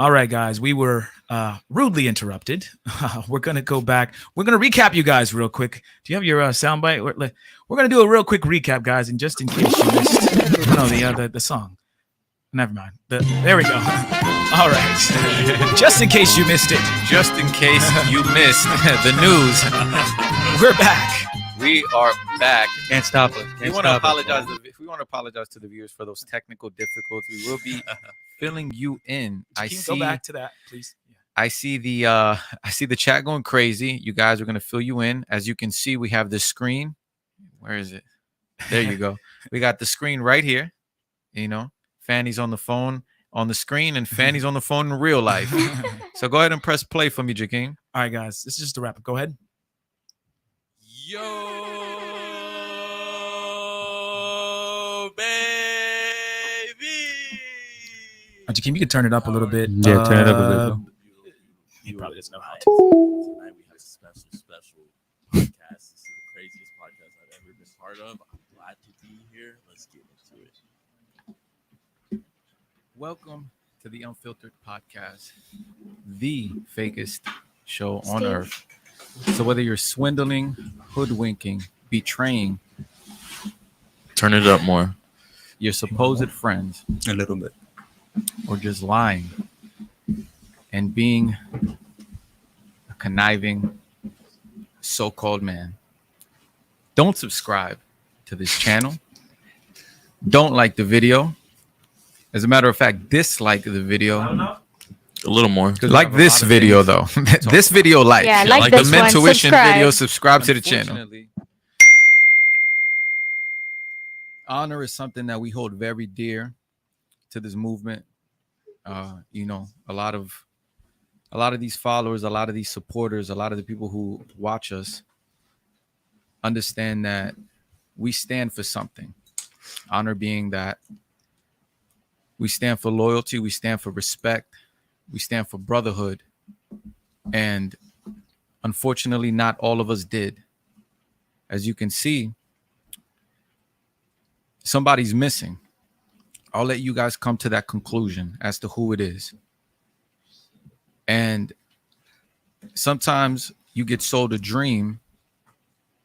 All right, guys, we were rudely interrupted. We're going to go back. We're going to recap you guys real quick. Do you have your soundbite? We're going to do a real quick recap, guys, and just in case you missed the song. Never mind. There we go. All right. Just in case you missed it. Just in case you missed the news. We're back. We are back. Can't stop us. We want to apologize. We want to apologize to the viewers for those technical difficulties. We will be filling you in. Go back to that, please. Yeah. I see the chat going crazy. You guys are going to fill you in. As you can see, we have the screen. Where is it? There you go. We got the screen right here. You know, Fanny's on the phone on the screen and Fanny's on the phone in real life. So go ahead and press play for me, Jakeem. All right, guys. This is just a wrap up. Go ahead. Yo, baby. Jakeem, you can turn it up a little bit. Yeah, turn it up a bit. He probably doesn't know how to. Tonight we have a special podcast. This is the craziest podcast I've ever been part of. I'm glad to be here. Let's get into it. Welcome to the Unfiltered podcast, the fakest show on earth. So whether you're swindling, hoodwinking, betraying, Turn it up more. your supposed friends, A little bit. or just lying and being a conniving so-called man, don't subscribe to this channel. Don't like the video. As a matter of fact, dislike the video. A little more. Like this video though. This video like. Yeah, like the this one. Mentuition Subscribe. video, subscribe to the channel. Honor is something that we hold very dear to this movement. You know, a lot of these followers, a lot of these supporters, a lot of the people who watch us understand that we stand for something. Honor being that we stand for loyalty, we stand for respect, we stand for brotherhood. And unfortunately, not all of us did. As you can see, somebody's missing. I'll let you guys come to that conclusion as to who it is. And sometimes you get sold a dream,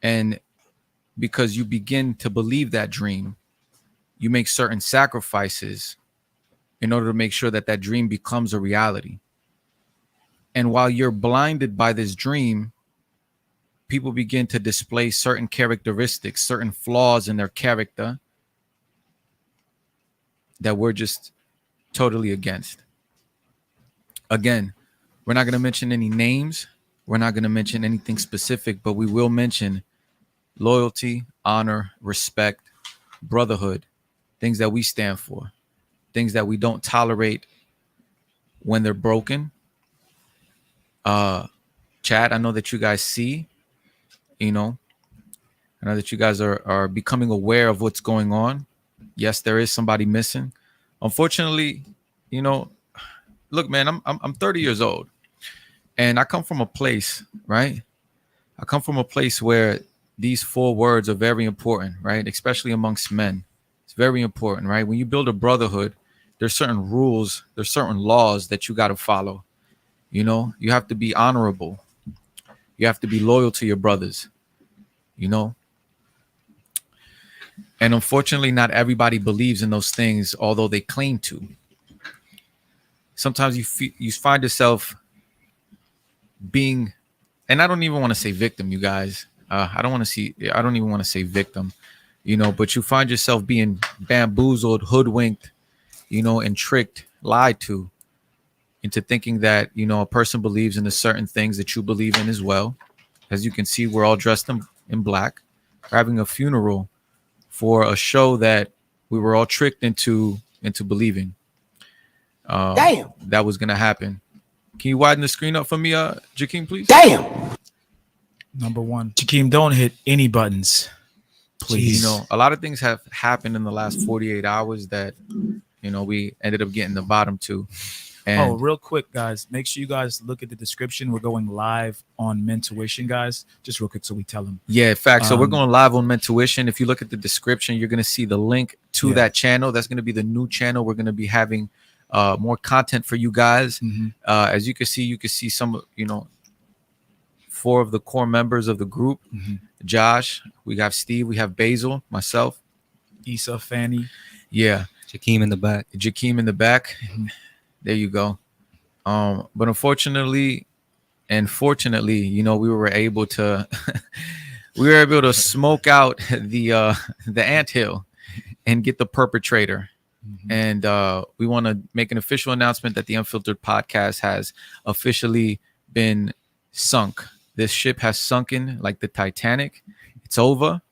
and because you begin to believe that dream, you make certain sacrifices in order to make sure that that dream becomes a reality. And while you're blinded by this dream, people begin to display certain characteristics, certain flaws in their character that we're just totally against. Again, we're not going to mention any names. We're not going to mention anything specific, but we will mention loyalty, honor, respect, brotherhood, things that we stand for, things that we don't tolerate when they're broken. Chat, I know that you guys see, you know, I know that you guys are becoming aware of what's going on. Yes, there is somebody missing. Unfortunately, you know, look, man, I'm 30 years old, and I come from a place, right? I come from a place where these 4 words are very important, right? Especially amongst men. It's very important, right? When you build a brotherhood, there's certain rules, there's certain laws that you got to follow. You know, you have to be honorable. You have to be loyal to your brothers, you know? And unfortunately, not everybody believes in those things, although they claim to. Sometimes you find yourself being, and I don't even want to say victim, you guys. I don't even want to say victim, you know, but you find yourself being bamboozled, hoodwinked, you know, and tricked, lied to into thinking that, you know, a person believes in the certain things that you believe in as well. As you can see, we're all dressed in black. We're having a funeral for a show that we were all tricked into believing. Damn. That was going to happen. Can you widen the screen up for me, Jakeem, please? Damn. Number one, Jakeem, don't hit any buttons, please. You know, a lot of things have happened in the last 48 hours that, you know, we ended up getting the bottom to. And real quick, guys, make sure you guys look at the description. We're going live on Mentuition, guys. Just real quick so we tell them. yeah, in fact, so we're going live on Mentuition. If you look at the description, you're going to see the link to that channel. That's going to be the new channel. We're going to be having more content for you guys. Mhm. As you can see some, 4 of the core members of the group. Mhm. Josh, we have Steve, we have Basil, myself. Issa, Fanny. Yeah, Jakeem in the back. Jakeem in the back. Mhm. There you go. But unfortunately and fortunately, we were able to smoke out the anthill and get the perpetrator. Mhm. And we want to make an official announcement that the Unfiltered podcast has officially been sunk. This ship has sunken like the Titanic. It's over.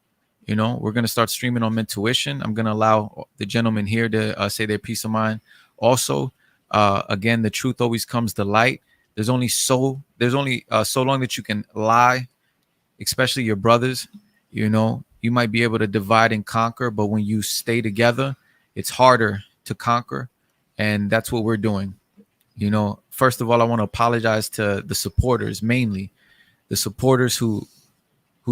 We're going to start streaming on Mintuition. I'm going to allow the gentleman here to say their peace of mind. Also, again, the truth always comes to light. There's only so long that you can lie, especially your brothers. You might be able to divide and conquer, but when you stay together, it's harder to conquer. And that's what we're doing. First of all, I want to apologize to the supporters, mainly the supporters who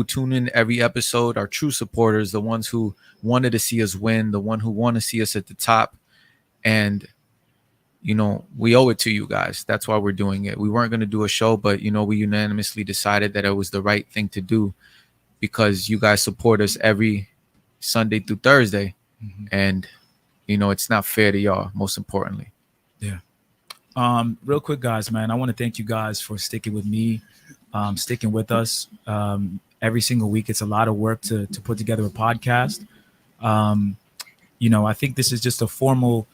tune in every episode, are true supporters, the ones who wanted to see us win, the one who want to see us at the top. And we owe it to you guys. That's why we're doing it. We weren't going to do a show, but we unanimously decided that it was the right thing to do because you guys support us every Sunday through Thursday. Mhm. And it's not fair to y'all, most importantly. Real quick, guys, man, I want to thank you guys for sticking with me, sticking with us every single week. It's a lot of work to put together a podcast. I think this is just a formal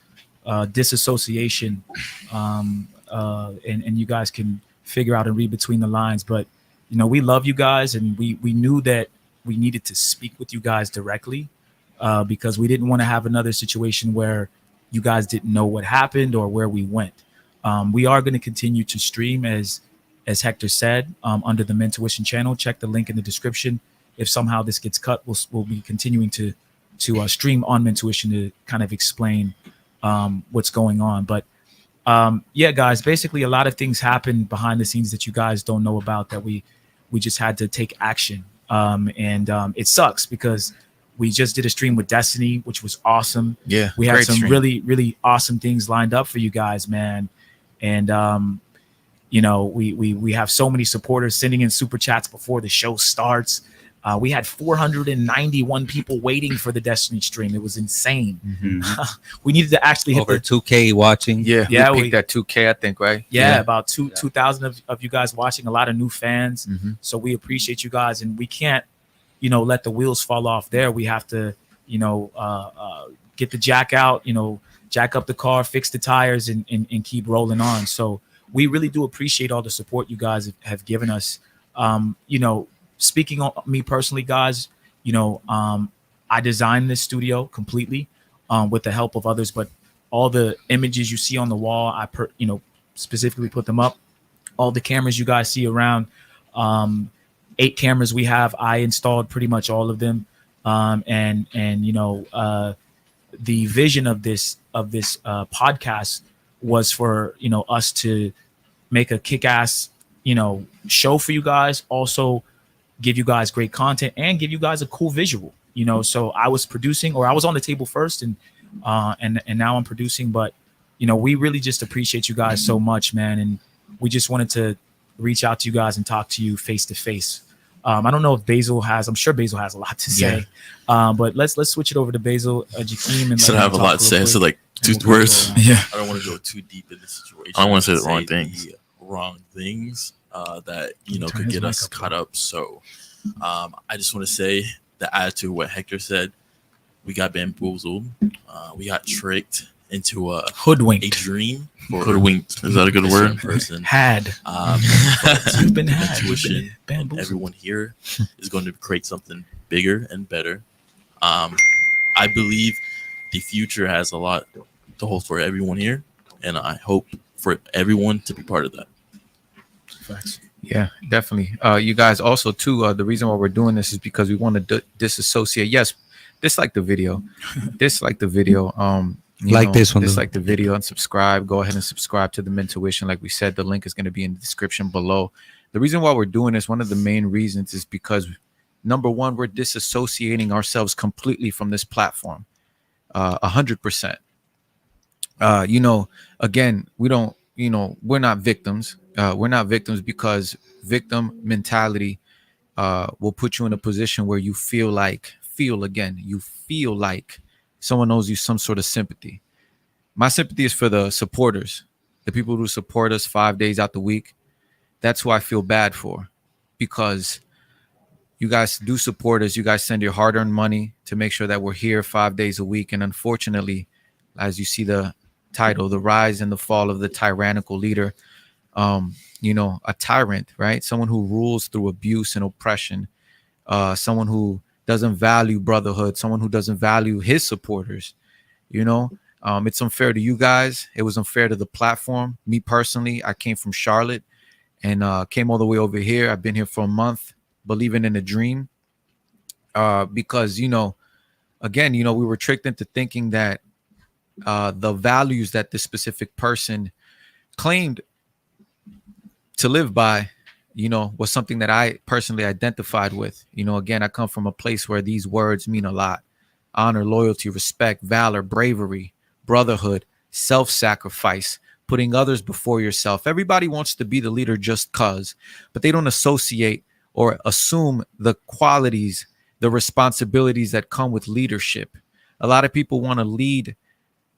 disassociation, and you guys can figure out and read between the lines. But we love you guys, and we knew that we needed to speak with you guys directly because we didn't want to have another situation where you guys didn't know what happened or where we went. We are going to continue to stream as Hector said, under the Mintuition channel. Check the link in the description. If somehow this gets cut, we'll be continuing to stream on Mintuition to kind of explain what's going on. But yeah, guys, basically a lot of things happen behind the scenes that you guys don't know about that we just had to take action. And it sucks because we just did a stream with Destiny, which was awesome. Yeah, we had great some stream. really, really awesome things lined up for you guys, man. And we have so many supporters sending in super chats before the show starts. We had 491 people waiting for the Destiny stream. It was insane. Mm-hmm. We needed to actually hit Over 2K watching. Yeah, we picked that 2K, I think, right? about 2,000 of you guys watching, a lot of new fans. Mm-hmm. So we appreciate you guys, and we can't, let the wheels fall off there. We have to, get the jack out, jack up the car, fix the tires, and keep rolling on. So we really do appreciate all the support you guys have given us. Speaking on me personally, guys, I designed this studio completely with the help of others, but all the images you see on the wall, I specifically put them up. All the cameras you guys see around, 8 cameras we have, I installed pretty much all of them. The vision of this podcast was for us to make a kick-ass show for you guys, also give you guys great content and give you guys a cool visual. So I was producing, or I was on the table first, and now I'm producing. But we really just appreciate you guys so much, man, and we just wanted to reach out to you guys and talk to you face to face. I don't know if Basil has. I'm sure Basil has a lot to say. But let's switch it over to Basil, Jakeem, and So I have a lot to say. So like 2 and we'll words. go around. I don't want to go too deep in the situation. I don't wanna say the and wrong things. the wrong things that Turn could his get mic us up, caught up. So I just want to say to add to what Hector said, we got bamboozled. We got tricked into a Hoodwinked. dream. For Hoodwinked. Is that a good a certain word? person. Had. You've been had. Intuition and Bamboozled. everyone here is going to create something bigger and better. I believe the future has a lot to hold for everyone here, and I hope for everyone to be part of that. Facts. Yeah, definitely. You guys also too. The reason why we're doing this is because we want to disassociate. Yes, dislike the video. Dislike the video. This one. Dislike the video and subscribe. Go ahead and subscribe to the Mintuition. Like we said, the link is going to be in the description below. The reason why we're doing this, one of the main reasons, is because number one, we're disassociating ourselves completely from this platform, 100%. You know, again, we don't, you know, we're not victims. We're not victims because victim mentality will put you in a position where you feel like someone owes you some sort of sympathy. My sympathy is for the supporters, the people who support us 5 days out the week. That's who I feel bad for, because you guys do support us. You guys send your hard-earned money to make sure that we're here 5 days a week. And unfortunately, as you see the title, The Rise and the Fall of the Tyrannical Leader, you know, a tyrant, right? Someone who rules through abuse and oppression, someone who doesn't value brotherhood, someone who doesn't value his supporters, you know. It's unfair to you guys. It was unfair to the platform. Me personally, I came from Charlotte and came all the way over here. I've been here for a month, believing in a dream, because, you know, again, you know, we were tricked into thinking that the values that this specific person claimed to live by, you know, was something that I personally identified with. You know, again, I come from a place where these words mean a lot: honor, loyalty, respect, valor, bravery, brotherhood, self-sacrifice, putting others before yourself. Everybody wants to be the leader just cause, but they don't associate or assume the qualities, the responsibilities that come with leadership. A lot of people want to lead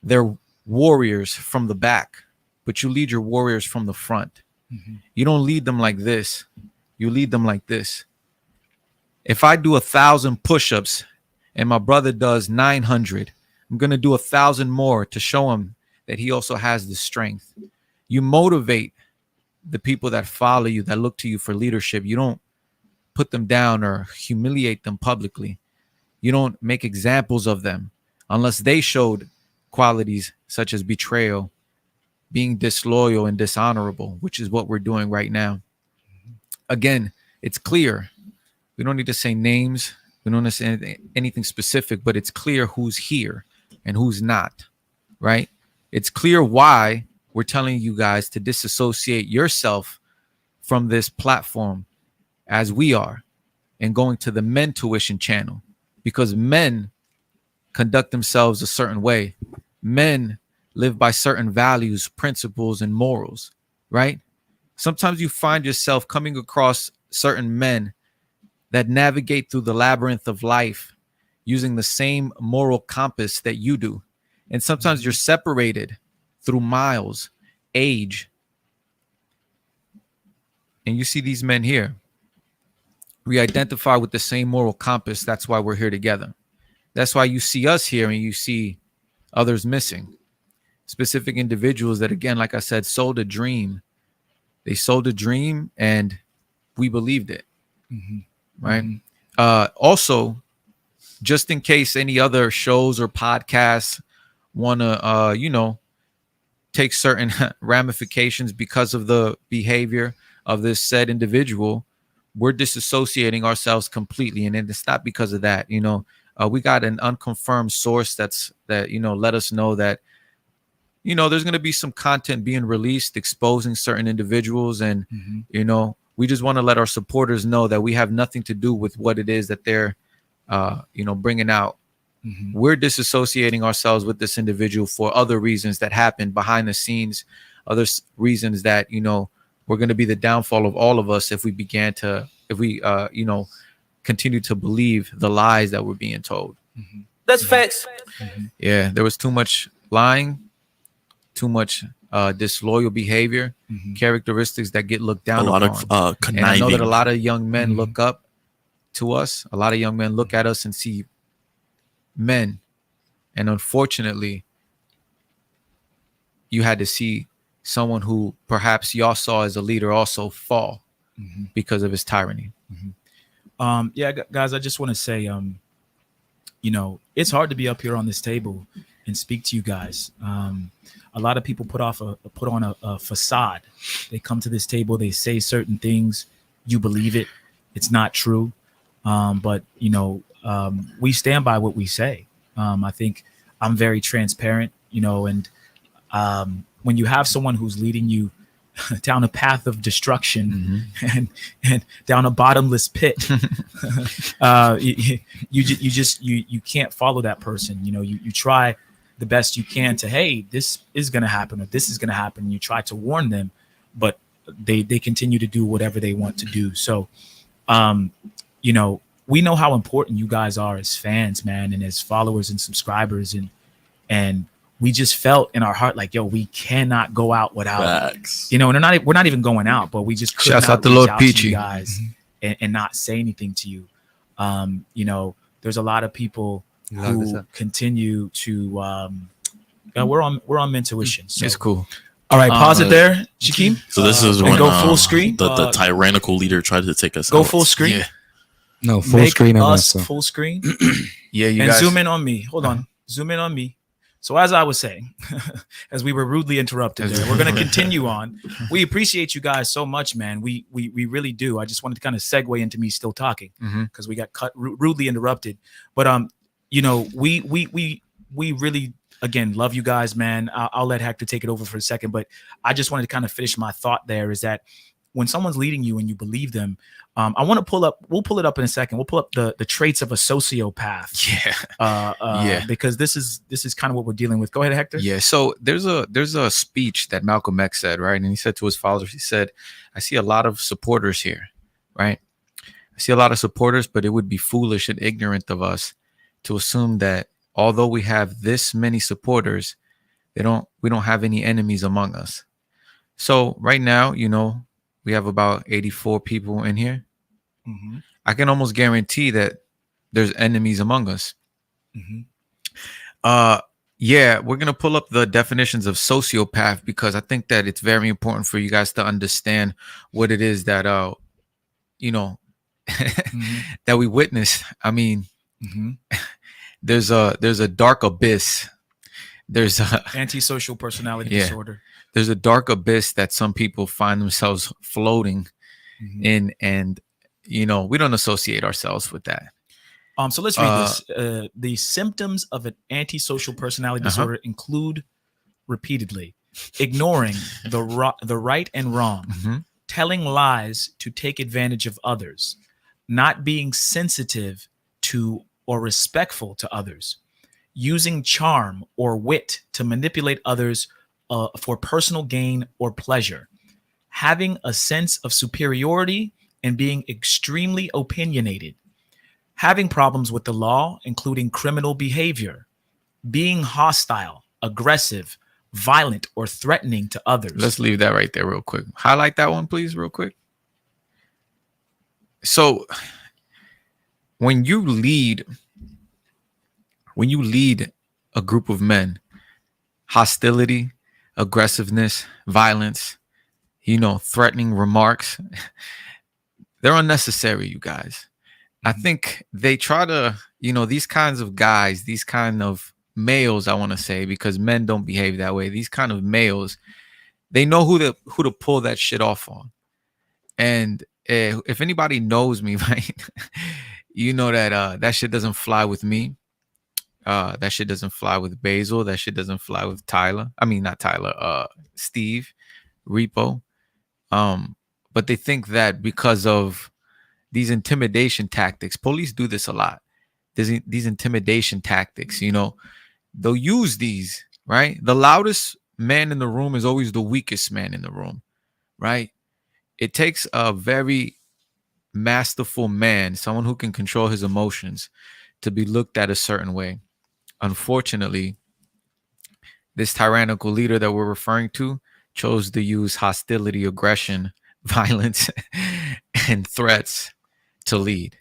their warriors from the back, but you lead your warriors from the front. Mm-hmm. You don't lead them like this. You lead them like this. If I do 1,000 push-ups and my brother does 900, I'm going to do 1,000 more to show him that he also has the strength. You motivate the people that follow you, that look to you for leadership. You don't put them down or humiliate them publicly. You don't make examples of them unless they showed qualities such as betrayal, being disloyal and dishonorable, which is what we're doing right now. Again, it's clear. We don't need to say names. We don't need to say anything specific, but it's clear who's here and who's not, right? It's clear why we're telling you guys to disassociate yourself from this platform as we are, and going to the Men Tuition channel, because men conduct themselves a certain way. Men live by certain values, principles, and morals, right? Sometimes you find yourself coming across certain men that navigate through the labyrinth of life using the same moral compass that you do. And sometimes you're separated through miles, age. And you see these men here. We identify with the same moral compass. That's why we're here together. That's why you see us here and you see others missing. Specific individuals that, again, like I said, sold a dream. They sold a dream and we believed it. Mm-hmm. Right. Mm-hmm. Also, just in case any other shows or podcasts want to, you know, take certain ramifications because of the behavior of this said individual, we're disassociating ourselves completely. And it's not because of that. You know, we got an unconfirmed source that, you know, let us know that, you know, there's going to be some content being released exposing certain individuals. And, Mm-hmm. you know, we just want to let our supporters know that we have nothing to do with what it is that they're, you know, bringing out. Mm-hmm. We're disassociating ourselves with this individual for other reasons that happen behind the scenes, other reasons that, you know, we're going to be the downfall of all of us if we, you know, continue to believe the lies that we're being told. Mm-hmm. That's facts. Mm-hmm. Yeah, there was too much lying, too much disloyal behavior, Mm-hmm. characteristics that get looked down A lot upon. of And I know that a conniving. lot of young men Mm-hmm. look up to us. A lot of young men look at us and see men. And unfortunately, you had to see someone who perhaps y'all saw as a leader also fall Mm-hmm. because of his tyranny. Yeah, guys, I just want to say, you know, it's hard to be up here on this table and speak to you guys. A lot of people put on a facade. They come to this table, they say certain things, you believe it. It's not true. But, you know, we stand by what we say. I think I'm very transparent, you know, and when you have someone who's leading you down a path of destruction and down a bottomless pit, you can't follow that person. You know, you try the best you can to, hey, this is going to happen or this is going to happen. And you try to warn them, but they continue to do whatever they want to do. So, you know, we know how important you guys are as fans, man, and as followers and subscribers, and we just felt in our heart like, yo, we cannot go out without, Facts. you know, and we're not even going out, but we just could Shouts not out to reach Lord out Peachy. you guys and not say anything to you. You know, there's a lot of people who continue to we're on Mentuition. So It's cool. all right, pause it there, Shakeem. So this is and when go full screen. The tyrannical leader tried to take us Go out. full screen. Yeah. No, full Make screen of us us. full screen. Yeah, you And guys. zoom in on me. Hold on. Zoom in on me. So as I was saying, as we were rudely interrupted there, we're going to continue on. We appreciate you guys so much, man. We really do. I just wanted to kind of segue into me still talking because we got cut rudely interrupted. But you know, we really again love you guys, man. I'll let Hector take it over for a second, but I just wanted to kind of finish my thought there. Is that when someone's leading you and you believe them, I want to pull up. We'll pull it up in a second. We'll pull up the traits of a sociopath. Yeah. Because this is kind of what we're dealing with. Go ahead, Hector. Yeah. So there's a speech that Malcolm X said, right? And he said to his followers, he said, I see a lot of supporters here, right? I see a lot of supporters, but it would be foolish and ignorant of us to assume that although we have this many supporters, we don't have any enemies among us. So right now, you know, we have about 84 people in here. Mm-hmm. I can almost guarantee that there's enemies among us. Mm-hmm. Yeah, we're gonna pull up the definitions of sociopath because I think that it's very important for you guys to understand what it is that you know that we witness. I mean, there's a dark abyss. There's a antisocial personality Yeah. disorder. there's a dark abyss that some people find themselves floating in, and you know, we don't associate ourselves with that. So let's read this. The symptoms of an antisocial personality disorder include repeatedly ignoring the right and wrong, telling lies to take advantage of others, not being sensitive to or respectful to others, using charm or wit to manipulate others for personal gain or pleasure, having a sense of superiority and being extremely opinionated, having problems with the law, including criminal behavior, being hostile, aggressive, violent, or threatening to others. Let's leave that right there real quick. Highlight that one, please, real quick. So when you lead a group of men, hostility, aggressiveness, violence, you know, threatening remarks, they're unnecessary, you guys. I think they try to, you know, these kinds of guys, these kind of males, I want to say, because men don't behave that way. These kind of males, they know who to pull that shit off on. And if anybody knows me, right, you know that that shit doesn't fly with me. That shit doesn't fly with Basil. That shit doesn't fly with Tyler. I mean, not Tyler. Steve, Repo. But they think that because of these intimidation tactics, police do this a lot. These intimidation tactics, you know, they'll use these, right? The loudest man in the room is always the weakest man in the room, right? It takes a very masterful man, someone who can control his emotions, to be looked at a certain way. Unfortunately, this tyrannical leader that we're referring to chose to use hostility, aggression, violence, and threats to lead.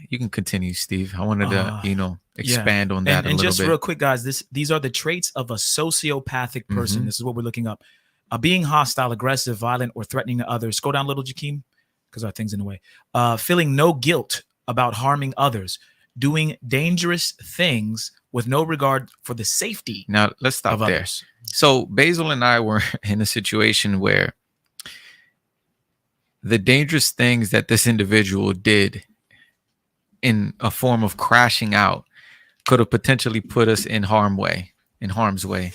You can continue, Steve. I wanted to, you know, expand on that a and little just bit. real quick, guys, these are the traits of a sociopathic person. This is what we're looking up. Being hostile, aggressive, violent, or threatening to others. Scroll down a little, Jakeem, because our thing's in the way. Feeling no guilt about harming others, doing dangerous things with no regard for the safety. Now let's stop of there. Others. So Basil and I were in a situation where the dangerous things that this individual did in a form of crashing out could have potentially put us in harm's way.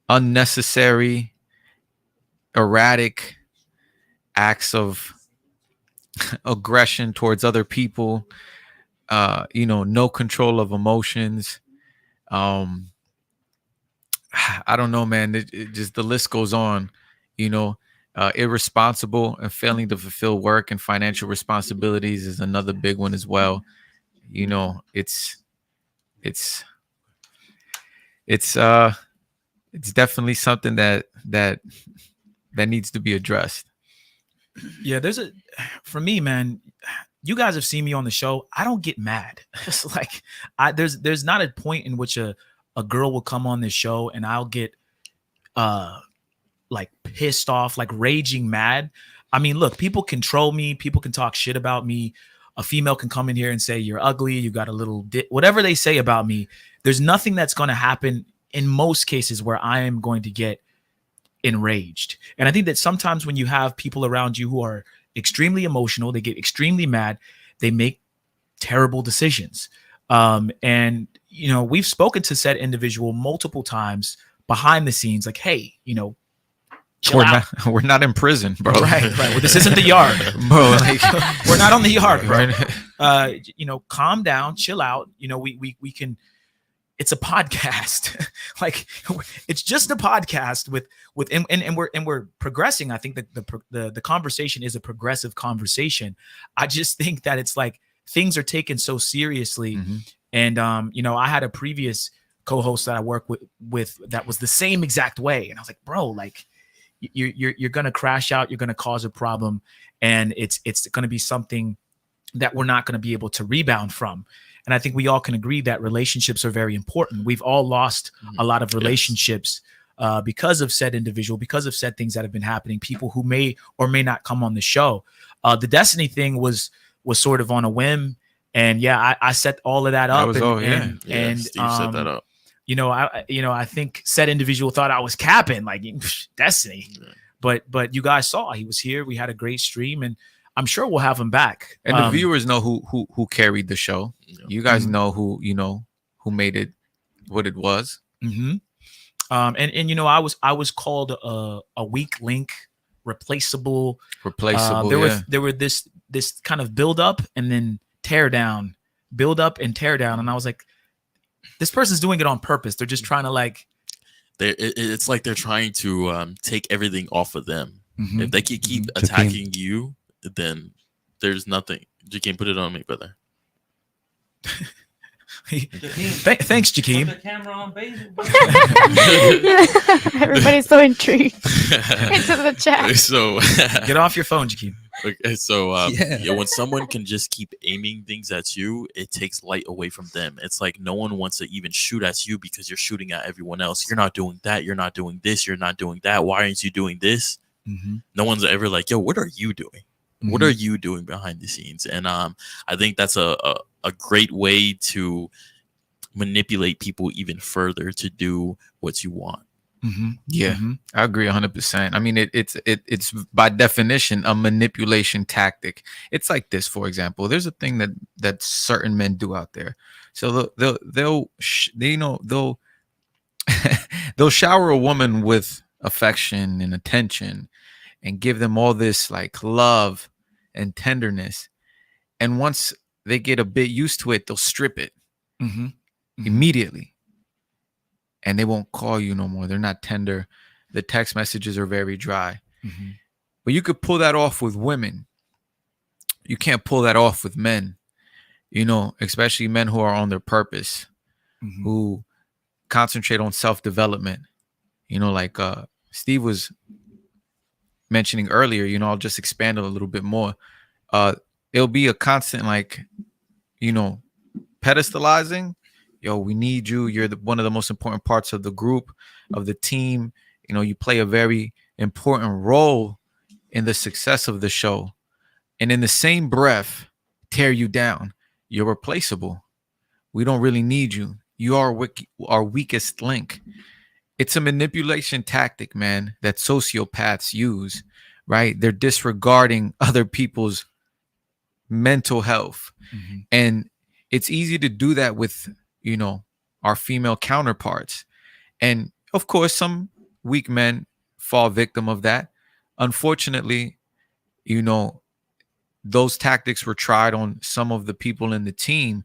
Unnecessary, erratic acts of aggression towards other people, you know, no control of emotions, I don't know, man. It just the list goes on. You know, irresponsible and failing to fulfill work and financial responsibilities is another big one as well. You know, it's it's definitely something that needs to be addressed. Yeah, for me, man, you guys have seen me on the show. I don't get mad. It's like there's not a point in which a girl will come on this show and I'll get like pissed off, like raging mad. I mean, look, people can troll me, people can talk shit about me. A female can come in here and say you're ugly, you got a little whatever they say about me. There's nothing that's going to happen in most cases where I am going to get enraged. And I think that sometimes when you have people around you who are extremely emotional, they get extremely mad, they make terrible decisions. And you know, we've spoken to said individual multiple times behind the scenes, like, hey, you know, we're not in prison, bro. Right. Well, this isn't the yard, bro. Like, we're not on the yard, bro. Right. You know, calm down, chill out. You know, we can. It's a podcast. Like, it's just a podcast with and we're progressing. I think that the conversation is a progressive conversation. I just think that it's like things are taken so seriously. Mm-hmm. And you know, I had a previous co-host that I work with that was the same exact way, and I was like, bro, like you're gonna crash out, you're gonna cause a problem, and it's gonna be something that we're not gonna be able to rebound from. And I think we all can agree that relationships are very important. We've all lost a lot of relationships because of said individual, because of said things that have been happening, people who may or may not come on the show. The Destiny thing was sort of on a whim. And yeah, I set all of that up. And Steve set that up. You know, I think said individual thought I was capping, like Destiny. Yeah. But you guys saw he was here. We had a great stream, and I'm sure we'll have him back. And the viewers know who carried the show. You guys know who made it what it was. Mm-hmm. And you know, I was called a weak link, replaceable. There were this kind of build up and then tear down, build up and tear down, and I was like, this person's doing it on purpose. They're just trying to like. It's like they're trying to take everything off of them. Mm-hmm. If they can keep attacking you, then there's nothing. You can't put it on me, brother. Thanks, Jakeem. Put the camera on, baby. Everybody's so intrigued. Into the chat. So get off your phone, Jakeem. Okay, so when someone can just keep aiming things at you, it takes light away from them. It's like no one wants to even shoot at you because you're shooting at everyone else. You're not doing that. You're not doing this. You're not doing that. Why aren't you doing this? Mm-hmm. No one's ever like, yo, what are you doing? Mm-hmm. What are you doing behind the scenes? And I think that's a great way to manipulate people even further to do what you want. Mm-hmm. Yeah, mm-hmm. I agree 100%. I mean, it's by definition a manipulation tactic. It's like this, for example. There's a thing that certain men do out there. So they'll they'll shower a woman with affection and attention and give them all this like love and tenderness. And once they get a bit used to it, they'll strip it immediately. And they won't call you no more. They're not tender. The text messages are very dry. Mm-hmm. But you could pull that off with women. You can't pull that off with men, especially men who are on their purpose, who concentrate on self-development. Like Steve was mentioning earlier, I'll just expand it a little bit more. It'll be a constant, pedestalizing. Yo, we need you. You're one of the most important parts of the group, of the team. You play a very important role in the success of the show. And in the same breath, tear you down. You're replaceable. We don't really need you. You are our weakest link. It's a manipulation tactic, man, that sociopaths use, right? They're disregarding other people's mental health. Mm-hmm. And it's easy to do that with our female counterparts. And of course, some weak men fall victim of that. Unfortunately, those tactics were tried on some of the people in the team,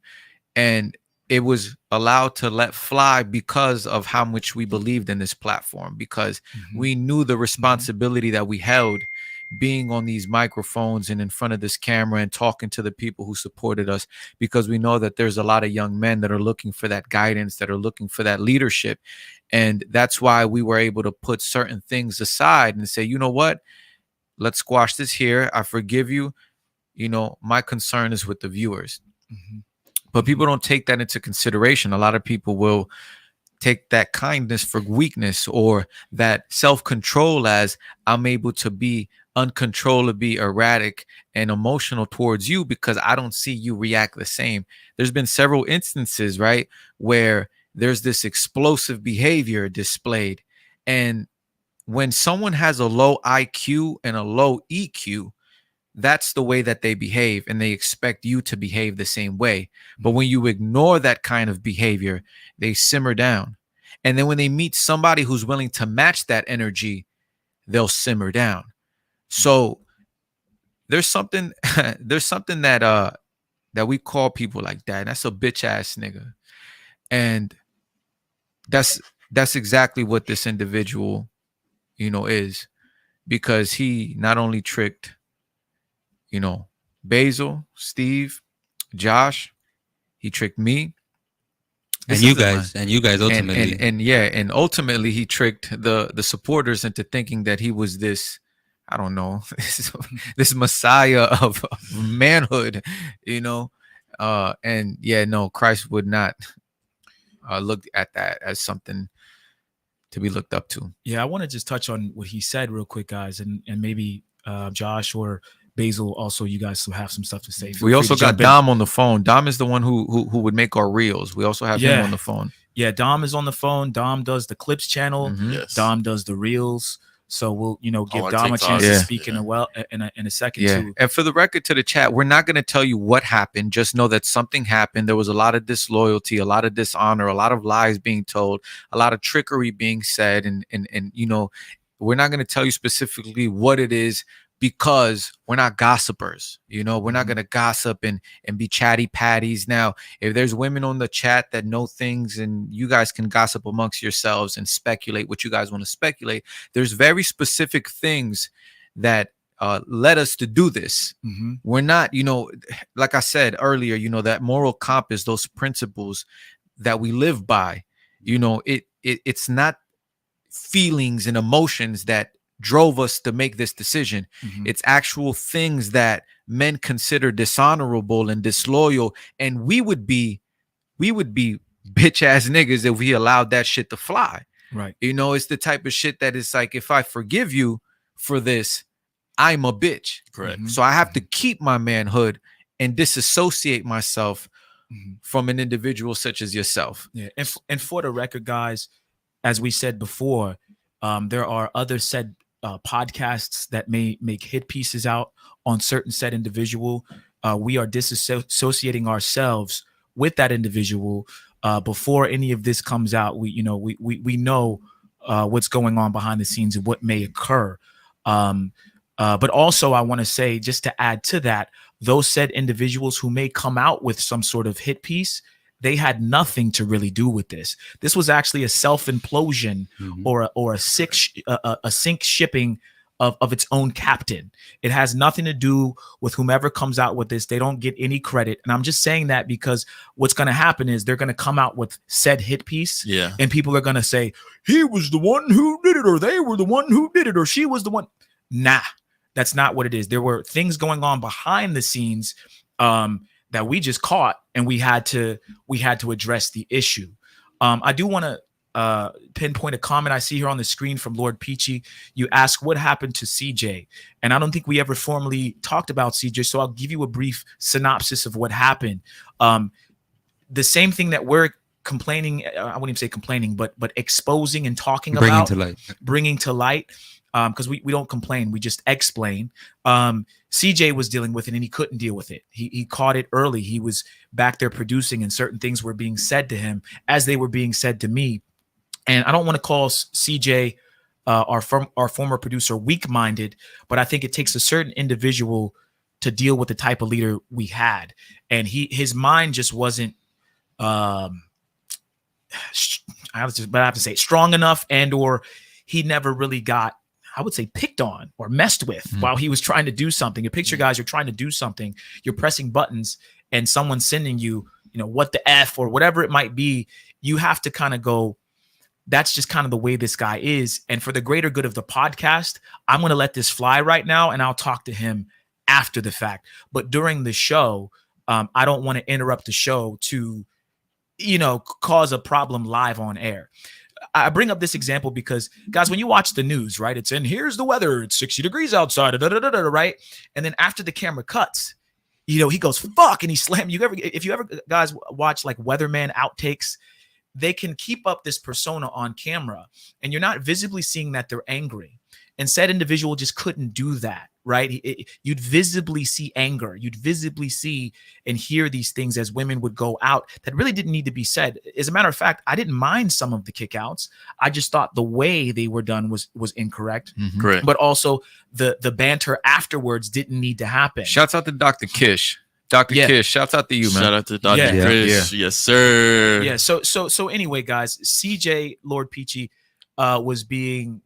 and it was allowed to let fly because of how much we believed in this platform, because we knew the responsibility that we held being on these microphones and in front of this camera and talking to the people who supported us, because we know that there's a lot of young men that are looking for that guidance, that are looking for that leadership. And that's why we were able to put certain things aside and say, you know what, let's squash this here. I forgive you. You know, my concern is with the viewers. But people don't take that into consideration. A lot of people will take that kindness for weakness, or that self-control as I'm able to be uncontrollably erratic and emotional towards you because I don't see you react the same. There's been several instances, right, where there's this explosive behavior displayed. And when someone has a low IQ and a low EQ, that's the way that they behave, and they expect you to behave the same way. But when you ignore that kind of behavior, they simmer down. And then when they meet somebody who's willing to match that energy, they'll simmer down. So there's something that we call people like that. That's a bitch ass nigga. And that's exactly what this individual, you know, is, because he not only tricked, you know, Basil, Steve, Josh, he tricked me. And you guys ultimately. And ultimately he tricked the supporters into thinking that he was this, I don't know, this messiah of manhood, you know. And yeah, no, Christ would not look at that as something to be looked up to. Yeah, I want to just touch on what he said real quick, guys, and maybe Josh or Basil, also, you guys have some stuff to say. We also got Dom on the phone. Dom is the one who would make our reels. We also have him on the phone. Yeah, Dom is on the phone. Dom does the clips channel. Yes. Dom does the reels. So we'll, you know, give our Dom a TikToks. chance to speak in a second too. And for the record to the chat, we're not going to tell you what happened. Just know that something happened. There was a lot of disloyalty, a lot of dishonor, a lot of lies being told, a lot of trickery being said, and you know, we're not going to tell you specifically what it is, because we're not gossipers. You know, we're not going to gossip and be chatty patties. Now, if there's women on the chat that know things, and you guys can gossip amongst yourselves and speculate what you guys want to speculate, there's very specific things that led us to do this. We're not, you know, like I said earlier, you know, that moral compass, those principles that we live by, you know, it's not feelings and emotions that drove us to make this decision. It's actual things that men consider dishonorable and disloyal, and we would be bitch ass niggas if we allowed that shit to fly. Right. You know, it's the type of shit that is like, if I forgive you for this, I'm a bitch. Correct. So I have to keep my manhood and disassociate myself from an individual such as yourself. Yeah. And for the record, guys, as we said before, there are other said podcasts that may make hit pieces out on certain said individual. We are disassociating ourselves with that individual before any of this comes out. We know what's going on behind the scenes and what may occur. But also, I want to say, just to add to that, those said individuals who may come out with some sort of hit piece, they had nothing to really do with this. This was actually a self-implosion or a sink shipping of its own captain. It has nothing to do with whomever comes out with this. They don't get any credit. And I'm just saying that because what's going to happen is they're going to come out with said hit piece. Yeah. And people are going to say, he was the one who did it, or they were the one who did it, or she was the one. Nah, that's not what it is. There were things going on behind the scenes that we just caught, and we had to address the issue. I do want to pinpoint a comment I see here on the screen from Lord Peachy. You ask what happened to CJ, and I don't think we ever formally talked about CJ, so I'll give you a brief synopsis of what happened. The same thing that we're complaining, I wouldn't even say complaining, but exposing and talking about, bringing to light. Because we don't complain, we just explain. CJ was dealing with it, and he couldn't deal with it. He caught it early. He was back there producing, and certain things were being said to him as they were being said to me. And I don't want to call CJ, our former producer, weak-minded, but I think it takes a certain individual to deal with the type of leader we had. And his mind just wasn't um I have to say strong enough, and or he never really got, I would say, picked on or messed with while he was trying to do something. You picture, guys, you're trying to do something, you're pressing buttons, and someone's sending you, what the F or whatever it might be. You have to kind of go, that's just kind of the way this guy is. And for the greater good of the podcast, I'm going to let this fly right now, and I'll talk to him after the fact. But during the show, I don't want to interrupt the show to, cause a problem live on air. I bring up this example because, guys, when you watch the news, right, it's in, here's the weather, it's 60 degrees outside, right? And then after the camera cuts, he goes, fuck, and he slammed. If you ever guys watch like weatherman outtakes, they can keep up this persona on camera, and you're not visibly seeing that they're angry. And said individual just couldn't do that, right? You'd visibly see anger. You'd visibly see and hear these things as women would go out that really didn't need to be said. As a matter of fact, I didn't mind some of the kickouts. I just thought the way they were done was incorrect. Correct. But also the banter afterwards didn't need to happen. Shouts out to Dr. Kish. Dr. Kish, shouts out to you, man. Shout out to Dr. Chris. Yeah. Yes, sir. Yeah. So anyway, guys, CJ Lord Peachy was being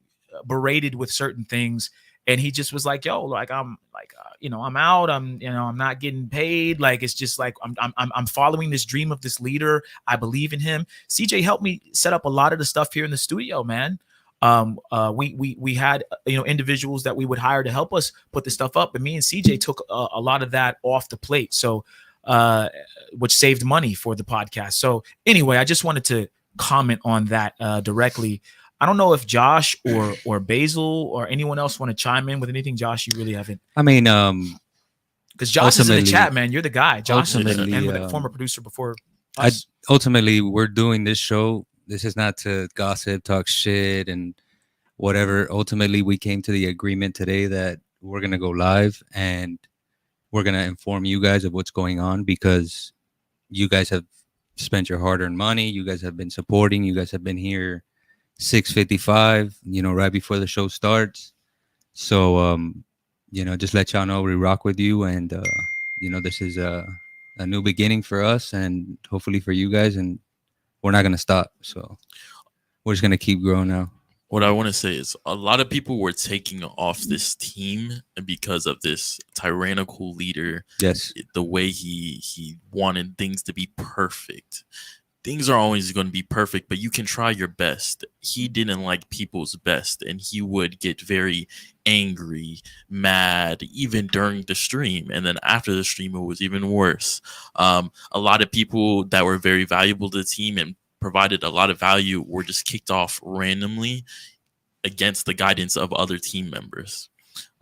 berated with certain things, and he just was like, yo, like I'm out, I'm not getting paid, like it's just like I'm following this dream of this leader. I believe in him. CJ helped me set up a lot of the stuff here in the studio, man. We had individuals that we would hire to help us put the stuff up, but me and CJ took a lot of that off the plate, so which saved money for the podcast. So anyway, I just wanted to comment on that directly. I don't know if Josh or Basil or anyone else want to chime in with anything. Josh, you really haven't. I mean, because Josh is in the chat, man. You're the guy. Josh is ultimately, a former producer before us. ultimately, we're doing this show. This is not to gossip, talk shit, and whatever. Ultimately, we came to the agreement today that we're gonna go live and we're gonna inform you guys of what's going on, because you guys have spent your hard-earned money. You guys have been supporting. You guys have been here 6:55, right before the show starts. So, just let y'all know we rock with you, and this is a new beginning for us, and hopefully for you guys, and we're not gonna stop. So we're just gonna keep growing now. What I want to say is a lot of people were taking off this team because of this tyrannical leader. Yes, the way he wanted things to be perfect. Things are always going to be perfect, but you can try your best. He didn't like people's best, and he would get very angry, mad, even during the stream. And then after the stream, it was even worse. A lot of people that were very valuable to the team and provided a lot of value were just kicked off randomly against the guidance of other team members.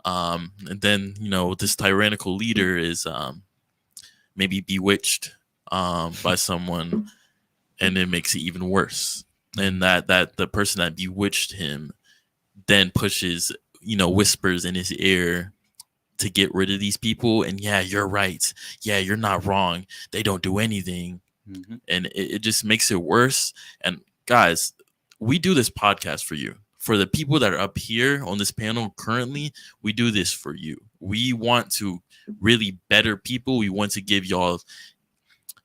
And then, this tyrannical leader is maybe bewitched by someone, and it makes it even worse. And that the person that bewitched him then pushes, whispers in his ear to get rid of these people. And yeah, you're right. Yeah, you're not wrong. They don't do anything. And it just makes it worse. And guys, we do this podcast for you. For the people that are up here on this panel currently, we do this for you. We want to really better people. We want to give y'all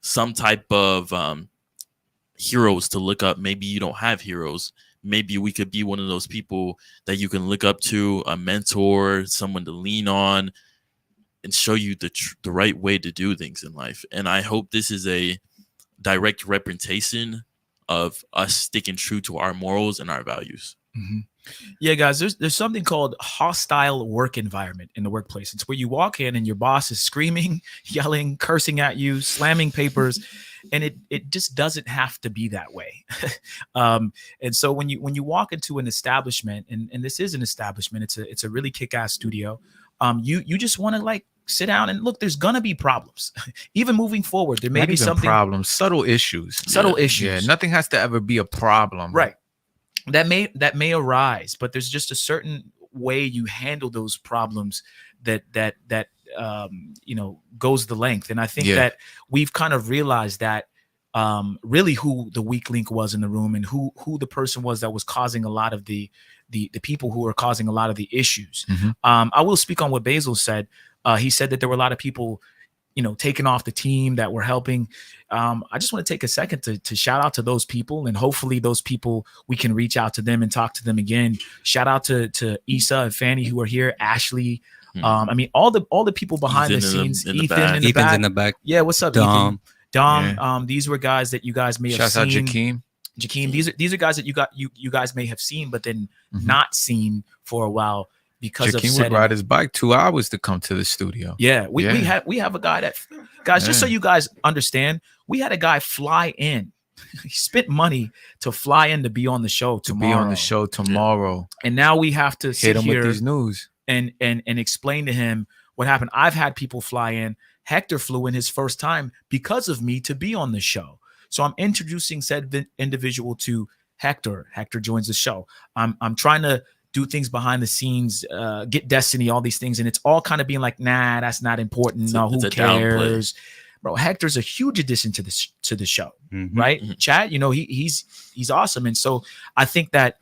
some type of heroes to look up. Maybe you don't have heroes. Maybe we could be one of those people that you can look up to, a mentor, someone to lean on, and show you the right way to do things in life. And I hope this is a direct representation of us sticking true to our morals and our values. Yeah, guys, there's something called hostile work environment in the workplace. It's where you walk in and your boss is screaming, yelling, cursing at you, slamming papers, and it just doesn't have to be that way. And so when you walk into an establishment, and this is an establishment, it's a really kick-ass studio, you just want to like sit down and look. There's gonna be problems, even moving forward. There may be something problems, subtle issues. Yeah, nothing has to ever be a problem, right? That may arise, but there's just a certain way you handle those problems that goes the length. And I think that we've kind of realized that really who the weak link was in the room, and who the person was that was causing a lot of the people who are causing a lot of the issues. I will speak on what Basil said. He said that there were a lot of people taken off the team that were helping. I just want to take a second to shout out to those people, and hopefully those people, we can reach out to them and talk to them again. Shout out to Issa and Fanny who are here, Ashley. I mean, all the people behind Ethan the scenes, in the Ethan back. in the Ethan's back. in the back. Yeah, what's up, Dom. Ethan? Dom. Yeah. These were guys that you guys may have Shouts out seen. Jakeem. Jakeem. These are guys that you guys may have seen, but then Mhm. not seen for a while because of Jakeem would setting. ride his bike 2 hours to come to the studio. Yeah, we Yeah. have a guy that, guys, just so Yeah. you guys understand, we had a guy fly in. He spent money to fly in to be on the show To tomorrow. be on the show tomorrow. And now we have to Hit sit him here with these news. and explain to him what happened. I've had people fly in. Hector flew in his first time because of me to be on the show. So I'm introducing said individual to Hector. Hector joins the show. I'm trying to do things behind the scenes, get Destiny, all these things, and it's all kind of being like, nah, that's not important. It's No, a who downplay. cares? Bro, Hector's a huge addition to the show, Mhm. right? Mhm. Chad, he's awesome, and so I think that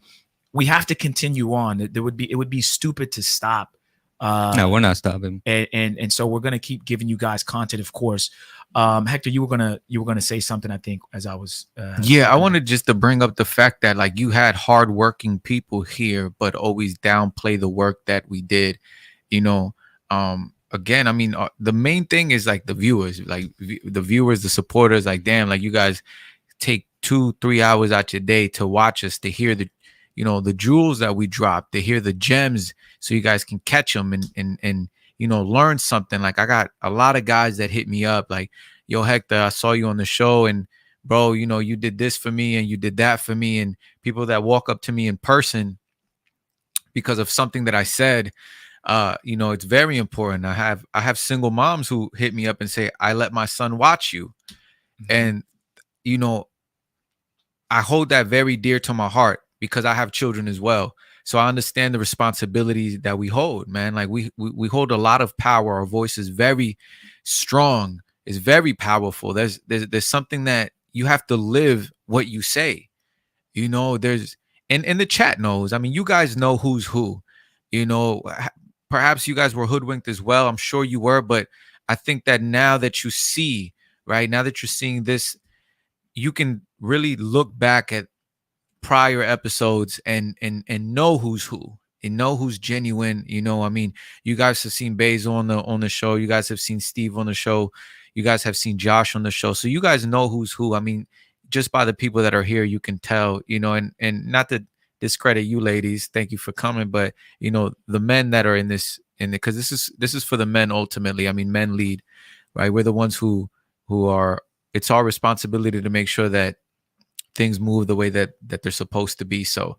we have to continue on. It would be stupid to stop. No, we're not stopping. And so we're gonna keep giving you guys content, of course. Hector, you were gonna say something, I think, as I was. Yeah, I wanted just to bring up the fact that like you had hardworking people here, but always downplay the work that we did. Again, I mean, the main thing is like the viewers, the supporters. Like, damn, like you guys take 2-3 hours out your day to watch us, to hear the jewels that we drop, to hear the gems, so you guys can catch them and learn something. Like I got a lot of guys that hit me up like, yo, Hector, I saw you on the show and bro, you did this for me and you did that for me. And people that walk up to me in person because of something that I said, it's very important. I have single moms who hit me up and say, I let my son watch you. And, I hold that very dear to my heart because I have children as well. So I understand the responsibilities that we hold, man. Like we hold a lot of power. Our voice is very strong. It's very powerful. There's something that you have to live what you say. There's and the chat knows. I mean, you guys know who's who. Perhaps you guys were hoodwinked as well. I'm sure you were, but I think that now that you see, right now that you're seeing this, you can really look back at prior episodes and know who's who and know who's genuine. I mean, you guys have seen Basil on the show. You guys have seen Steve on the show. You guys have seen Josh on the show. So you guys know who's who. I mean, just by the people that are here, you can tell, and not to discredit you ladies. Thank you for coming. But, the men that are in this, because this is for the men ultimately. I mean, men lead, right? We're the ones who are, it's our responsibility to make sure that things move the way that they're supposed to be. So,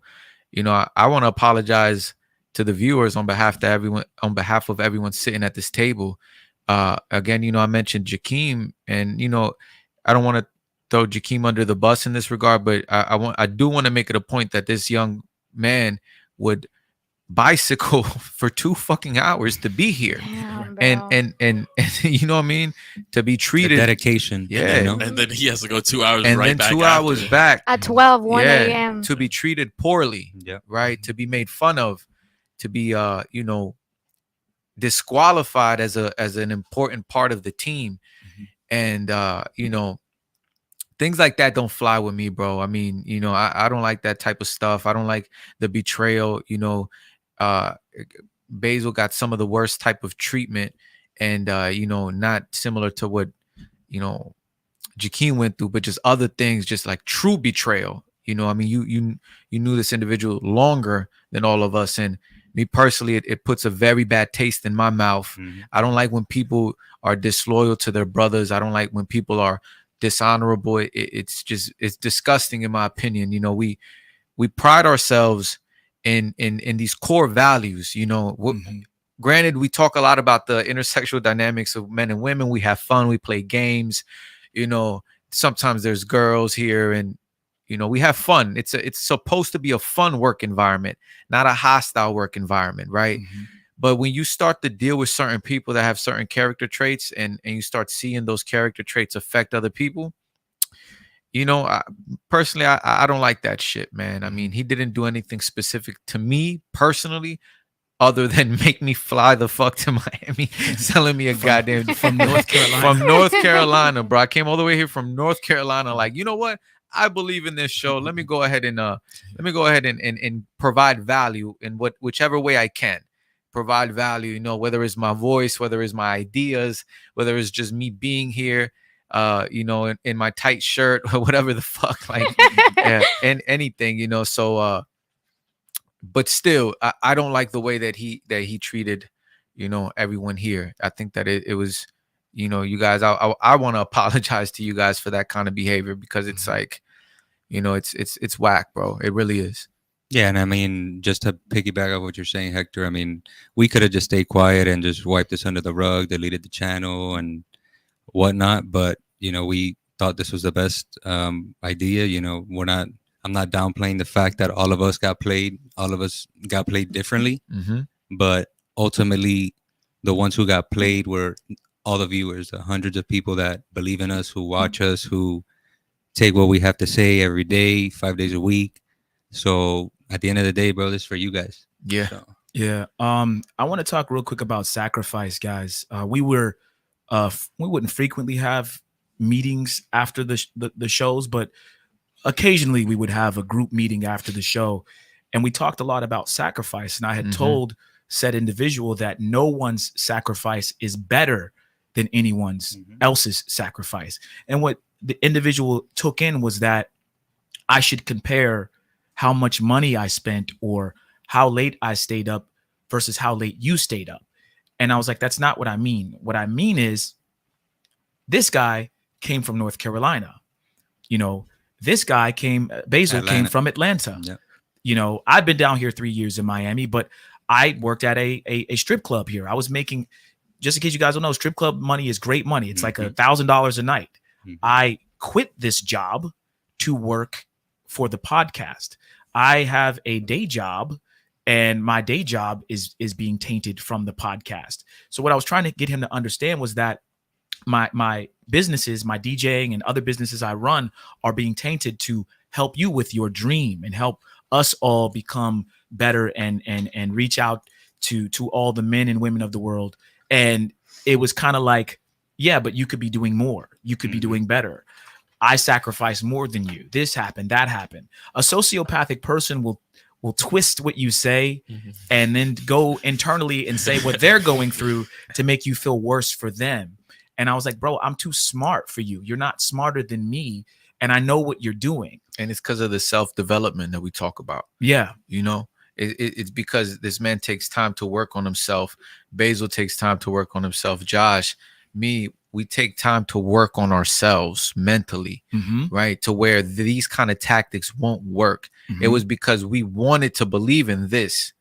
I want to apologize to the viewers on behalf of everyone sitting at this table. Again, I mentioned Jakeem, and I don't want to throw Jakeem under the bus in this regard, but I do want to make it a point that this young man would bicycle for 2 fucking hours to be here. Damn, and you know what I mean, to be The treated. dedication. Yeah. And then he has to go 2 hours And right then back 2 hours after. back. At 12, 1 Yeah, a.m. to be treated poorly, Yeah. right? To be made fun of, to be disqualified as an important part of the team. And things like that don't fly with me, bro. I mean, I don't like that type of stuff. I don't like the betrayal. Basil got some of the worst type of treatment, and not similar to what Jakeem went through, but just other things, just like true betrayal. I mean, you knew this individual longer than all of us, and me personally, it puts a very bad taste in my mouth. Mhm. I don't like when people are disloyal to their brothers. I don't like when people are dishonorable. It's disgusting in my opinion. We pride ourselves in these core values. Granted, we talk a lot about the intersexual dynamics of men and women. We have fun. We play games. Sometimes there's girls here, and we have fun. It's supposed to be a fun work environment, not a hostile work environment, right? But when you start to deal with certain people that have certain character traits, and you start seeing those character traits affect other people, personally, I don't like that shit, man. I mean, he didn't do anything specific to me personally, other than make me fly the fuck to Miami, selling me a goddamn from North Carolina. from North Carolina, bro. I came all the way here from North Carolina. Like, you know what? I believe in this show. Let me go ahead and provide value in whichever way I can. Provide value, you know, whether it's my voice, whether it's my ideas, whether it's just me being here, you know, in my tight shirt or whatever the fuck, like, and anything, you know. So, but still, I don't like the way that he treated, you know, everyone here. I think that it was, you know, you guys, I want to apologize to you guys for that kind of behavior, because it's like, you know, it's whack, bro. It really is. Yeah, and I mean, just to piggyback off what you're saying, Hector, I mean, we could have just stayed quiet and just wiped this under the rug, deleted the channel and whatnot. But, you know, we thought this was the best idea. You know, I'm not downplaying the fact that all of us got played differently. But ultimately, the ones who got played were all the viewers, the hundreds of people that believe in us, who watch us, who take what we have to say every day, 5 days a week. So at the end of the day, bro, this is for you guys. Yeah. So. Yeah. I want to talk real quick about sacrifice, guys. We wouldn't frequently have meetings after the shows, but occasionally we would have a group meeting after the show, and we talked a lot about sacrifice. And I had told said individual that no one's sacrifice is better than anyone's else's sacrifice. And what the individual took in was that I should compare how much money I spent or how late I stayed up versus how late you stayed up. And I was like, that's not what I mean. What I mean is, this guy came from North Carolina. You know, this guy Basil came from Atlanta. Yep. You know, I've been down here 3 years in Miami, but I worked at a strip club here. I was making, just in case you guys don't know, strip club money is great money. It's like $1,000 a night. I quit this job to work for the podcast. I have a day job, and my day job is being tainted from the podcast. So what I was trying to get him to understand was that my businesses, my DJing and other businesses I run, are being tainted to help you with your dream and help us all become better and reach out to all the men and women of the world. And it was kind of like, yeah, but you could be doing more. You could be doing better. I sacrifice more than you. This happened, that happened. A sociopathic person will twist what you say and then go internally and say what they're going through to make you feel worse for them. And I was like, bro, I'm too smart for you. You're not smarter than me. And I know what you're doing. And it's because of the self-development that we talk about. Yeah. You know, it's because this man takes time to work on himself. Basil takes time to work on himself. Josh, me, we take time to work on ourselves mentally, right? To where these kind of tactics won't work. It was because we wanted to believe in this.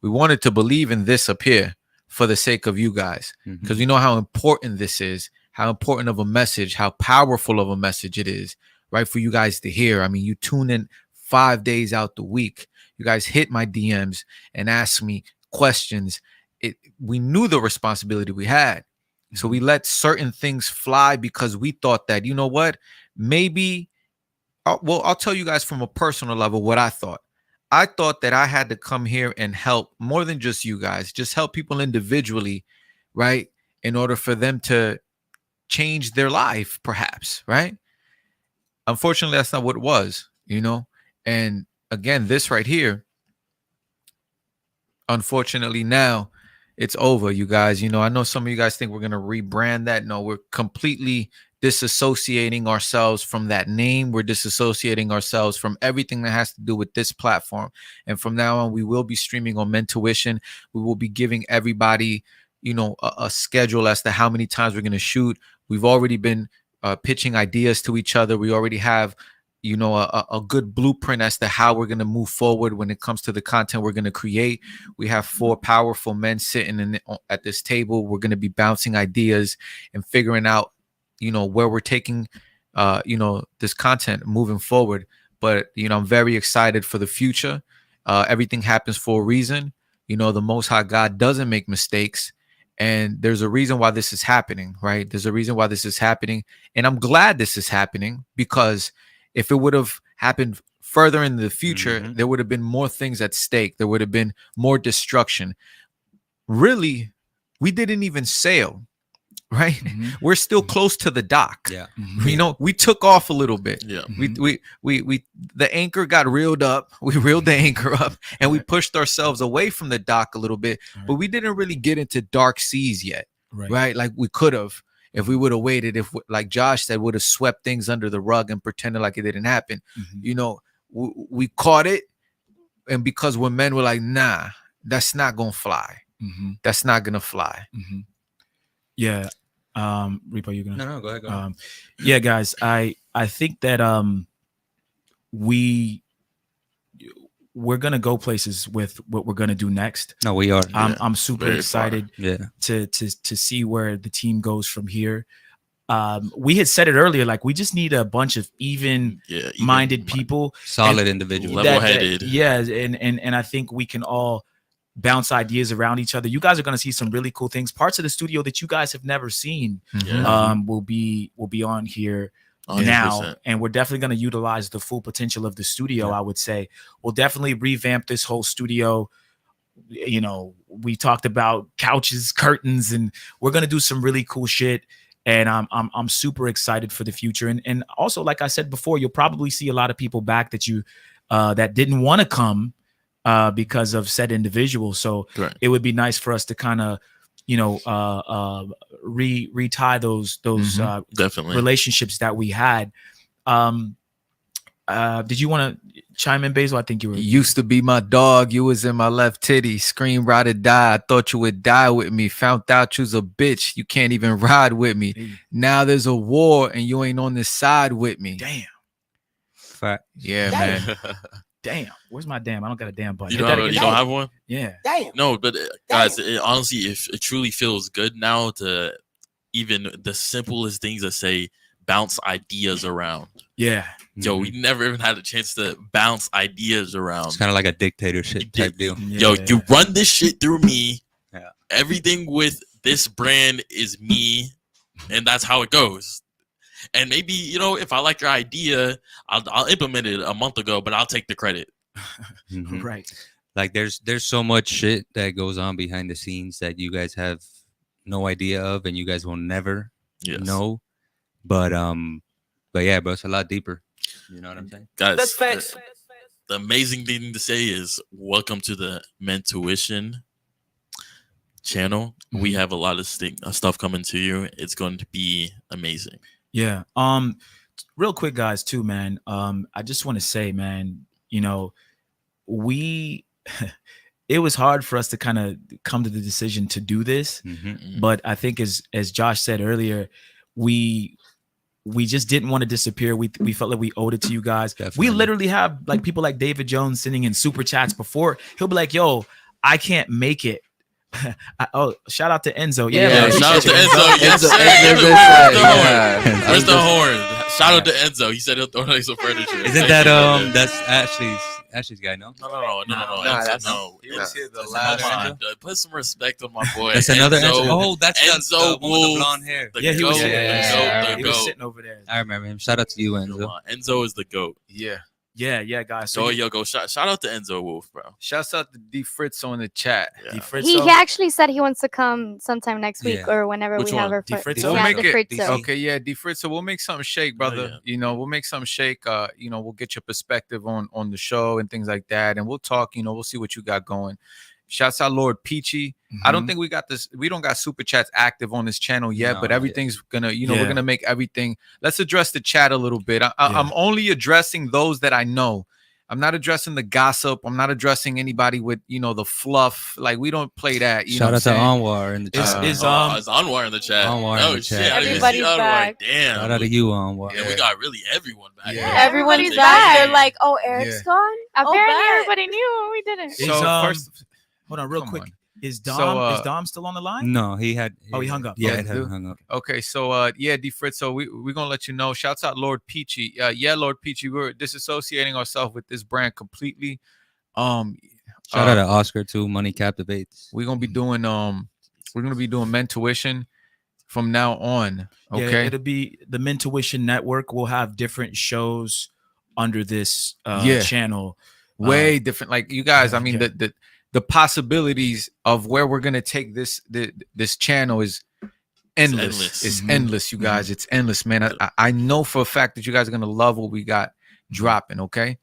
We wanted to believe in this up here for the sake of you guys, because we know how important this is, how important of a message, how powerful of a message it is, right? For you guys to hear. I mean, you tune in 5 days out the week. You guys hit my DMs and ask me questions. We knew the responsibility we had. So we let certain things fly because we thought that, you know what, maybe, I'll tell you guys from a personal level what I thought. I thought that I had to come here and help more than just you guys, just help people individually, right? In order for them to change their life, perhaps, right? Unfortunately, that's not what it was, you know? And again, this right here, unfortunately now, it's over, you guys. You know, I know some of you guys think we're going to rebrand that. No, we're completely disassociating ourselves from that name. We're disassociating ourselves from everything that has to do with this platform. And from now on, we will be streaming on Mentuition. We will be giving everybody, you know, a schedule as to how many times we're going to shoot. We've already been pitching ideas to each other. We already have, you know, a good blueprint as to how we're going to move forward when it comes to the content we're going to create. We have 4 powerful men sitting at this table. We're going to be bouncing ideas and figuring out, you know, where we're taking, you know, this content moving forward. But, you know, I'm very excited for the future. Everything happens for a reason. You know, the Most High God doesn't make mistakes. And there's a reason why this is happening, right? There's a reason why this is happening. And I'm glad this is happening, because if it would have happened further into the future, Mhm. there would have been more things at stake. There would have been more destruction. Really, we didn't even sail, right? Mhm. We're still close to the dock. Yeah. Mhm. You know, we took off a little bit. Yeah. Mhm. We the anchor got reeled up. We reeled the anchor up and we pushed ourselves away from the dock a little bit, but we didn't really get into dark seas yet, right? Like we could have if we would have waited. If, like Josh said, would have swept things under the rug and pretended like it didn't happen. Mhm. You know, we caught it, and because when men were like, nah, that's not gonna fly. Mhm. That's not gonna fly. Mhm. Yeah. Repo, you gonna? No, go ahead. Yeah, guys, I think that we're gonna go places with what we're gonna do next. No, we are. I'm super Very excited Yeah. to see where the team goes from here. We had said it earlier, like we just need a bunch of even-minded people, Solid individual. Level-headed. Yeah, and I think we can all bounce ideas around each other. You guys are going to see some really cool things. Parts of the studio that you guys have never seen Yeah. will be on here 100%. now, and we're definitely going to utilize the full potential of the studio. I would say we'll definitely revamp this whole studio. You know, we talked about couches, curtains, and we're going to do some really cool shit. And I'm super excited for the future. And also, like I said before, you'll probably see a lot of people back that you that didn't want to come because of said individuals. So it would be nice for us to kind of, you know, retie those Definitely relationships that we had. Did you want to chime in, Basil? I think you were. You used to be my dog. You was in my left titty. Scream, ride or die. I thought you would die with me. Found out you's a bitch. You can't even ride with me. Hey. Now there's a war and you ain't on this side with me. Damn. Fact. Yeah, Damn. man. Damn. Where's my damn? I don't got a damn button. You don't have one? Yeah. Damn. No, but guys, honestly, it truly feels good now to even the simplest things that say bounce ideas around. Yeah. Yo, we never even had a chance to bounce ideas around. It's kind of like a dictatorship type deal. Yo, Yeah. you run this shit through me. Yeah. Everything with this brand is me, and that's how it goes. And maybe, you know, if I like your idea, I'll implement it a month ago, but I'll take the credit. Mhm. Right. Like there's so much shit that goes on behind the scenes that you guys have no idea of, and you guys will never know. But yeah, bro, it's a lot deeper. You know what I'm saying? Guys, That's facts. the amazing thing to say is welcome to the Mentuition channel. We have a lot of stuff coming to you. It's going to be amazing. Yeah. Real quick, guys, too, man. I just want to say, man, you know, it was hard for us to kind of come to the decision to do this, but I think as Josh said earlier, we just didn't want to disappear. We felt like we owed it to you guys. Definitely. We literally have like people like David Jones sending in super chats before. He'll be like, "Yo, I can't make it." Shout out to Enzo. Yeah, shout out to appreciate you, Enzo. Yes, Enzo, sir. Enzo, Where's the horn? yeah. Where's the horn? Shout out to Enzo. He said he'll donate some furniture. Isn't that that's Ashley's guy? No, No. Nah, Enzo, that's- no. he was here the Come last on, time. put some respect on my boy. that's another Enzo. Enzo. Oh, that's Enzo the one with the Wolf. blonde hair. The Yeah, he was goat, sitting, yeah, he was sitting over there. I remember him. Shout out to you, Enzo. Enzo is the goat. Yeah, guys. So yo, go shout out to Enzo Wolf, bro. Shouts out to D Fritzo in the chat. Yeah. D Fritzo. He actually said he wants to come sometime next week Yeah. or whenever Which we have one? our D Fritzo? We'll Yeah, make the it- Fritzo. Okay, yeah, D Fritzo, we'll make something shake, brother. yeah. You know, we'll make something shake. You know, we'll get your perspective on the show and things like that, and we'll talk. You know, we'll see what you got going. Shouts out Lord Peachy. I don't think we got this. We don't got super chats active on this channel yet, No, but everything's gonna. You know, Yeah. we're gonna make everything. Let's address the chat a little bit. I'm only addressing those that I know. I'm not addressing the gossip. I'm not addressing anybody with, you know, the fluff. Like, we don't play that. You know Shout out what to I'm saying? Anwar in the Is- chat. is, It's Anwar in the chat. Anwar in Oh the shit, chat. I didn't even see Everybody's Anwar. back. Damn. Shout out to you, Anwar. Yeah, we got really everyone back. Yeah. Everybody's Everybody's back. They're like, oh, Eric's Yeah. gone? Apparently, bet. everybody knew we didn't. Is, So first, hold on, real come quick. on. Is Dom So, is Dom still on the line? No, he had. Oh, he hung up. Yeah, Oh, it had dude. hung up. Okay, so yeah, D Fritz. So we're gonna let you know. Shouts out Lord Peachy. Yeah, Lord Peachy. We're disassociating ourselves with this brand completely. Shout out to Oscar too. Money captivates. We're gonna be doing Mentuition from now on. Okay. Yeah, it'll be the Mentuition Network. We'll have different shows under this Yeah. channel. Way different. Like you guys, I mean, yeah. the possibilities of where we're gonna take this channel is endless. It's endless. endless, you guys. It's endless, man. I know for a fact that you guys are gonna love what we got dropping. Okay,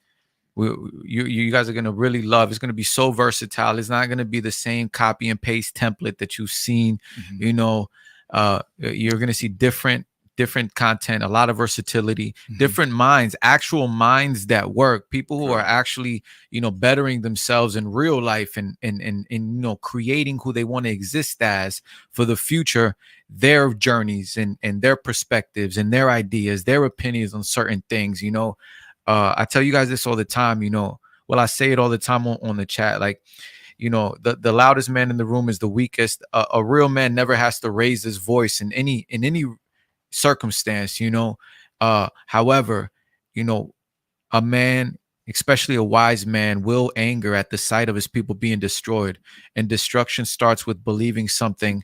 you guys are gonna really love. It's gonna be so versatile. It's not gonna be the same copy and paste template that you've seen. You know, you're gonna see different content, a lot of versatility, different minds, actual minds that work, people who are actually, you know, bettering themselves in real life and you know, creating who they want to exist as for the future, their journeys and their perspectives and their ideas, their opinions on certain things. You know, I tell you guys this all the time, you know, well, I say it all the time on the chat, like, you know, the loudest man in the room is the weakest. A real man never has to raise his voice in any circumstance, you know. However, you know, a man, especially a wise man, will anger at the sight of his people being destroyed, and destruction starts with believing something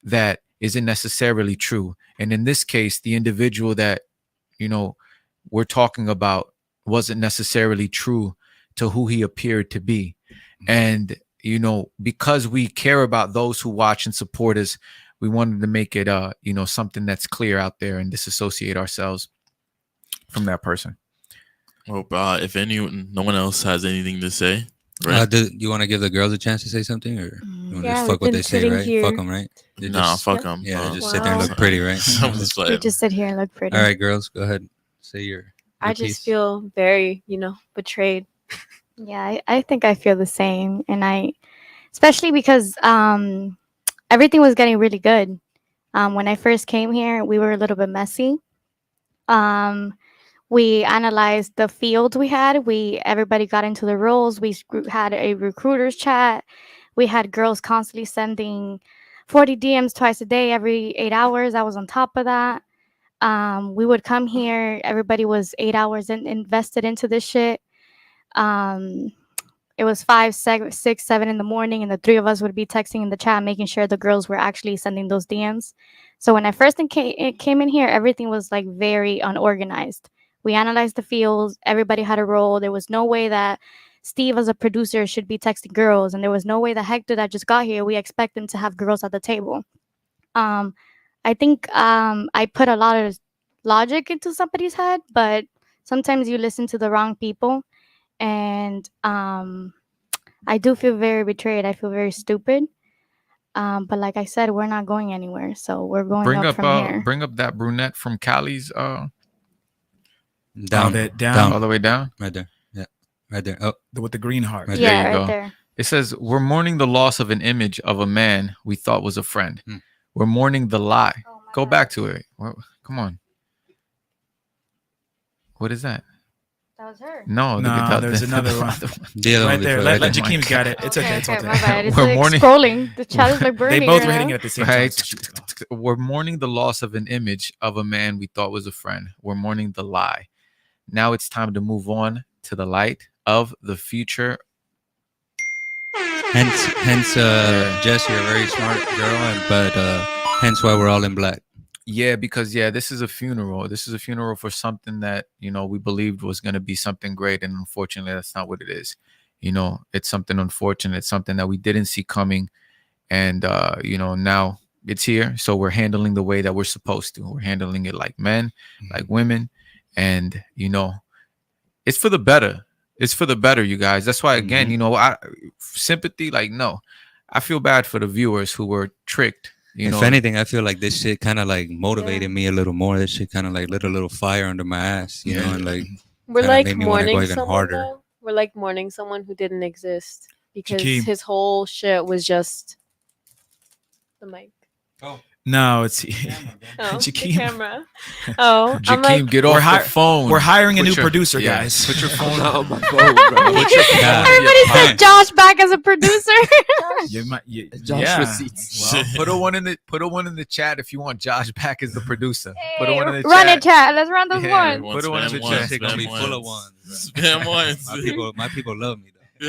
that isn't necessarily true. And in this case, the individual that, you know, we're talking about wasn't necessarily true to who he appeared to be. And, you know, because we care about those who watch and support us, we wanted to make it, you know, something that's clear out there and disassociate ourselves from that person. Well, if no one else has anything to say, Do you want to give the girls a chance to say something, or you want to Yeah, just we've fuck what been they say, sitting right? here. Fuck them, right? They nah, just, fuck them. yeah, they just sit there and look pretty, right? I'm just We playing. just sit here and look pretty. All right, girls, go ahead. Say your I piece. just feel very, betrayed. Yeah, I think I feel the same, and especially because everything was getting really good. When I first came here, we were a little bit messy. We analyzed the fields we had. Everybody got into the roles. We had a recruiters chat. We had girls constantly sending 40 DMs twice a day, every 8 hours. I was on top of that. We would come here. Everybody was 8 hours invested into this shit. It was 5, 6, 7 in the morning, and the three of us would be texting in the chat, making sure the girls were actually sending those DMs. So when I first came in here, everything was like very unorganized. We analyzed the fields. Everybody had a role. There was no way that Steve, as a producer, should be texting girls, and there was no way that Hector, that just got here, we expect him to have girls at the table. I think I put a lot of logic into somebody's head, but sometimes you listen to the wrong people. And I do feel very betrayed. I feel very stupid. But like I said, we're not going anywhere. So we're going up from here. Bring up that brunette from Cali's down, down. all the way down. right there. Yeah, right there. Oh, With the green heart. Right. Yeah, There you right go. there. It says, we're mourning the loss of an image of a man we thought was a friend. We're mourning the lie. Oh my Go God. back to it. Come on. What is that? That was her. No, No, there's another one. the other Right one there. before, Let there. Jakeem's got it. It's okay. It's Okay, okay. my bad. It's We're like mourning- scrolling. The chat is like burning. They both right were hitting now. it at the same Right. time. We're mourning the loss of an image of a man we thought was a friend. We're mourning the lie. Now it's time to move on to the light of the future. Hence, Jess, you're a very smart girl, but hence why we're all in black. Yeah, because this is a funeral. This is a funeral for something that, you know, we believed was going to be something great, and unfortunately that's not what it is. You know, it's something unfortunate. It's something that we didn't see coming, and you know, now it's here. So we're handling the way that we're supposed to. We're handling it like men, like women, and you know, it's for the better. It's for the better, you guys. That's why, again, you know, sympathy, like, no, I feel bad for the viewers who were tricked. You know, If anything, I feel like this shit kind of like motivated me a little more. This shit kind of like lit a little fire under my ass, you know, and like We're Kinda like made me wanna go mourning even someone. harder. Though. We're like mourning someone who didn't exist because Jakeem. his whole shit was just the mic. No, it's Oh, the Jakeem. camera. Oh, I'm Jakeem, like, get We're off the phone. We're hiring a Put new your- producer, yeah, guys. Put your phone on my phone, bro. Put your phone Yeah. in your Everybody pocket. said Josh back as a producer. Josh yeah. receipts. Well, Put a one in the chat if you want Josh back as the producer. Put a one in the Run chat. it, chat. Let's run those Yeah. ones. Put it on Spam the once, chat. Shit gonna be spam full of once. ones. Spam once. My people love me though.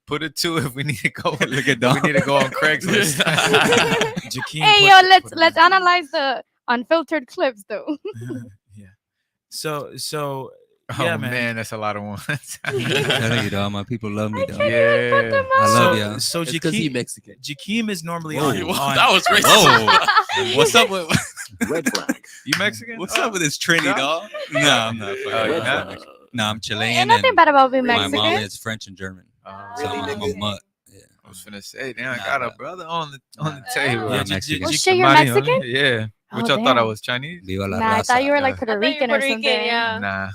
Put it two if we need to go. Look at we need to go on Craigslist. Jakeem, Hey, put- yo, put it let's on. analyze the unfiltered clips though. Yeah. So Oh yeah, man. That's a lot of ones. Telling you, dog, my people love me, dog. Yeah. I love y'all. So It's because he Jakeem, Mexican. Jakeem is normally Whoa. on, Well, on that was racist. Whoa. What's up with Red flag. You Mexican? What's up with this Trinity, Josh? dog? No, I'm not. fucking Oh, with you're that. not? No, I'm Ain't Chilean, nothing and bad about being my Mexican. mom is French and German. So Really, I'm a nigga? mutt. Yeah. I was finna say, damn, I Nah, got a but- brother on the Nah. table. Yeah, I'm Mexican. Well, shit, you're Somebody, huh? Mexican? Yeah. Oh, Which I thought I damn. was Chinese. Viva la Nah, I thought you were like Uh, Puerto I thought you Rican were or Puerto something. Rican, yeah. Nah.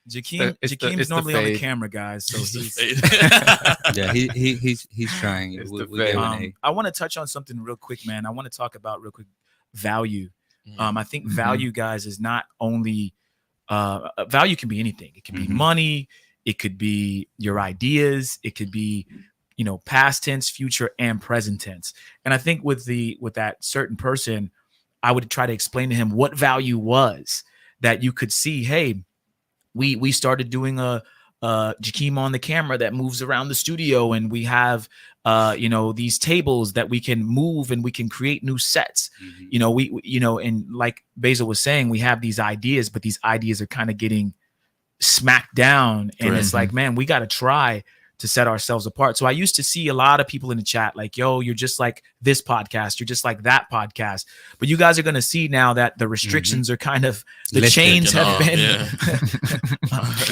Jakeem. it's the- Jakeem's it's the normally on the fade. camera, guys. So It's the he's. fade. Yeah, he's trying. It's We, the we give an fame. A. I want to touch on something real quick, man. I want to talk about real quick value. I think Mhm. value, guys, is not only value can be anything. It can be Mhm. money. It could be your ideas. It could be, past tense, future, and present tense. And I think with that certain person, I would try to explain to him what value was that you could see. Hey, we started doing a Jakeem on the camera that moves around the studio, and we have these tables that we can move and we can create new sets. And like Basil was saying, we have these ideas, but these ideas are kind of getting smacked down, and Correct. it's like, man, we got to try to set ourselves apart. So I used to see a lot of people in the chat like, yo, you're just like this podcast, you're just like that podcast. But you guys are going to see now that the restrictions are kind of, the Lifted, chains you know, have been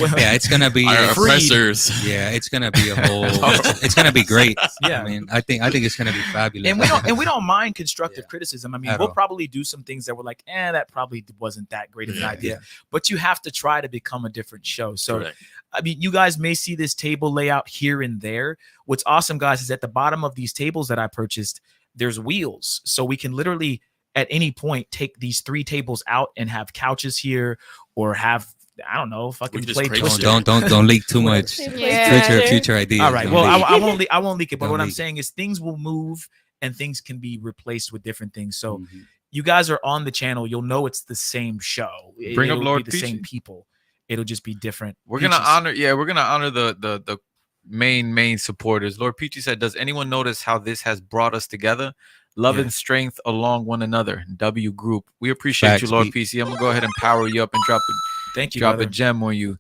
well, Yeah, it's gonna be. Our freed. oppressors. Yeah, it's gonna be a whole. It's gonna be great. Yeah. I mean, I think it's gonna be fabulous. and we don't mind constructive Yeah. criticism. I mean, At we'll all. probably do some things that we're like, that probably wasn't that great of an Yeah. idea. But you have to try to become a different show. So Correct. I mean, you guys may see this table layout here and there. What's awesome, guys, is at the bottom of these tables that I purchased, there's wheels. So we can literally at any point take these 3 tables out and have couches here, or have, I don't know, fucking We just play create Twister. don't leak too much. Yeah. Future ideas. All right. Don't Well, leak. I won't leak. I won't leak it. But Don't what I'm leak. saying is things will move and things can be replaced with different things. So Mhm. you guys are on the channel. You'll know it's the same show. Bring up It'll Lord be the same Peachy. people. It'll just be different. We're gonna Peaches. honor the main supporters. Lord Peachy said, "Does anyone notice how this has brought us together? Love Yeah. and strength along one another." W Group. We appreciate you, Facts, Lord Pete. Peachy. I'm gonna go ahead and power you up and drop Thank you, a brother. gem on you.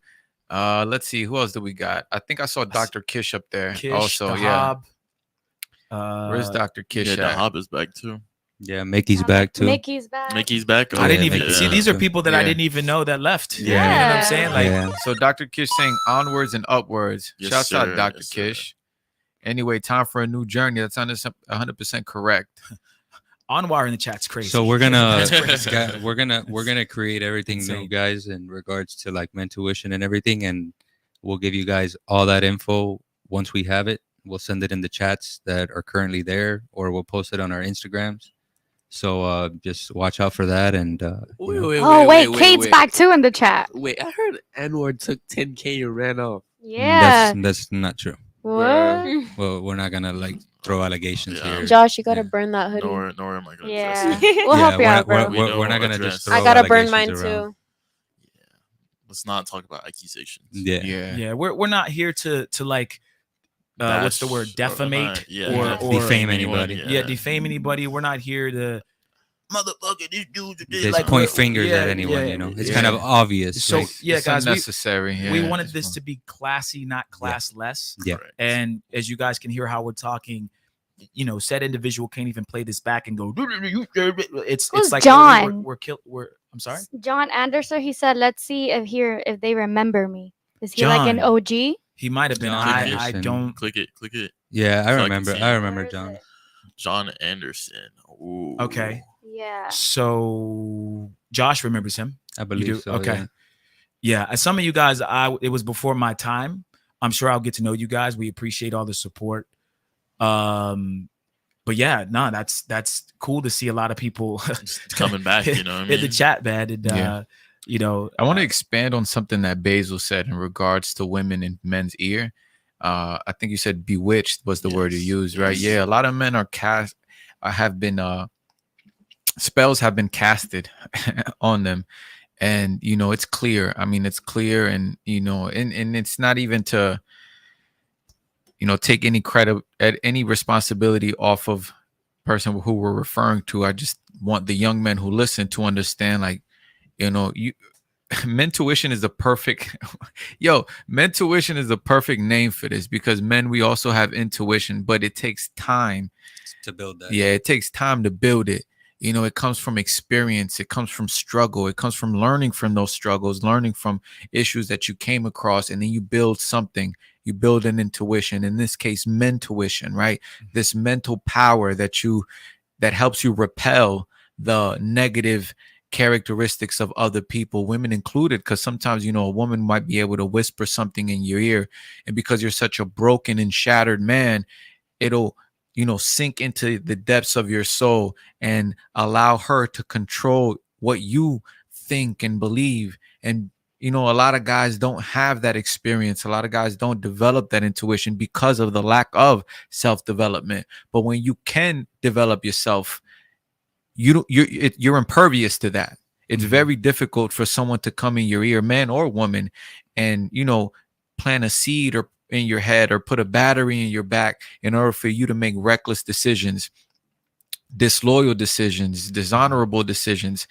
Let's see, who else do we got? I think I saw Dr. Kish up there. Kish, also, the yeah. Hob. Where's Dr. Kish Yeah, the at? Hob is back too. Yeah, Mickey's back too. Mickey's back. Mickey's back. I didn't Yeah, even Mickey. see. These are people that I Yeah. didn't even know that left. Yeah. You know what I'm saying? Like, Yeah. So Dr. Kish saying onwards and upwards. Yes, Shouts out sir. Dr. Yes, sir. Kish. Anyway, time for a new journey. That's 100% correct. Anwar in the chat's crazy. So we're gonna That's crazy. we're gonna create everything new, Insane. guys, in regards to like mentuition and everything, and we'll give you guys all that info once we have it. We'll send it in the chats that are currently there, or we'll post it on our Instagrams. So just watch out for that. And Kate's back too in the chat. Wait, I heard N-word took 10K and ran off. Yeah. that's not true. What? Well, we're not gonna like throw allegations Yeah. here. Josh, you gotta Yeah. burn that hoodie. Nor am I going to Yeah. address it. We'll help you we're out, not, bro. We we're not don't gonna address just it. throw I gotta burn mine allegations around. too. Let's not talk about accusations. Yeah. Yeah, we're not here to like what's the word, Bash or defamate not, yeah, or defame anyone, anybody. yeah, defame anybody. We're not here to motherfucker this dude did Just like point we're- fingers yeah, at anyone, yeah, you know. It's yeah. kind of obvious. So like, yeah, It's guys, unnecessary. we yeah. wanted this to be classy, not classless. Yeah. Correct. And as you guys can hear how we're talking, said individual can't even play this back and go. It's Who's like John? we're I'm sorry. John Anderson, he said, let's see if they remember me. Is he like an John. OG? He might have been. John I Anderson. don't. Click it. yeah, So I I can remember. see I it. remember Where is John. it? John Anderson. Ooh. Okay. Yeah. So Josh remembers him. I You believe do? so. Okay. Yeah. Yeah. As some of you guys, it was before my time. I'm sure I'll get to know you guys. We appreciate all the support. But yeah, no, that's cool to see a lot of people Just coming back, you know what I in the mean? chat, man. And Yeah. I want to expand on something that Basil said in regards to women in men's ear. I think you said bewitched was the word you Yes, used, right? yes. Yeah, a lot of men are have been spells have been casted on them, and it's clear. I mean, it's clear, and and it's not even to take any credit at any responsibility off of person who we're referring to. I just want the young men who listen to understand, like, mentuition is the perfect mentuition is the perfect name for this, because men, we also have intuition, but it takes time to build that. Yeah, it takes time to build it. It comes from experience, it comes from struggle, it comes from learning from those struggles, learning from issues that you came across, and then you build something. You build an intuition, in this case mentuition, right? This mental power that helps you repel the negative characteristics of other people, women included, because sometimes a woman might be able to whisper something in your ear, and because you're such a broken and shattered man, it'll sink into the depths of your soul and allow her to control what you think and believe. And a lot of guys don't have that experience. A lot of guys don't develop that intuition because of the lack of self-development. But when you can develop yourself, you're impervious to that. It's very difficult for someone to come in your ear, man or woman, and plant a seed or in your head or put a battery in your back in order for you to make reckless decisions, disloyal decisions, dishonorable decisions,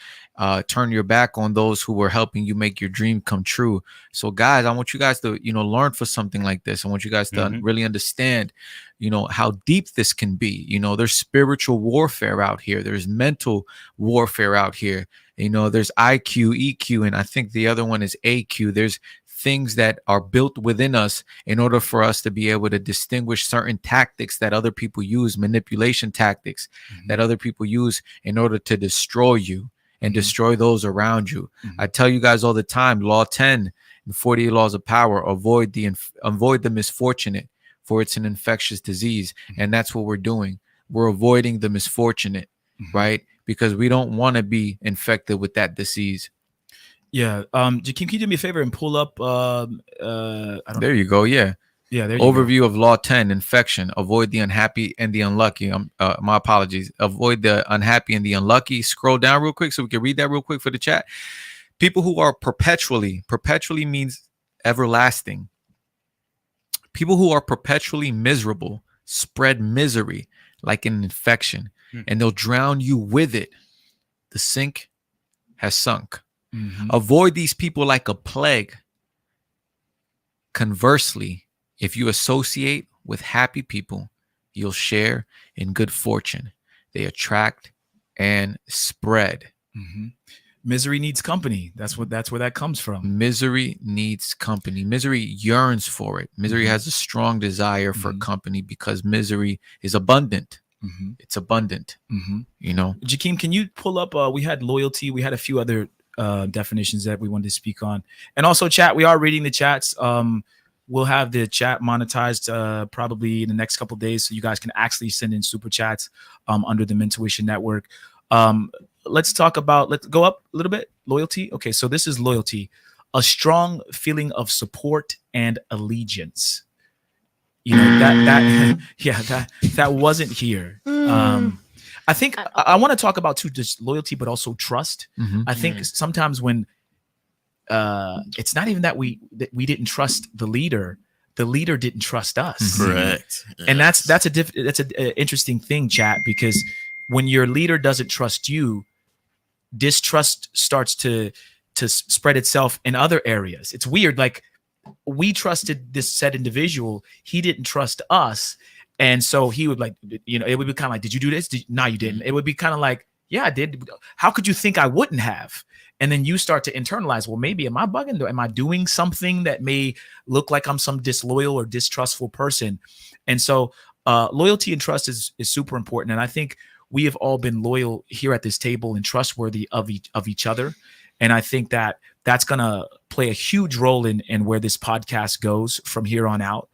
turn your back on those who were helping you make your dream come true. So guys, I want you guys to learn for something like this. I want you guys to really understand how deep this can be. There's spiritual warfare out here, there's mental warfare out here, there's IQ, EQ, and I think the other one is AQ. There's things that are built within us in order for us to be able to distinguish certain tactics that other people use, manipulation tactics that other people use in order to destroy you and destroy those around you. I tell you guys all the time, Law 10 and 48 Laws of Power, avoid the misfortunate, for it's an infectious disease. And that's what we're doing. We're avoiding the misfortunate, right? Because we don't want to be infected with that disease. Yeah. Jakeem, can you do me a favor and pull up? There you go. Yeah. Yeah. There you Overview of Law 10, infection. Avoid the unhappy and the unlucky. My apologies. Avoid the unhappy and the unlucky. Scroll down real quick so we can read that real quick for the chat. People who are perpetually means everlasting. People who are perpetually miserable spread misery like an infection, and they'll drown you with it. The sink has sunk. Avoid these people like a plague. Conversely, if you associate with happy people, you'll share in good fortune. They attract and spread. Misery needs company. That's where that comes from. Misery needs company. Misery yearns for it. Misery has a strong desire for company because misery is abundant. It's abundant. Jakeem, can you pull up? We had loyalty. We had a few other definitions that we wanted to speak on, and also chat. We are reading the chats. We'll have the chat monetized probably in the next couple of days, so you guys can actually send in super chats under the Mentuition Network. Let's talk about. Let's go up a little bit. Loyalty. Okay, so this is loyalty, a strong feeling of support and allegiance. That wasn't here. I think I want to talk about too, just loyalty, but also trust. I think sometimes when it's not even that we didn't trust the leader didn't trust us. Correct. And that's an interesting thing, chat, because when your leader doesn't trust you, distrust starts to spread itself in other areas. It's weird. Like, we trusted this said individual, he didn't trust us. And so he would it would be kind of like, did you do this? No, you didn't. It would be kind of like, yeah, I did. How could you think I wouldn't have? And then you start to internalize, well, maybe am I bugging? Am I doing something that may look like I'm some disloyal or distrustful person? And so loyalty and trust is super important. And I think we have all been loyal here at this table and trustworthy of each other. And I think that that's going to play a huge role in where this podcast goes from here on out.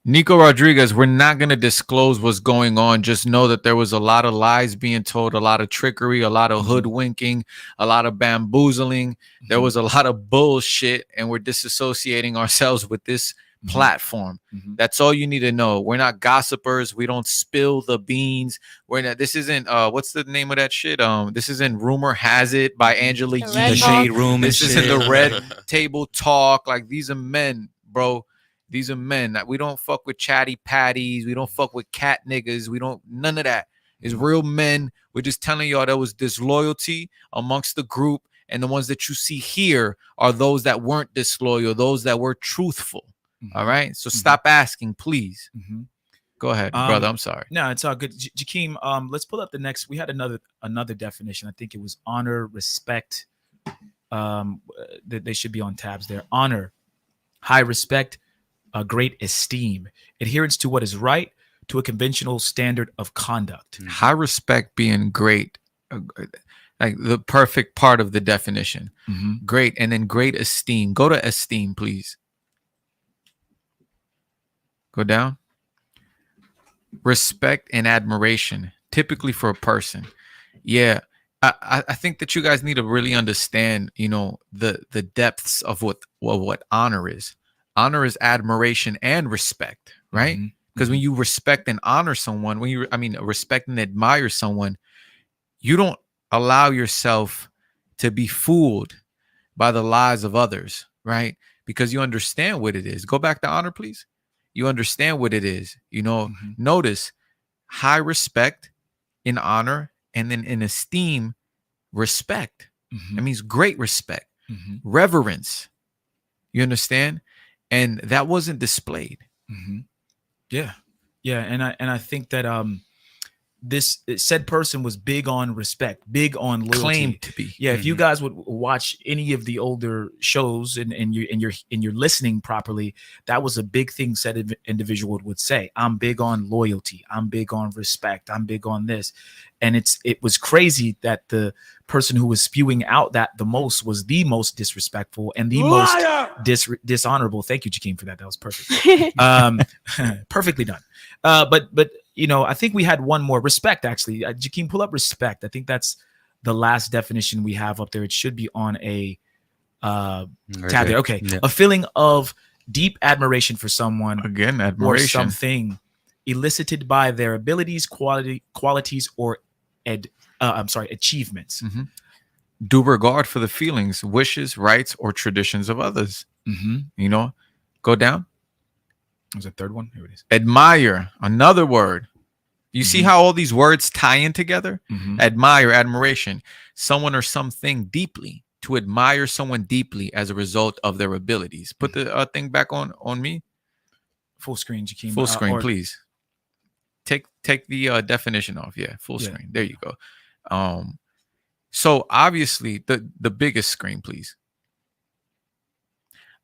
Nico Rodriguez, we're not going to disclose what's going on. Just know that there was a lot of lies being told, a lot of trickery, a lot of hoodwinking, a lot of bamboozling. There was a lot of bullshit, and we're disassociating ourselves with this platform. That's all you need to know. We're not gossipers. We don't spill the beans. We're not. This isn't what's the name of that shit? This isn't Rumor Has It by Angela Yee. The Shade Room. This isn't the Red Table Talk. Like, these are men, bro. These are men. We don't fuck with chatty patties. We don't fuck with cat niggas. We don't, none of that. It's real men. We're just telling y'all there was disloyalty amongst the group, and the ones that you see here are those that weren't disloyal, those that were truthful. All right. So stop asking, please. Go ahead, brother. I'm sorry. No, it's all good. Jakeem, let's pull up the next. We had another definition. I think it was honor, respect. They should be on tabs there. Honor, high respect, a great esteem, adherence to what is right, to a conventional standard of conduct. High respect being great, like the perfect part of the definition. Great, and then great esteem. Go to esteem, please. Go down. Respect and admiration, typically for a person. Yeah, I think that you guys need to really understand, the depths of what honor is. Honor is admiration and respect, right? Because when you respect and honor someone, respect and admire someone, you don't allow yourself to be fooled by the lies of others, right? Because you understand what it is. Go back to honor, please. You understand what it is. Notice high respect in honor, and then in esteem, respect. That means great respect, reverence. You understand? And that wasn't displayed. Yeah. And I think that this said person was big on respect, big on loyalty. Claimed to be. Yeah, if you guys would watch any of the older shows and you're listening properly, that was a big thing said individual would say. I'm big on loyalty. I'm big on respect. I'm big on this. And it was crazy that the person who was spewing out that the most was the most disrespectful and the most dishonorable. Thank you, Jakeem, for that. That was perfect. Perfectly done. But I think we had one more. Respect, actually. Jakeem, pull up respect. I think that's the last definition we have up there. It should be on a tab there. Okay. Yeah. A feeling of deep admiration for someone. Again, admiration. Or something elicited by their abilities, qualities, or achievements. Due regard for the feelings, wishes, rights, or traditions of others. Go down. There's a third one. Here it is. Admire, another word. You see how all these words tie in together? Admire, admiration, someone or something deeply. To admire someone deeply as a result of their abilities. Put the thing back on me. Full screen, Jakeem. Full screen, please. Take the definition off. Yeah, full screen. There you go. So obviously the biggest screen, please.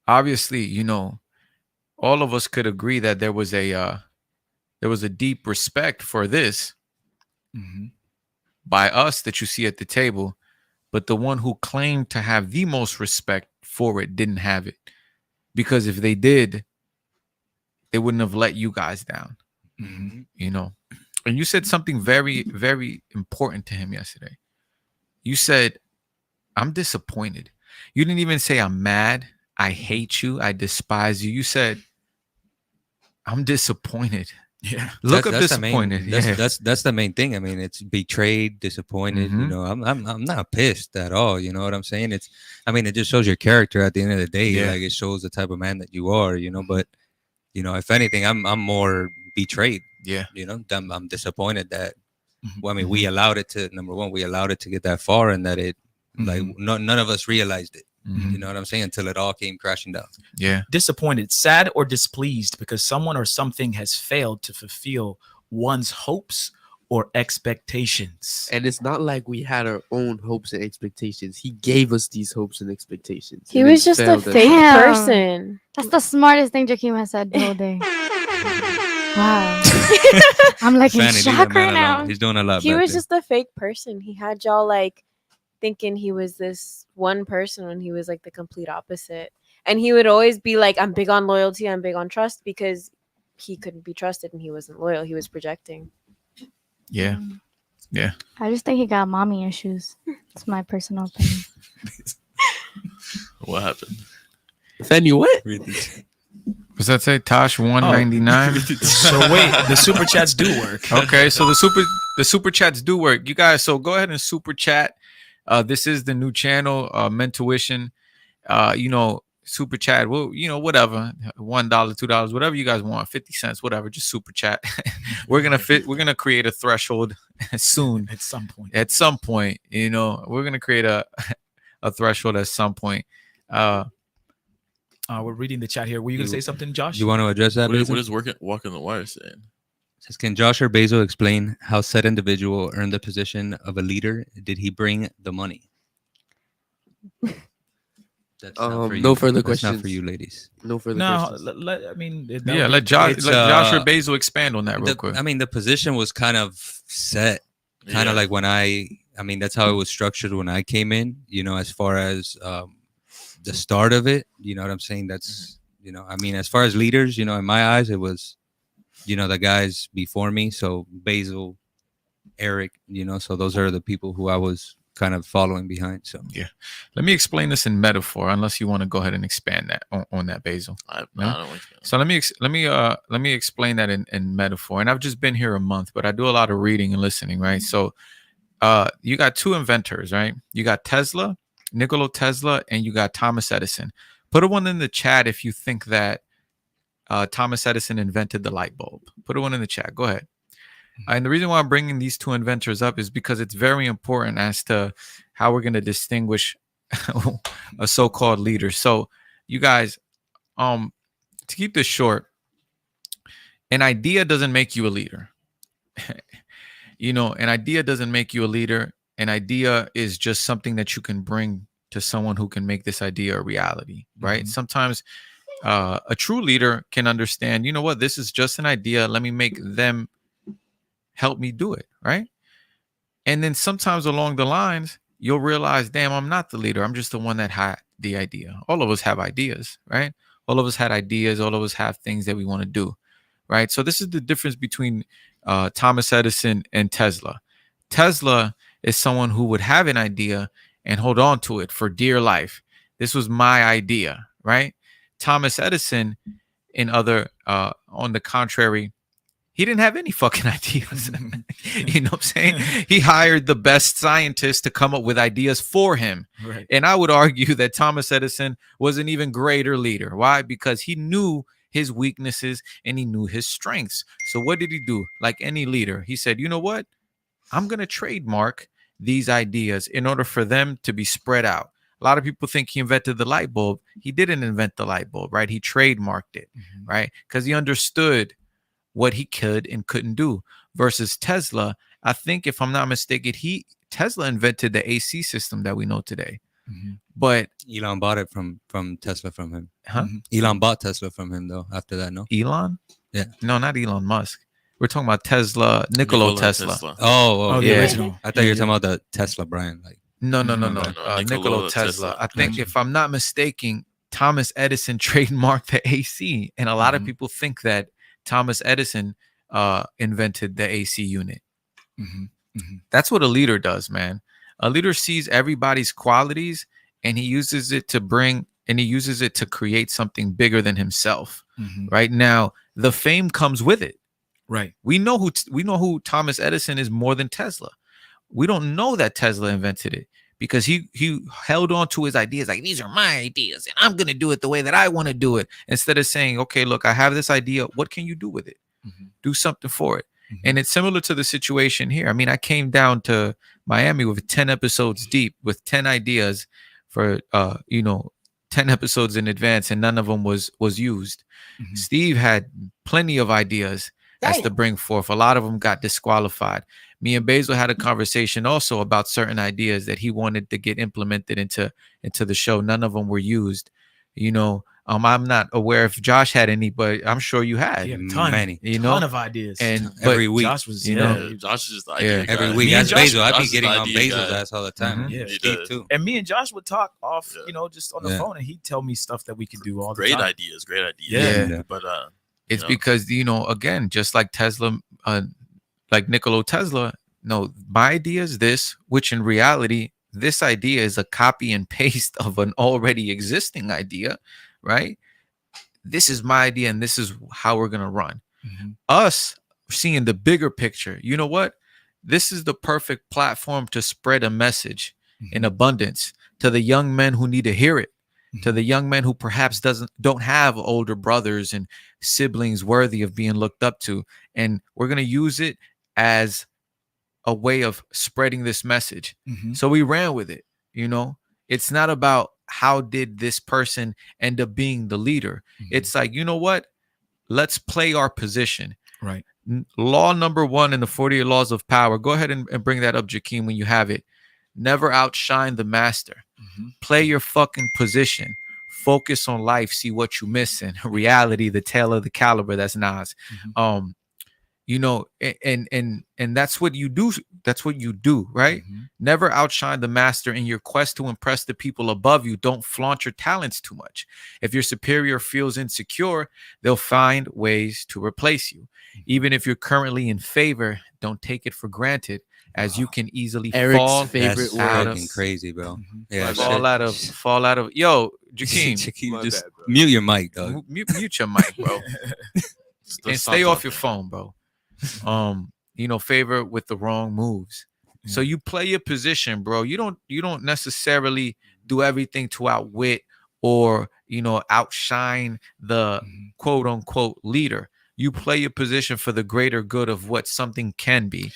Obviously, all of us could agree that there was a deep respect for this by us that you see at the table, but the one who claimed to have the most respect for it didn't have it, because if they did, they wouldn't have let you guys down. And you said something very, very important to him yesterday. You said, I'm disappointed. You didn't even say I'm mad, I hate you, I despise you. You said, I'm disappointed. Yeah. Look up disappointed. That's the main thing. I mean, it's betrayed, disappointed. I'm not pissed at all. You know what I'm saying? It just shows your character at the end of the day. Yeah. Like, it shows the type of man that you are, but if anything, I'm more betrayed. Yeah. I'm disappointed that we allowed it to, number one, we allowed it to get that far, and that it none of us realized it. You know what I'm saying? Until it all came crashing down. Yeah. Disappointed, sad, or displeased because someone or something has failed to fulfill one's hopes or expectations. And it's not like we had our own hopes and expectations. He gave us these hopes and expectations. He was just a fake person. That's the smartest thing Jakeem has said the whole day. Wow. I'm like in shock right now. He's doing a lot. He was just a fake person. He had y'all like thinking he was this one person when he was like the complete opposite. And he would always be like, I'm big on loyalty, I'm big on trust, because he couldn't be trusted and he wasn't loyal. He was projecting. Yeah. Yeah. I just think he got mommy issues. It's my personal opinion. What happened? Fanny, what? What's that say? Tosh 199. So wait, the super chats do work. Okay, so the super chats do work. You guys, so go ahead and super chat. This is the new channel, Mentuition. Super chat. Well, whatever. $1, $2, whatever you guys want. 50 cents, whatever. Just super chat. We're gonna create a threshold soon. At some point. We're gonna create a a threshold at some point. We're reading the chat here. Were you gonna say something, Josh? You want to address that? What Basil? is walking the wire saying? Says, can Josh or Basil explain how said individual earned the position of a leader? Did he bring the money? That's not for you. No further That's not for questions. you, ladies. No further No, questions. I mean, Yeah, let Josh it's, or uh, Basil expand on that real quick. I mean, the position was kind of set, kind of Yeah. like when I mean, that's how it was structured when I came in. You know, as far as the start of it, you know what I'm saying? That's I mean, as far as leaders, in my eyes, it was, the guys before me. So Basil, Eric, so those are the people who I was kind of following behind. So Let me explain this in metaphor, unless you want to go ahead and expand that on that, Basil. I No? don't like that. So let me explain that in metaphor. And I've just been here a month, but I do a lot of reading and listening, right? So you got two inventors, right? You got Tesla, Nikola Tesla, and you got Thomas Edison. Put a one in the chat if you think that Thomas Edison invented the light bulb. Put a one in the chat. Go ahead. And the reason why I'm bringing these two inventors up is because it's very important as to how we're going to distinguish a so-called leader. So you guys, to keep this short, an idea doesn't make you a leader. An idea doesn't make you a leader. An idea is just something that you can bring to someone who can make this idea a reality, right? Sometimes a true leader can understand, you know what, this is just an idea. Let me make them help me do it, right? And then sometimes along the lines, you'll realize, damn, I'm not the leader. I'm just the one that had the idea. All of us have ideas, right? All of us had ideas. All of us have things that we want to do, right? So this is the difference between Thomas Edison and Tesla. Tesla is someone who would have an idea and hold on to it for dear life. This was my idea, right? Thomas Edison, on the contrary, he didn't have any fucking ideas. You know what I'm saying? He hired the best scientists to come up with ideas for him. Right. And I would argue that Thomas Edison was an even greater leader. Why? Because he knew his weaknesses and he knew his strengths. So what did he do? Like any leader, he said, you know what? I'm going to trademark these ideas in order for them to be spread out. A lot of people think he invented the light bulb. He didn't invent the light bulb, right? He trademarked it, right? Because he understood what he could and couldn't do. Versus Tesla, I think, if I'm not mistaken, Tesla invented the AC system that we know today. But Elon bought it from Tesla from him. huh? Elon bought Tesla from him though. After that, no. Elon? Yeah. No, not Elon Musk. We're talking about Tesla, Nikola Tesla. Oh, the yeah. original. I thought you were talking about the Tesla brand. Like, No. Nikola Nikola Tesla. Tesla. I think, if I'm not mistaken, Thomas Edison trademarked the AC, and a lot of people think that Thomas Edison invented the AC unit. That's what a leader does, man. A leader sees everybody's qualities and he uses it to create something bigger than himself. Right now, the fame comes with it. Right. We know who Thomas Edison is more than Tesla. We don't know that Tesla invented it because he held on to his ideas, like, these are my ideas and I'm going to do it the way that I want to do it, instead of saying, okay, look, I have this idea. What can you do with it? Do something for it. And it's similar to the situation here. I mean, I came down to Miami with 10 episodes deep, with 10 ideas for 10 episodes in advance, and none of them was used. Steve had plenty of ideas as to bring forth. A lot of them got disqualified. Me and Basil had a conversation also about certain ideas that he wanted to get implemented into the show. None of them were used. I'm not aware if Josh had any, but I'm sure you had. He had a ton, many. ton of ideas. And every week, Josh was, Josh is just the idea guy. every week. Me and As Josh- Basil, I'd Josh be is the getting on idea Basil's guy. ass all the time. Yeah. He Steve does. too. And me and Josh would talk off, Yeah. just on the Yeah. phone, and he'd tell me stuff that we could do all the Great time. ideas. Yeah. But it's know. because, again, just like Tesla, like Nikola Tesla, no, my idea is this, which in reality, this idea is a copy and paste of an already existing idea, right? This is my idea and this is how we're going to run. Us seeing the bigger picture, you know what? This is the perfect platform to spread a message in abundance to the young men who need to hear it, to the young men who perhaps don't have older brothers and siblings worthy of being looked up to. And we're going to use it as a way of spreading this message. So we ran with it. It's not about how did this person end up being the leader. It's like, you know what? Let's play our position. Right. Law number 1 in the 48 laws of power. Go ahead and bring that up, Jakeem, when you have it. Never outshine the master. Play your fucking position. Focus on life. See what you missing. Reality, the tale of the caliber. That's Nas. You know, and that's what you do. That's what you do, right? Never outshine the master in your quest to impress the people above you. Don't flaunt your talents too much. If your superior feels insecure, they'll find ways to replace you. Even if you're currently in favor, don't take it for granted, as you can easily Eric's fall favorite That's word. fucking crazy, bro. Yeah, fall out of yo, Jakeem, Jakeem, just mute your mic, dog. mute your mic, bro. And stay off your phone, bro. You know, favor with the wrong moves. So you play your position, bro. You don't necessarily do everything to outwit or, you know, outshine the quote unquote leader. You play your position for the greater good of what something can be.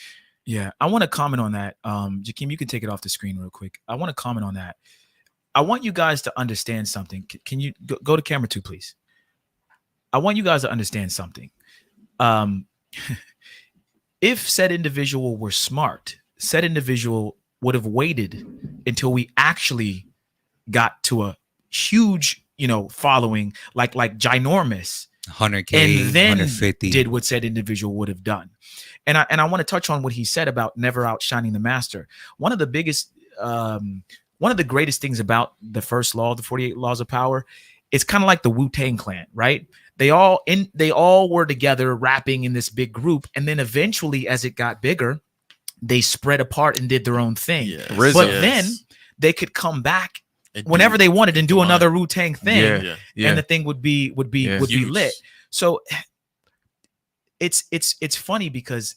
Yeah, I want to comment on that. Jakeem, you can take it off the screen real quick. I want to comment on that. I want you guys to understand something. Can you go to camera 2, please? I want you guys to understand something. If said individual were smart, said individual would have waited until we actually got to a huge, you know, following, like ginormous, 100K, and then 150. did what said individual would have done. And I want to touch on what he said about never outshining the master. One of the biggest, one of the greatest things about the first law, the 48 laws of power, it's kind of like the Wu-Tang Clan, right? They all were together rapping in this big group, and then eventually, as it got bigger, they spread apart and did their own thing. Yes. But Yes. then they could come back And whenever do they wanted and do fine. another Wu-Tang thing, Yeah. and the thing would be Yeah. be lit. So it's funny because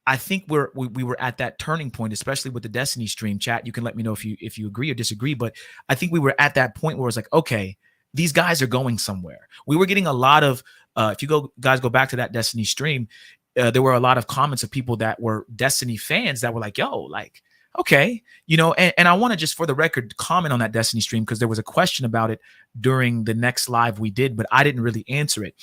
I think we were at that turning point, especially with the Destiny stream. Chat, you can let me know if you agree or disagree, but I think we were at that point where it's like, okay, these guys are going somewhere. We were getting a lot of if you guys go back to that Destiny stream, there were a lot of comments of people that were Destiny fans that were like, yo, like, okay, you know, and I want to just for the record comment on that Destiny stream because there was a question about it during the next live we did, but I didn't really answer it.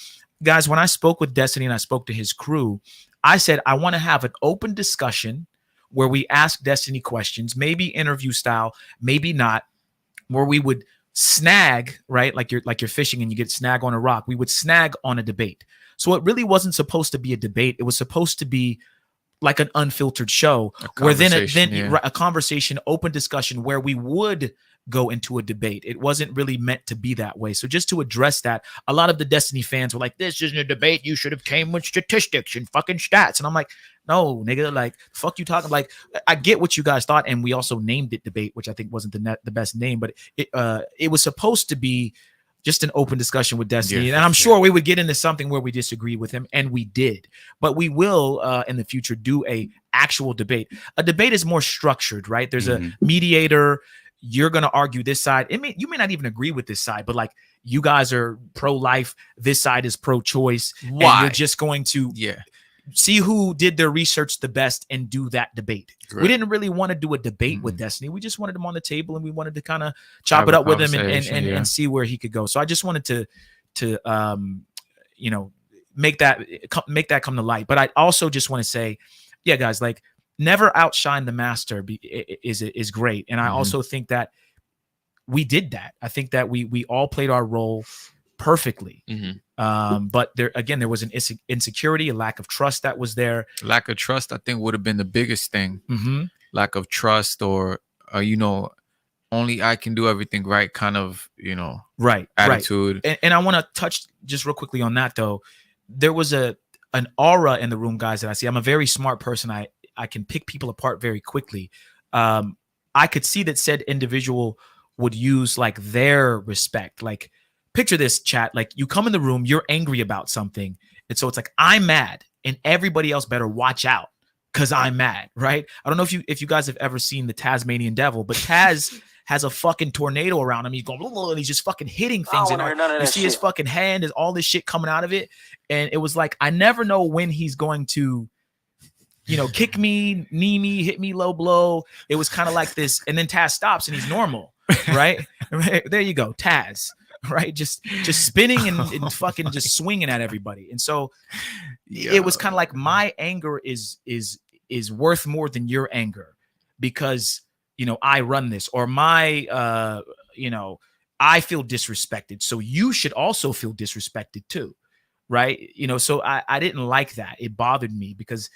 Guys, when I spoke with Destiny and I spoke to his crew, I said, I want to have an open discussion where we ask Destiny questions, maybe interview style, maybe not, where we would snag, right? Like you're fishing and you get snag on a rock. We would snag on a debate. So it really wasn't supposed to be a debate. It was supposed to be like an unfiltered show where then a conversation, open discussion where we would go into a debate. It wasn't really meant to be that way. So just to address that, a lot of the Destiny fans were like, this isn't a debate. You should have came with statistics and fucking stats. And I'm like, no, nigga, like, fuck you talking. Like, I get what you guys thought. And we also named it debate, which I think wasn't the best name, but it was supposed to be just an open discussion with Destiny. And I'm sure we would get into something where we disagree with him, and we did. But we will in the future do a actual debate. A debate is more structured, right? There's a mediator. You're going to argue this side. You may not even agree with this side, but like you guys are pro-life. This side is pro-choice. Why? And you're just going to see who did their research the best and do that debate. Right. We didn't really want to do a debate with Destiny. We just wanted him on the table and we wanted to kind of chop it up with him and see where he could go. So I just wanted to you know, make that come to light. But I also just want to say, yeah, guys, like never outshine the master is great. And I also think that we did that. I think that we all played our role perfectly. But there was an insecurity, a lack of trust that was there. Lack of trust, I think, would have been the biggest thing. Lack of trust, or you know, only I can do everything right, kind of, you know, attitude. Right. And I want to touch just real quickly on that though. There was an aura in the room, guys, that I see. I'm a very smart person. I can pick people apart very quickly. I could see that said individual would use like their respect, like. Picture this, chat. Like you come in the room, you're angry about something. And so it's like, I'm mad and everybody else better watch out because I'm mad, right? I don't know if you guys have ever seen the Tasmanian Devil, but Taz has a fucking tornado around him. He's going, blah, blah, blah, and he's just fucking hitting things. And you see his fucking hand, there's all this shit coming out of it. And it was like, I never know when he's going to, you know, kick me, knee me, hit me low blow. It was kind of like this. And then Taz stops and he's normal. right? There you go, Taz, right? Just spinning and fucking just swinging at everybody. And so it was kind of like my anger is worth more than your anger because I run this, or my I feel disrespected, so you should also feel disrespected too, right? So I didn't like that. It bothered me because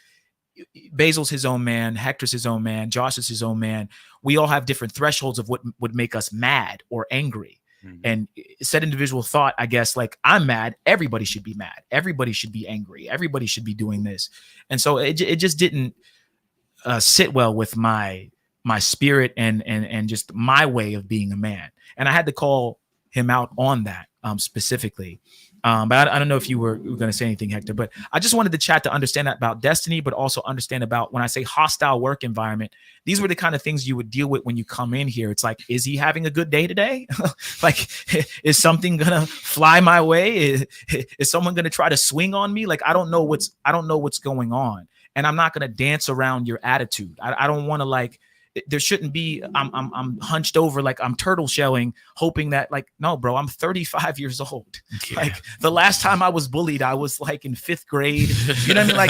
Basil's his own man, Hector's his own man, Josh is his own man. We all have different thresholds of what would make us mad or angry. And said individual thought, I guess, like, I'm mad, everybody should be mad, everybody should be angry, everybody should be doing this. And so it just didn't sit well with my spirit and just my way of being a man. And I had to call him out on that specifically. But I don't know if you were going to say anything, Hector, but I just wanted to chat to understand that about Destiny, but also understand about when I say hostile work environment, these were the kind of things you would deal with when you come in here. It's like, is he having a good day today? Like, is something going to fly my way? Is someone going to try to swing on me? Like, I don't know what's going on. And I'm not going to dance around your attitude. I don't want to, like, there shouldn't be, I'm hunched over like I'm turtle shelling, hoping that, like, no, bro, I'm 35 years old. Yeah. Like, the last time I was bullied, I was like in 5th grade. You know what I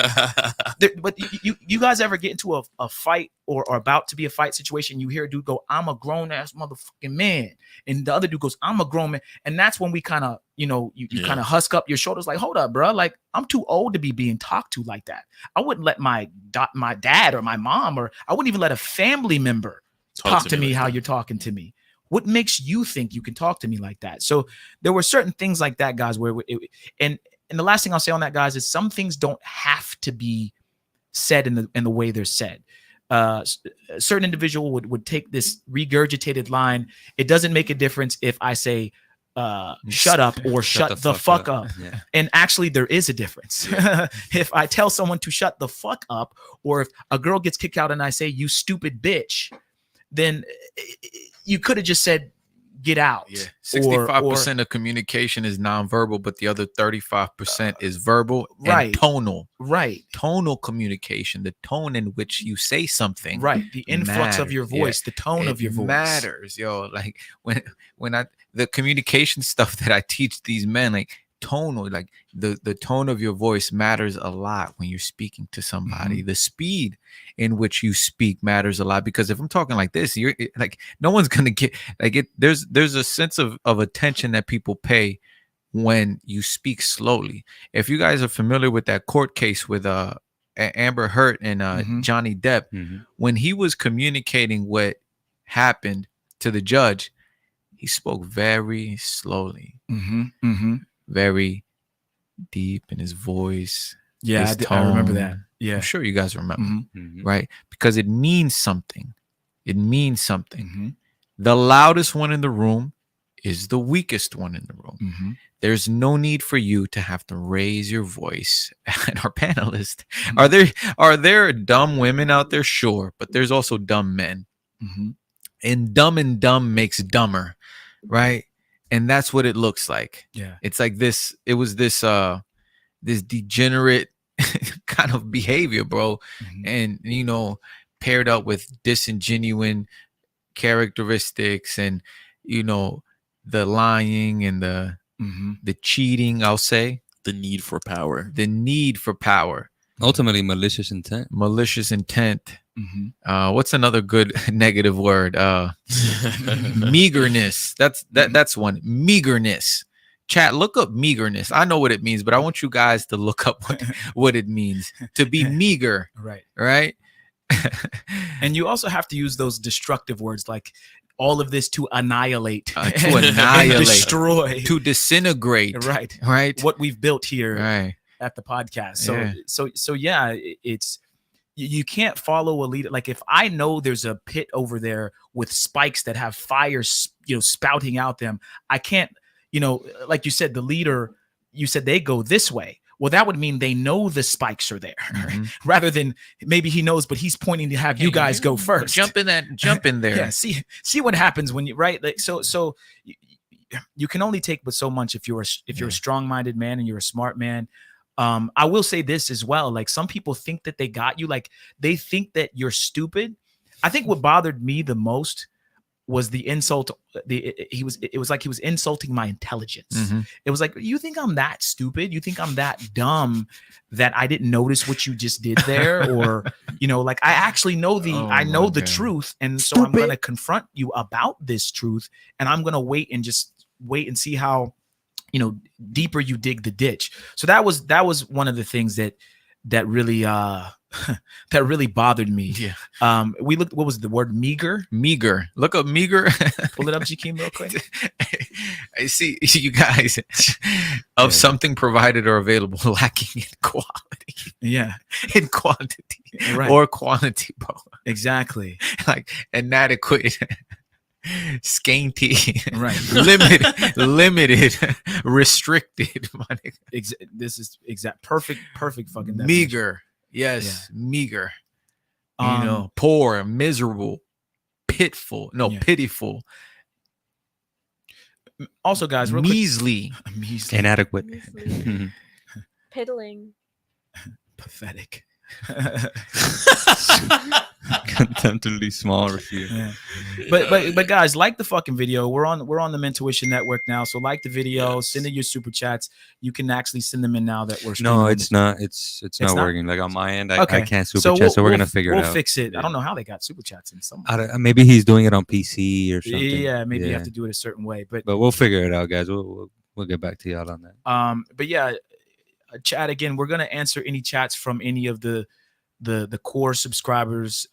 mean? Like, but you guys ever get into a fight or about to be a fight situation, you hear a dude go, I'm a grown ass motherfucking man. And the other dude goes, I'm a grown man. And that's when we kind of, you kind of husk up your shoulders like, hold up, bro. Like, I'm too old to be being talked to like that. I wouldn't let my dad or my mom, or I wouldn't even let a family member talk to me like how you're talking to me. What makes you think you can talk to me like that? So there were certain things like that, guys, where and the last thing I'll say on that, guys, is some things don't have to be said in the way they're said. A certain individual would take this regurgitated line. It doesn't make a difference if I say, shut up or shut the fuck up. Yeah. And actually there is a difference. Yeah. If I tell someone to shut the fuck up, or if a girl gets kicked out and I say, you stupid bitch, then you could have just said, get out. Yeah. 65% of communication is nonverbal, but the other 35% is verbal and tonal. Right. Tonal communication, the tone in which you say something. Right. The influx of your voice, the tone of your voice matters, yo. Like when the communication stuff that I teach these men, like tonal, like the tone of your voice matters a lot when you're speaking to somebody. Mm-hmm. The speed in which you speak matters a lot, because if I'm talking like this, you're like, no one's gonna get like it. There's a sense of attention that people pay when you speak slowly. If you guys are familiar with that court case with Amber Heard and Johnny Depp, when he was communicating what happened to the judge, he spoke very slowly, very deep in his voice. Yeah, I remember that. Yeah, I'm sure you guys remember, right? Because it means something. It means something. The loudest one in the room is the weakest one in the room. There's no need for you to have to raise your voice. And our panelists, are there dumb women out there? Sure, but there's also dumb men. And dumb makes dumber, right? And that's what it looks like. Yeah, it's like this. It was this degenerate kind of behavior, bro, and paired up with disingenuine characteristics, and the lying and the cheating. I'll say the need for power. Ultimately, malicious intent. What's another good negative word? Meagerness. That's one. Meagerness. Chat, look up meagerness. I know what it means, but I want you guys to look up what it means to be meager. Right. And you also have to use those destructive words like all of this to annihilate, destroy, to disintegrate. Right. What we've built here at the podcast. So yeah, it's. You can't follow a leader. Like, if I know there's a pit over there with spikes that have fire, spouting out them, I can't, like you said, the leader, you said they go this way. Well, that would mean they know the spikes are there, rather than maybe he knows, but he's pointing to have you guys go first. Jump in there. Yeah. See what happens when you, right. Like, so you can only take but so much if you're a strong-minded man and you're a smart man. I will say this as well. Like, some people think that they got you. Like, they think that you're stupid. I think what bothered me the most was the insult. It was like he was insulting my intelligence. Mhm. It was like, you think I'm that stupid? You think I'm that dumb that I didn't notice what you just did there? Or, like, I actually know Oh I know my the God. truth. And so I'm going to confront you about this truth. And I'm going to wait and see how, deeper you dig the ditch. So that was one of the things that really, that really bothered me. Yeah. We looked, what was the word? Meager. Look up meager. Pull it up, Jakeem, real quick. I see you guys of something provided or available lacking in quality, Yeah, in quantity, right. or quantity, bro. Exactly. Like inadequate, scanty, Right. limited, restricted. My nigga. This is perfect fucking definition. Meager. Yes, meager. Um, Poor, miserable, pitiful. Yeah. Pitiful. Also, guys, real quick. Measly. Measly. Inadequate. Piddling. Pathetic. Contemptibly small review. Yeah. But guys, like the fucking video. We're on the Mentuition Network now, so like the video, send in your super chats. You can actually send them in now that we're No, streaming it's this. not. It's not not? working. Like on my end, I Okay. can't super chat, so we're gonna figure it we'll out. fix it. Yeah. I don't know how they got super chats in some. Maybe he's doing it on PC or something. Yeah, maybe you have to do it a certain way. But we'll figure it out, guys. We'll get back to y'all on that. but yeah, chat again. We're gonna answer any chats from any of the core subscribers.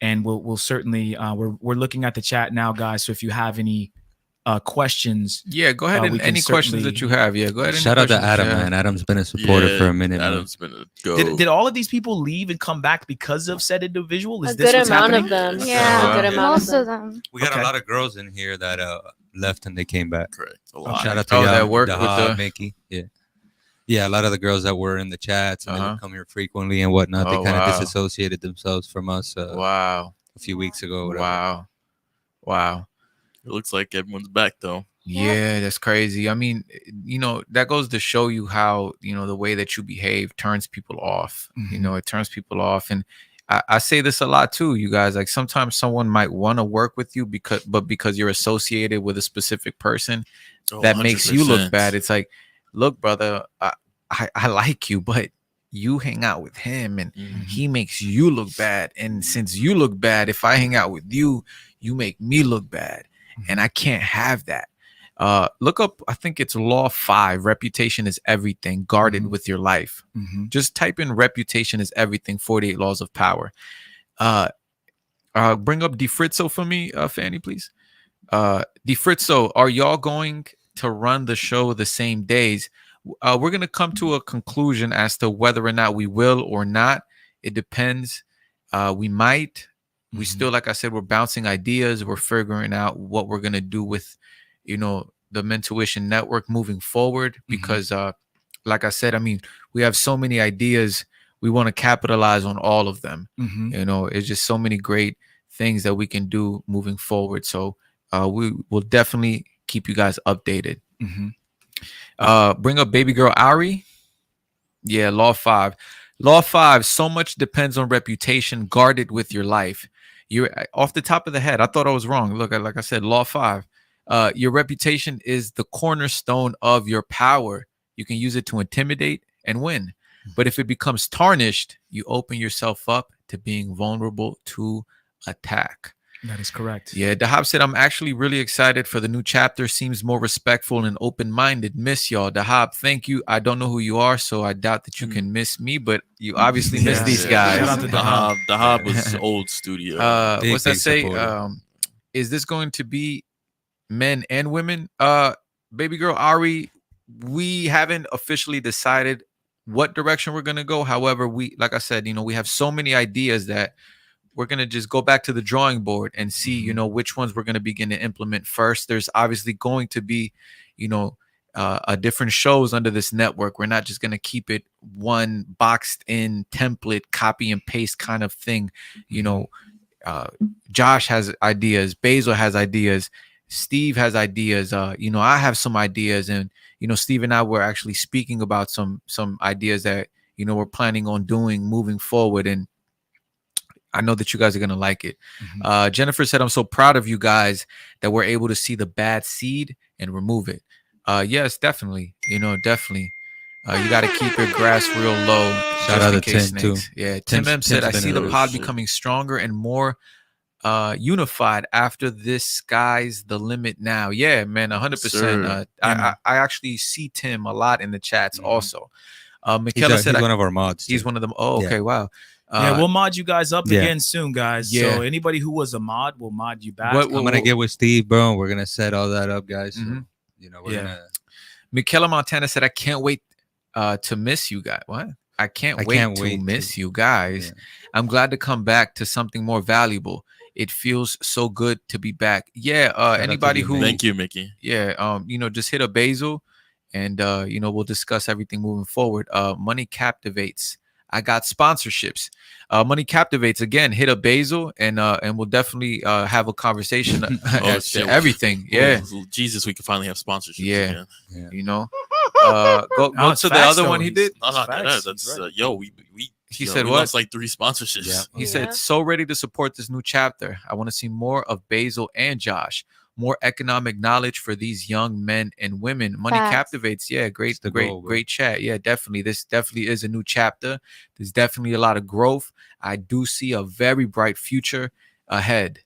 And we'll certainly we're looking at the chat now, guys. So if you have any questions, Yeah, go ahead and any questions that you have. Yeah, go ahead. Shout out to Adam, man. Adam's been a supporter for a minute. Adam's been a go. Did all of these people leave and come back because of said individual? Is A this good what's amount happening? of them. Yeah, a good amount most of of them. them. We got Okay. a lot of girls in here that left and they came back. Correct. A lot. Shout out to Oh, y'all, that work with Dahab, the- Mickey. Yeah, a lot of the girls that were in the chats and they Uh-huh. would come here frequently and whatnot. They Oh, kind of wow. disassociated themselves from us Wow. a few weeks ago. Or whatever. Wow. It looks like everyone's back though. Yeah, that's crazy. I mean, that goes to show you how, the way that you behave turns people off. Mhm. It turns people off. And I say this a lot too, you guys. Like sometimes someone might want to work with you because you're associated with a specific person Oh, that makes you look 100%. bad. It's like, look, brother, I like you, but you hang out with him and he makes you look bad. And since you look bad, if I hang out with you, you make me look bad. And I can't have that. Look up, I think it's Law 5, reputation is everything, guarded with your life. Just type in reputation is everything, 48 laws of power. Bring up DeFritzo for me, Fanny, please. DeFritzo, are y'all going to run the show the same days? We're going to come to a conclusion as to whether or not we will or not. It depends. We might. We still, like I said, we're bouncing ideas. We're figuring out what we're going to do with, the Mentuition Network moving forward. Because, like I said, I mean, we have so many ideas. We want to capitalize on all of them. It's just so many great things that we can do moving forward. So we will definitely keep you guys updated. Bring up baby girl Ari. Yeah, Law 5. Law 5, so much depends on reputation, guarded with your life. You're off the top of the head. I thought I was wrong. Look, like I said, Law 5. Your reputation is the cornerstone of your power. You can use it to intimidate and win. But if it becomes tarnished, you open yourself up to being vulnerable to attack. That is correct. Yeah, Dahab said, I'm actually really excited for the new chapter. Seems more respectful and open-minded. Miss y'all. Dahab, thank you. I don't know who you are, so I doubt that you can miss me, but you obviously miss these guys. Shout out to Dahab. Dahab was old studio. What's that big say? supporter. Is this going to be men and women? Baby girl Ari, we haven't officially decided what direction we're going to go. However, like I said, we have so many ideas that we're going to just go back to the drawing board and see, which ones we're going to begin to implement first. There's obviously going to be, different shows under this network. We're not just going to keep it one boxed in template, copy and paste kind of thing. Josh has ideas. Basil has ideas. Steve has ideas. I have some ideas, and, Steve and I were actually speaking about some ideas that, we're planning on doing moving forward. And I know that you guys are gonna like it. Mhm. Jennifer said, "I'm so proud of you guys that we're able to see the bad seed and remove it." Yes, definitely. Definitely. You got to keep your grass real low, Shout just out in to case Tim, too. snakes. Yeah, Tim Tim's- M said, Tim's "I been see in the the pod shit. becoming stronger and more unified after this sky's the limit now." Yeah, man, 100%. Sir. Yeah, I man. I actually see Tim a lot in the chats Mhm. also. He's, Michaela said he's one of our mods. he's too. one of them. Oh, Yeah. okay, wow. Yeah, we'll mod you guys up yeah. again soon, guys. Yeah. So anybody who was a mod, we'll mod you back. What- I'm gonna get with Steve, bro. And we're gonna set all that up, guys. So, Mhm. we're Yeah. gonna. Michaela Montana said, "I can't wait to miss you guys." What? I can't I wait can't to wait miss to- you guys. Yeah. I'm glad to come back to something more valuable. It feels so good to be back. Yeah. out to Anybody you, who, Thank you, Mickey. yeah, just hit a basil, and we'll discuss everything moving forward. Money captivates. I got sponsorships. Money captivates again. Hit a basil, and we'll definitely have a conversation. Oh, as to shit. everything. Yeah. Oh, Jesus, we can finally have sponsorships Yeah. again. Yeah. Go No, it's to the facts, other though. one he He's- did. No, not Facts, that. he's That's right. He yo, said we what? lost like 3 sponsorships. Yeah. He Yeah. said, "So ready to support this new chapter. I want to see more of Basil and Josh. More economic knowledge for these young men and women. Money Facts. captivates. Yeah, great, the great, goal, bro. great chat. Yeah, definitely. This definitely is a new chapter. There's definitely a lot of growth. I do see a very bright future ahead.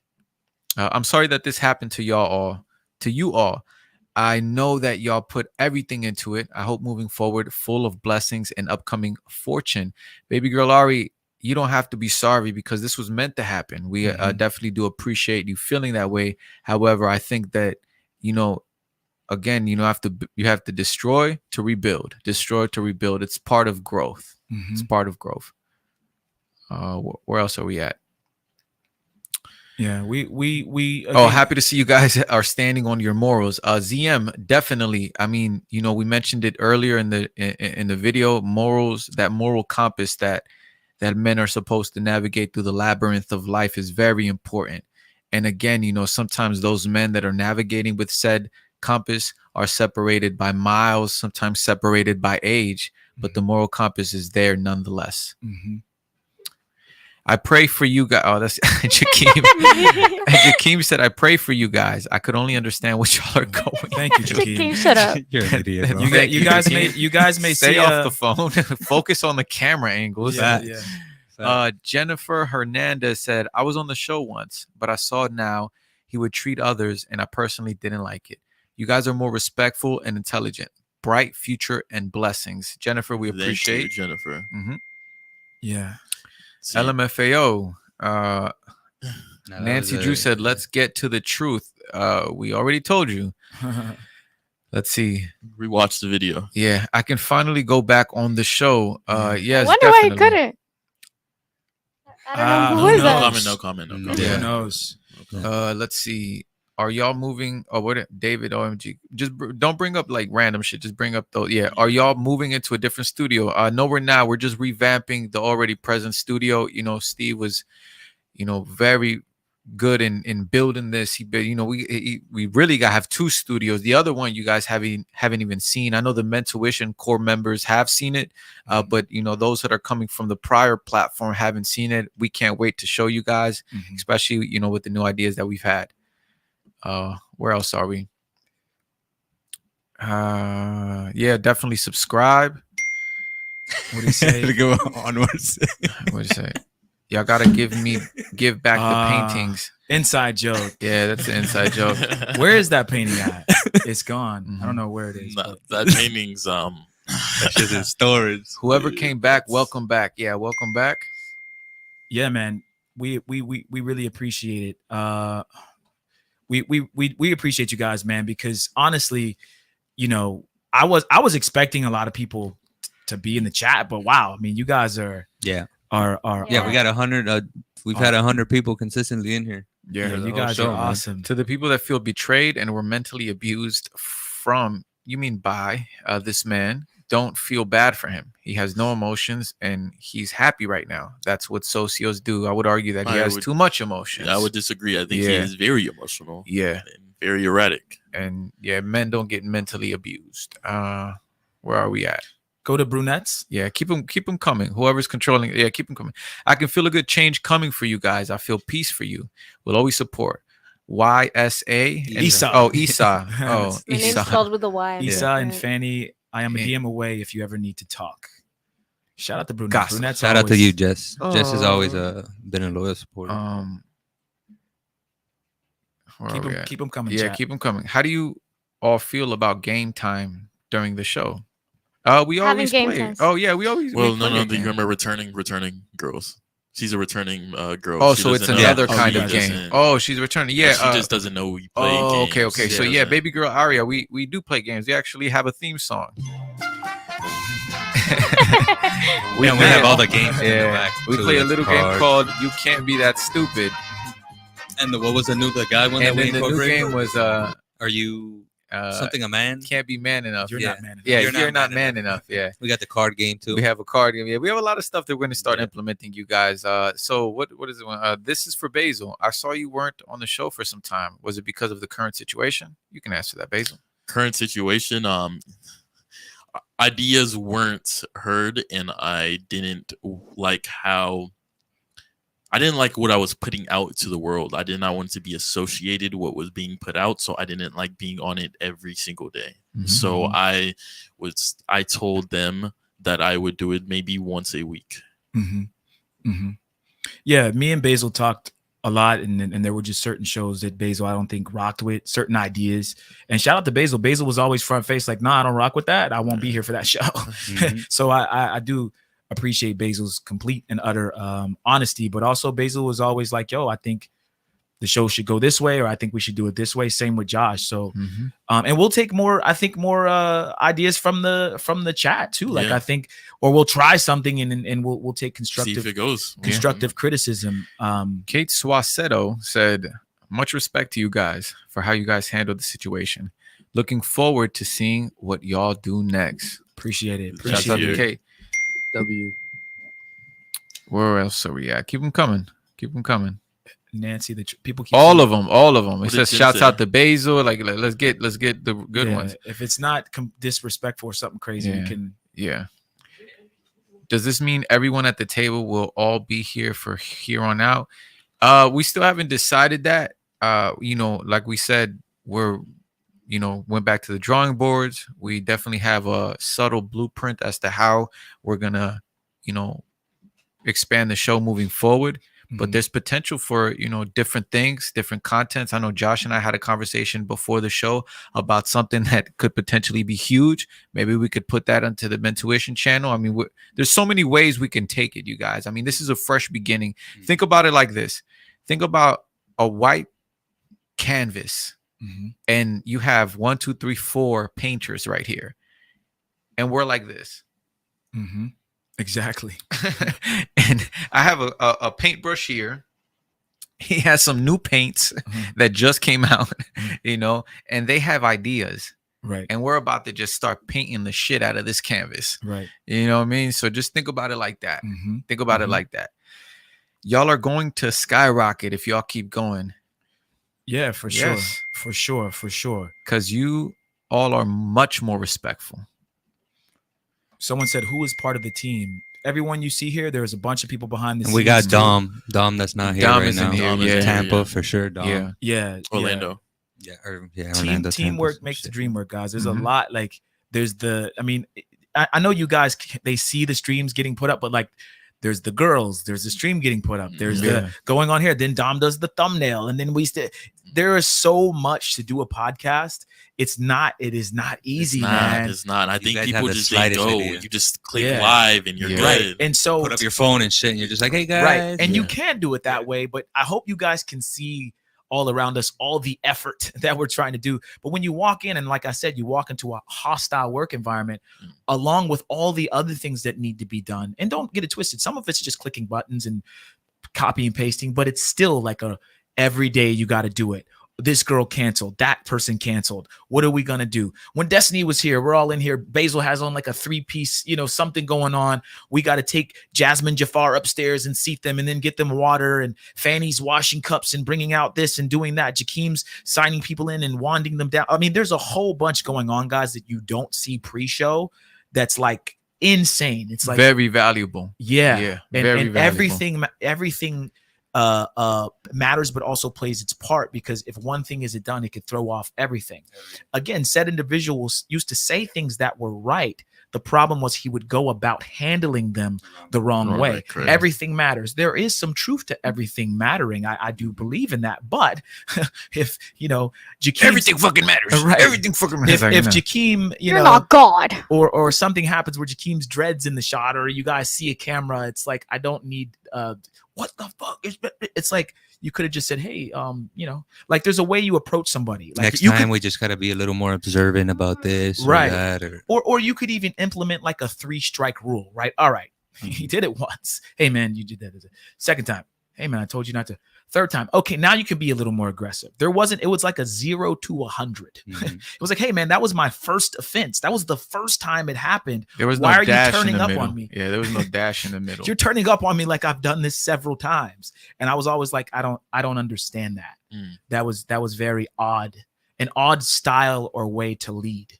I'm sorry that this happened to y'all all. To you all. I know that y'all put everything into it. I hope moving forward, full of blessings and upcoming fortune. Baby girl Ari, you don't have to be sorry because this was meant to happen. We Mhm. definitely do appreciate you feeling that way. However, I think that, again, you have to destroy to rebuild. Destroy to rebuild. It's part of growth. Mhm. It's part of growth. Where else are we at? Yeah, we Oh, again, happy to see you guys are standing on your morals. ZM, definitely. I mean, we mentioned it earlier in the video. Morals, that moral compass that men are supposed to navigate through the labyrinth of life is very important. And again, sometimes those men that are navigating with said compass are separated by miles, sometimes separated by age, but the moral compass is there nonetheless. Mhm. I pray for you guys. Oh, that's Jakeem. Jakeem said, "I pray for you guys. I could only understand what y'all are going." Thank you, Jakeem, Jakeem. shut up. You're an idiot, bro. You, Thank you guys may Jakeem. see Stay off the phone. Focus on the camera angles. yeah, Facts. yeah. Jennifer Hernandez said, "I was on the show once, but I saw now he would treat others, and I personally didn't like it. You guys are more respectful and intelligent. Bright future and blessings." Jennifer, we Thank you, appreciate. Jennifer. Mhm. Yeah. See, LMFAO. Now, that Nancy was Drew said, "Let's get to the truth." We already told you. Let's see. rewatch the video. Yeah, I can finally go back on the show. Yeah. Yes, I wonder why he definitely. couldn't. I don't know who who is knows? that. No comment. No. Yeah. Who knows? Let's see. Are y'all moving? Oh, what? David OMG. Just don't bring up like random shit. Just bring up those. Yeah. Are y'all moving into a different studio? No, we're not. We're just revamping the already present studio. Steve was, very good in building this. We really got to have 2 studios. The other one you guys haven't even seen. I know the Mentuition core members have seen it, but those that are coming from the prior platform haven't seen it. We can't wait to show you guys, Mhm. especially with the new ideas that we've had. Where else are we? Yeah, definitely subscribe. What do you say? Go onwards. What do you say? Y'all gotta give back the paintings. Inside joke. Yeah, that's an inside joke. Where is that painting at? It's gone. I don't know where it is. Nah, but- that painting's That shit's in storage. Whoever came back, welcome back. Yeah, welcome back. Yeah, man. We really appreciate it. We appreciate you guys, man, because honestly, I was expecting a lot of people to be in the chat, but wow, I mean, you guys are Yeah. yeah, We got 100. We've had 100 people consistently in here. yeah, the you whole guys show, are man. awesome. To the people that feel betrayed and were mentally abused from, you mean by this man, don't feel bad for him. He has no emotions and he's happy right now. That's what socios do. I would argue that he has too much emotions. I would disagree. I think he Yeah. is very emotional. Yeah. And very erratic. And yeah, men don't get mentally abused. Where are we at? Go to brunettes. Yeah, keep them coming. Whoever's controlling, yeah, keep them coming. I can feel a good change coming for you guys. I feel peace for you. We'll always support. YSA. Isa. Oh, Isa. Oh, My name's Isa. spelled with a Y. I'm Isa and different. Fanny, I am a Yeah. DM away if you ever need to talk. Shout out to brunettes. Gossip. Brunettes Shout out to always- you, Jess. Jess has always Aw. been a loyal supporter. Where are we at? Keep them coming. Yeah, chat. keep them coming. How do you all feel about game time during the show? We Having always game play. times. Oh yeah, we always. Well, we no, play no. a Do you game. remember returning girls? She's a returning girl. Oh, She so it's doesn't know- another Oh, kind you of guys game. doesn't- Oh, she's returning. Yeah. she just doesn't know we play. Oh, okay, games. okay. So She yeah, doesn't- baby girl Aria, we do play games. We actually have a theme song. We have all the games in the Yeah, back. we too, play a like little game cards. called "You Can't Be That Stupid," And what was the guy one that and we then the new incorporated? game was Are you something a man? can't be man enough. You're Yeah. not man. enough. Yeah, You're you're, not not man man enough. Yeah. We got the card game too. We have a card game. Yeah, we have a lot of stuff that we're going to start Yeah. implementing, you guys. So what is it? This is for Basil. I saw you weren't on the show for some time. Was it because of the current situation? You can answer that, Basil. current situation. Ideas weren't heard, and I didn't like what I was putting out to the world. I did not want to be associated with what was being put out, so I didn't like being on it every single day. So I told them that I would do it maybe once a week. Yeah, me and Basil talked a lot, and there were just certain shows that Basil I don't think rocked with certain ideas. And shout out to Basil. Basil was always front face, like, nah, I don't rock with that. I won't be here for that show. Mhm. So I do appreciate Basil's complete and utter honesty, but also Basil was always like, yo, I think the show should go this way, or I think we should do it this way. Same with Josh. So and we'll take more ideas from the chat too. Like Yeah. I think, or we'll try something and we'll take See if constructive it goes. constructive criticism. Kate Swassetto said, "Much respect to you guys for how you guys handled the situation. Looking forward to seeing what y'all do next." Appreciate it. Shouts out Appreciate to it. Kate. W. Where else are we at? Keep them coming. Keep them coming. Nancy, people keep All saying- of them. All of them. It What says did Tim shouts say? out to Basil. Like let's get the good Yeah, ones. If it's not disrespectful or something crazy, Yeah. we can. Yeah. Does this mean everyone at the table will all be here for here on out? We still haven't decided that. Like we said, went back to the drawing boards. We definitely have a subtle blueprint as to how we're gonna, expand the show moving forward. But Mhm. there's potential for different things, different contents. I know Josh and I had a conversation before the show about something that could potentially be huge. Maybe we could put that onto the Mentuition channel. I mean, there's so many ways we can take it, you guys. I mean, this is a fresh beginning. Think about it like this. Think about a white canvas, Mhm. and you have 1, 2, 3, 4 painters right here, and we're like this. Mhm. Exactly. And I have a paintbrush here. He has some new paints Mhm. that just came out, Mhm. and they have ideas, Right. and we're about to just start painting the shit out of this canvas. Right. You know what I mean? So just think about it like that. Mhm. Think about it Mhm. like that. Y'all are going to skyrocket if y'all keep going, Yeah, for sure. Yes. For sure. For sure. because you all are much more respectful. Someone said, "Who is part of the team?" Everyone you see here, there's a bunch of people behind the And scenes. we got too. Dom that's not here Dom right isn't now. here, Dom isn't yeah. here, Tampa yeah. for sure. Dom. Yeah. Yeah. Orlando. Yeah, Teamwork Tampa, makes the shit. dream work, guys. There's Mhm. a lot. Like there's I know you guys, they see the streams getting put up, but like there's the girls, there's the stream getting put up, there's Yeah. the going on here. Then Dom does the thumbnail, and then there is so much to do a podcast. It is not easy, man. It's not. I You think guys people have the just think, slightest idea. you just click Yeah. live and you're Yeah. Right. good. And so Put up your phone and shit, and you're just like, hey guys. right. And you Yeah. can do it that way, but I hope you guys can see all around us all the effort that we're trying to do. But when you walk in, and like I said, you walk into a hostile work environment along with all the other things that need to be done. And don't get it twisted. Some of it's just clicking buttons and copy and pasting, but it's still like every day you got to do it. This girl canceled, that person canceled. What are we gonna do? When Destiny was here, we're all in here. Basil has on like a 3-piece, something going on. We got to take Jasmine Jafar upstairs and seat them, and then get them water. And Fanny's washing cups and bringing out this and doing that. Jakeem's signing people in and wanding them down. I mean, there's a whole bunch going on, guys, that you don't see pre-show. That's like insane. It's like very valuable. yeah, Yeah, and, very and valuable. everything matters, but also plays its part, because if one thing isn't done, it could throw off everything. Again, said individuals used to say things that were right. The problem was he would go about handling them the wrong way. Right, correct. Everything matters. There is some truth to everything mattering. I do believe in that. But if Jakeem, Everything fucking matters. Right. Everything fucking matters. if Jakeem, You're not God. or something happens where Jakeem's dreads in the shot, or you guys see a camera, it's like, I don't need what the fuck. It's like you could have just said, hey, like there's a way you approach somebody. Like Next you time could, we just gotta be a little more observant about this, Right. Or that, or or you could even implement like a 3-strike rule, right? All right, he did it once. Hey man, you did that. Second time, hey man, I told you not to. Third time, okay, now you can be a little more aggressive. It was like a 0 to 100. Mhm. It was like, hey man, that was my first offense. That was the first time it happened. There was Why no are you dash turning in the up middle. on me? Yeah, there was no dash in the middle. You're turning up on me like I've done this several times. And I was always like, I don't understand that. Mm. That was very odd, an odd style or way to lead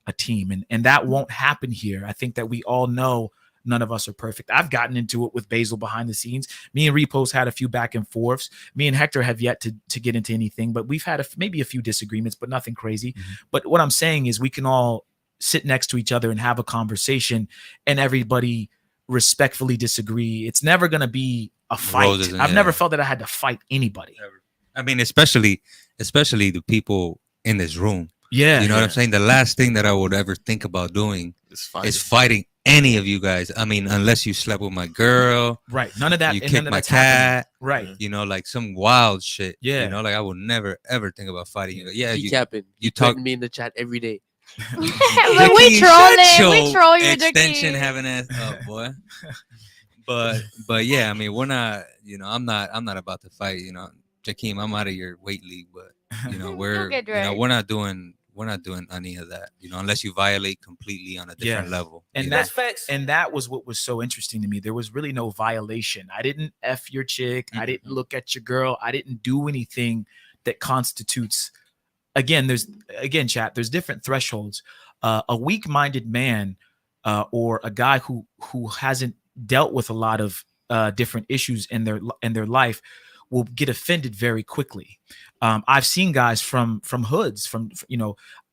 a team. And that won't happen here. I think that we all know none of us are perfect. I've gotten into it with Basil behind the scenes. Me and Repos had a few back and forths. Me and Hector have yet to get into anything, but we've had maybe a few disagreements, but nothing crazy. Mhm. But what I'm saying is we can all sit next to each other and have a conversation, and everybody respectfully disagree. It's never going to be a fight. Roses, I've yeah. never felt that I had to fight anybody. I mean, especially the people in this room. Yeah. You know what yeah. I'm saying? The last thing that I would ever think about doing It's fine. is fighting any of you guys. I mean, unless you slept with my girl, Right. None of that. you and kicked none of my that's happening. cat, Right. you know, like some wild shit. Yeah. You know, like I would never ever think about fighting you. Yeah, He you capping. you Talk talk. me in the chat every day. But we Jakeem, troll shut it. We your troll you, extension Jakeem. having ass up, boy. But yeah, I mean, we're not. You know, I'm not about to fight. You know, Jakeem, I'm out of your weight league, but you know, get you know, dragged. we're not doing any of that. You know, unless you violate completely on a different level. And you that know? and that was what was so interesting to me. There was really no violation. I didn't F your chick. I didn't look at your girl. I didn't do anything that constitutes. Again, chat, there's different thresholds. A weak-minded man or a guy who hasn't dealt with a lot of different issues in their life will get offended very quickly. I've seen guys from hoods,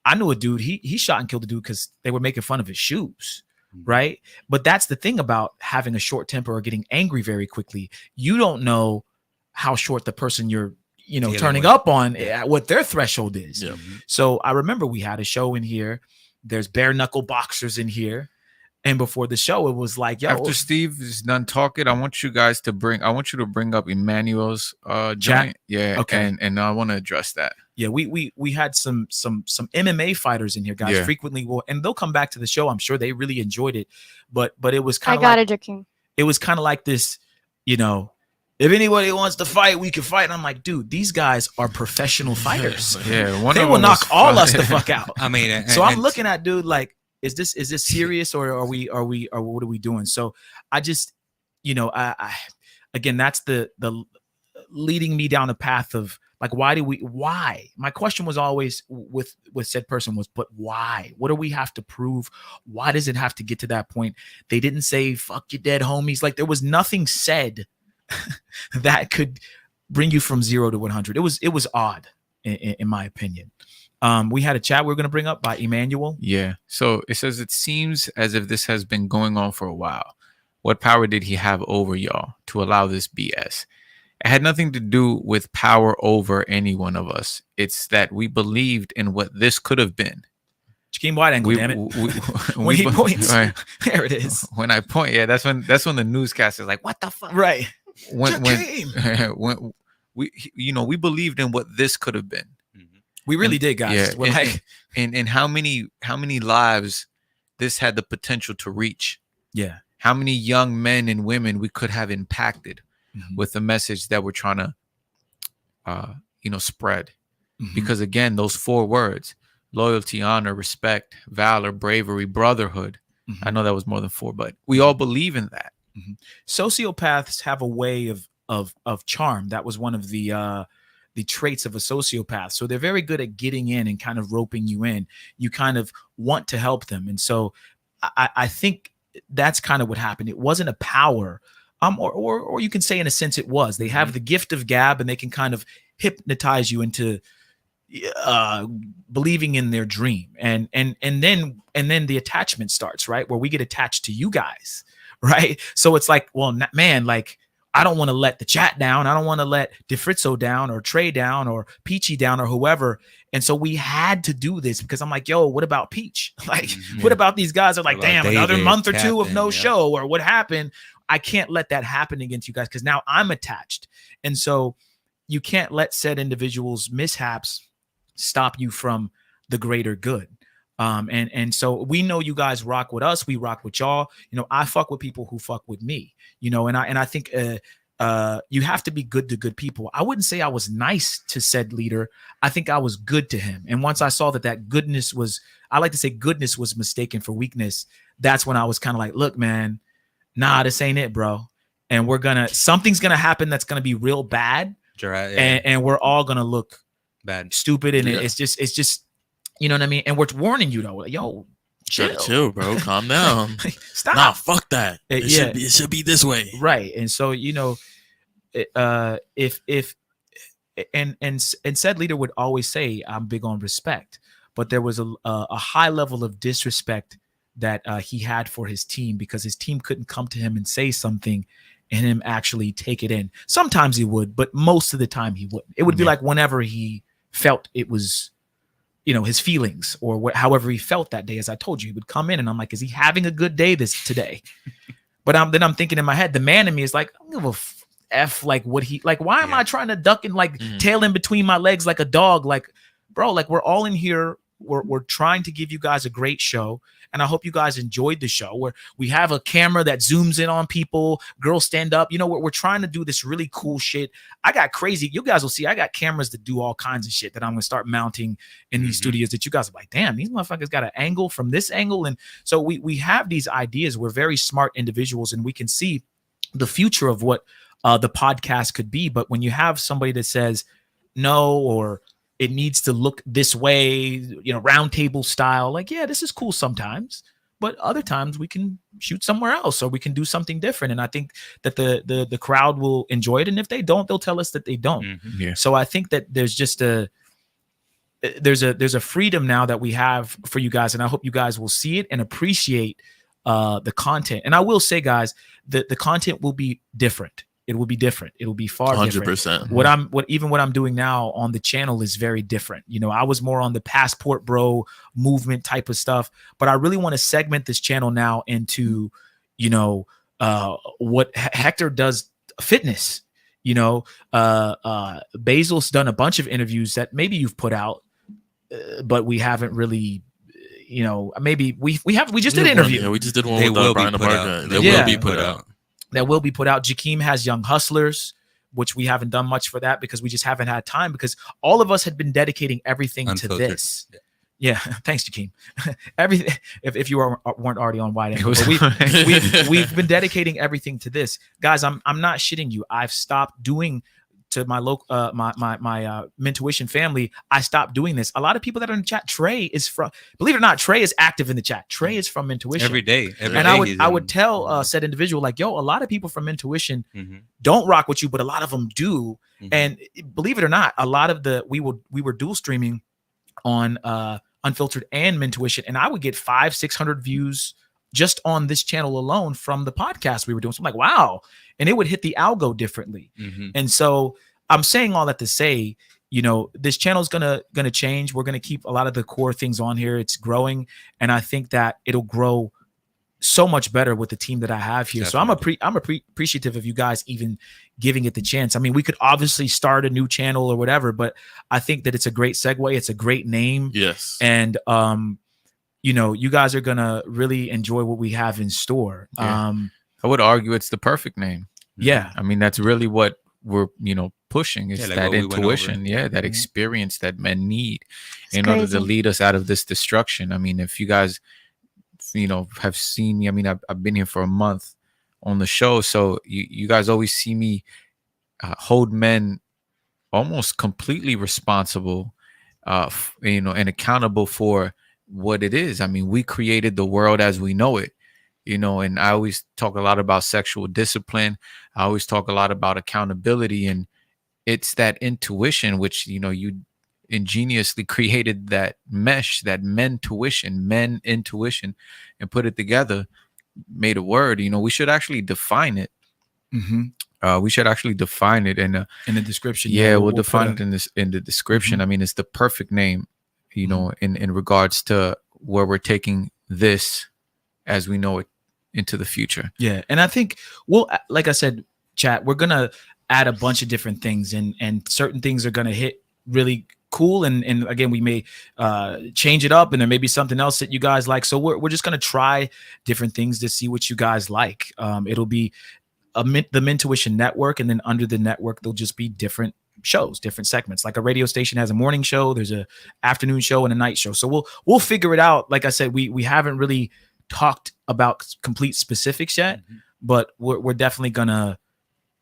I knew a dude, he shot and killed a dude because they were making fun of his shoes. Right. But that's the thing about having a short temper or getting angry very quickly. You don't know how short the person you're turning up on, what their threshold is. Yeah. So I remember we had a show in here. There's bare knuckle boxers in here. And before the show, it was like, yo, After Steve is done talking, I want you to bring up Emmanuel's joint. Yeah. Okay. And I want to address that. yeah, we had some MMA fighters in here, guys. Yeah. Frequently and they'll come back to the show. I'm sure they really enjoyed it. But it was I kind of got like it, Jakeem. it was kind of like this, if anybody wants to fight, we can fight. And I'm like, dude, these guys are professional fighters. Yeah. They will knock all us the fuck out. I mean, So I'm looking at dude like, is this serious or are we what are we doing? So I just, I again, that's the leading me down a path of like, why? My question was always with said person was, but why? What do we have to prove? Why does it have to get to that point? They didn't say, fuck your dead homies. Like there was nothing said that could bring you from 0 to 100. It was odd in my opinion. We had a chat we were going to bring up by Emmanuel. Yeah. So it says, it seems as if this has been going on for a while. What power did he have over y'all to allow this BS? It had nothing to do with power over any one of us. It's that we believed in what this could have been. Jakeem Wide Angle, damn it. When he points, right. there it is. When I point, yeah, that's when the newscaster is like, what the fuck? Right. When we believed in what this could have been. We really did, guys. Yeah, We're like, and how many lives this had the potential to reach. yeah. How many young men and women we could have impacted with the message that we're trying to spread. Because again, those 4 words: loyalty, honor, respect, valor, bravery, brotherhood. I know that was more than 4, but we all believe in that. Sociopaths have a way of charm. That was one of the traits of a sociopath. So they're very good at getting in and kind of roping you in. You kind of want to help them. And so I think that's kind of what happened. It wasn't a power. Or you can say in a sense it was. They have the gift of gab, and they can kind of hypnotize you into believing in their dream, and then the attachment starts, right, where we get attached to you guys, right? So it's like, well, man, like, I don't want to let the chat down. I don't want to let DeFritzo down, or Trey down, or Peachy down, or whoever. And so we had to do this, because I'm like, yo, what about Peach? Like, what about these guys are like, damn, another month or two of no show, or what happened? I can't let that happen against you guys, because now I'm attached. And so you can't let said individuals' mishaps stop you from the greater good. And so we know you guys rock with us. We rock with y'all. You know, I fuck with people who fuck with me, you know, and I think you have to be good to good people. I wouldn't say I was nice to said leader. I think I was good to him. And once I saw that goodness was, I like to say goodness was mistaken for weakness, that's when I was kind of like, look, man, nah, this ain't it, bro. And something's gonna happen that's gonna be real bad. And we're all gonna look bad, stupid. And it's just, you know what I mean? And we're warning you though, like, yo, chill, bro, calm down. Stop. Nah, fuck that. It should be this way. Right. And so, you know, if said leader would always say, I'm big on respect, but there was a high level of disrespect that he had for his team, because his team couldn't come to him and say something and him actually take it in. Sometimes he would, but most of the time he wouldn't. It would be like whenever he felt it was, you know, his feelings or however he felt that day. As I told you, he would come in and I'm like, is he having a good day today? But then I'm thinking in my head, the man in me is like, I don't give a F, like what he, like, why am I trying to duck and like tail in between my legs like a dog? Like, bro, like we're all in here. We're trying to give you guys a great show. And I hope you guys enjoyed the show, where we have a camera that zooms in on people, girls stand up. You know, we're trying to do this really cool shit. I got crazy. You guys will see, I got cameras that do all kinds of shit that I'm going to start mounting in these studios that you guys are like, damn, these motherfuckers got an angle from this angle. And so we have these ideas. We're very smart individuals, and we can see the future of what the podcast could be. But when you have somebody that says no, or it needs to look this way, you know, round table style, like, yeah, this is cool sometimes, but other times we can shoot somewhere else, or we can do something different. And I think that the crowd will enjoy it. And if they don't, they'll tell us that they don't. So I think that there's just there's a freedom now that we have for you guys. And I hope you guys will see it and appreciate the content. And I will say, guys, that the content will be different. It will be different. It will be far 100%. Different. What I'm doing now on the channel is very different. You know, I was more on the passport bro movement type of stuff, but I really want to segment this channel now into, you know, what Hector does, fitness. You know, Basil's done a bunch of interviews that maybe you've put out, but we haven't really. You know, maybe we just did an interview. Yeah, we just did one with Brian DeMarca. They will be put out. That will be put out. Jakeem has Young Hustlers, which we haven't done much for that because we just haven't had time, because all of us had been dedicating everything Unfiltered. To this. Yeah, thanks, Jakeem. Everything. If you weren't already on Wide Angle, we've been dedicating everything to this, guys. I'm not shitting you. I've stopped doing. To my local, my Mentuition family, I stopped doing this. A lot of people that are in the chat, Trey is from, believe it or not, Trey is active in the chat. Trey is from Mentuition every day. I would tell said individual, like, yo, a lot of people from Mentuition don't rock with you, but a lot of them do. And believe it or not, a lot of we were dual streaming on Unfiltered and Mentuition, and I would get 500-600 views just on this channel alone from the podcast we were doing. So I'm like, wow. And it would hit the algo differently. And so I'm saying all that to say, you know, this channel is gonna change. We're gonna keep a lot of the core things on here. It's growing, and I think that it'll grow so much better with the team that I have here. Definitely. So I'm appreciative of you guys even giving it the chance. I mean, we could obviously start a new channel or whatever, but I think that it's a great segue. It's a great name. Yes. And you know, you guys are gonna really enjoy what we have in store. Yeah. I would argue it's the perfect name. Yeah. I mean, that's really what we're, you know, pushing is that intuition. That experience that men need in order to lead us out of this destruction. I mean, if you guys, you know, have seen me, I mean, I've been here for a month on the show. So you guys always see me hold men almost completely responsible, you know, and accountable for what it is. I mean, we created the world as we know it. you know, and I always talk a lot about sexual discipline. I always talk a lot about accountability, and it's that intuition, which, you know, you ingeniously created that mesh, that men intuition, and put it together, made a word. You know, we should actually define it. We should actually define it in the description. Yeah, we'll put define it in the description. I mean, it's the perfect name, you know, in regards to where we're taking this as we know it into the future. Yeah, and I think like I said, chat, we're gonna add a bunch of different things, and certain things are gonna hit really cool, and again, we may change it up, and there may be something else that you guys like. So we're just gonna try different things to see what you guys like. It'll be the Mintuition Network, and then under the network there'll just be different shows, different segments. Like a radio station has a morning show, there's a afternoon show, and a night show. So we'll figure it out. Like I said, we haven't really talked about complete specifics yet, but we're definitely gonna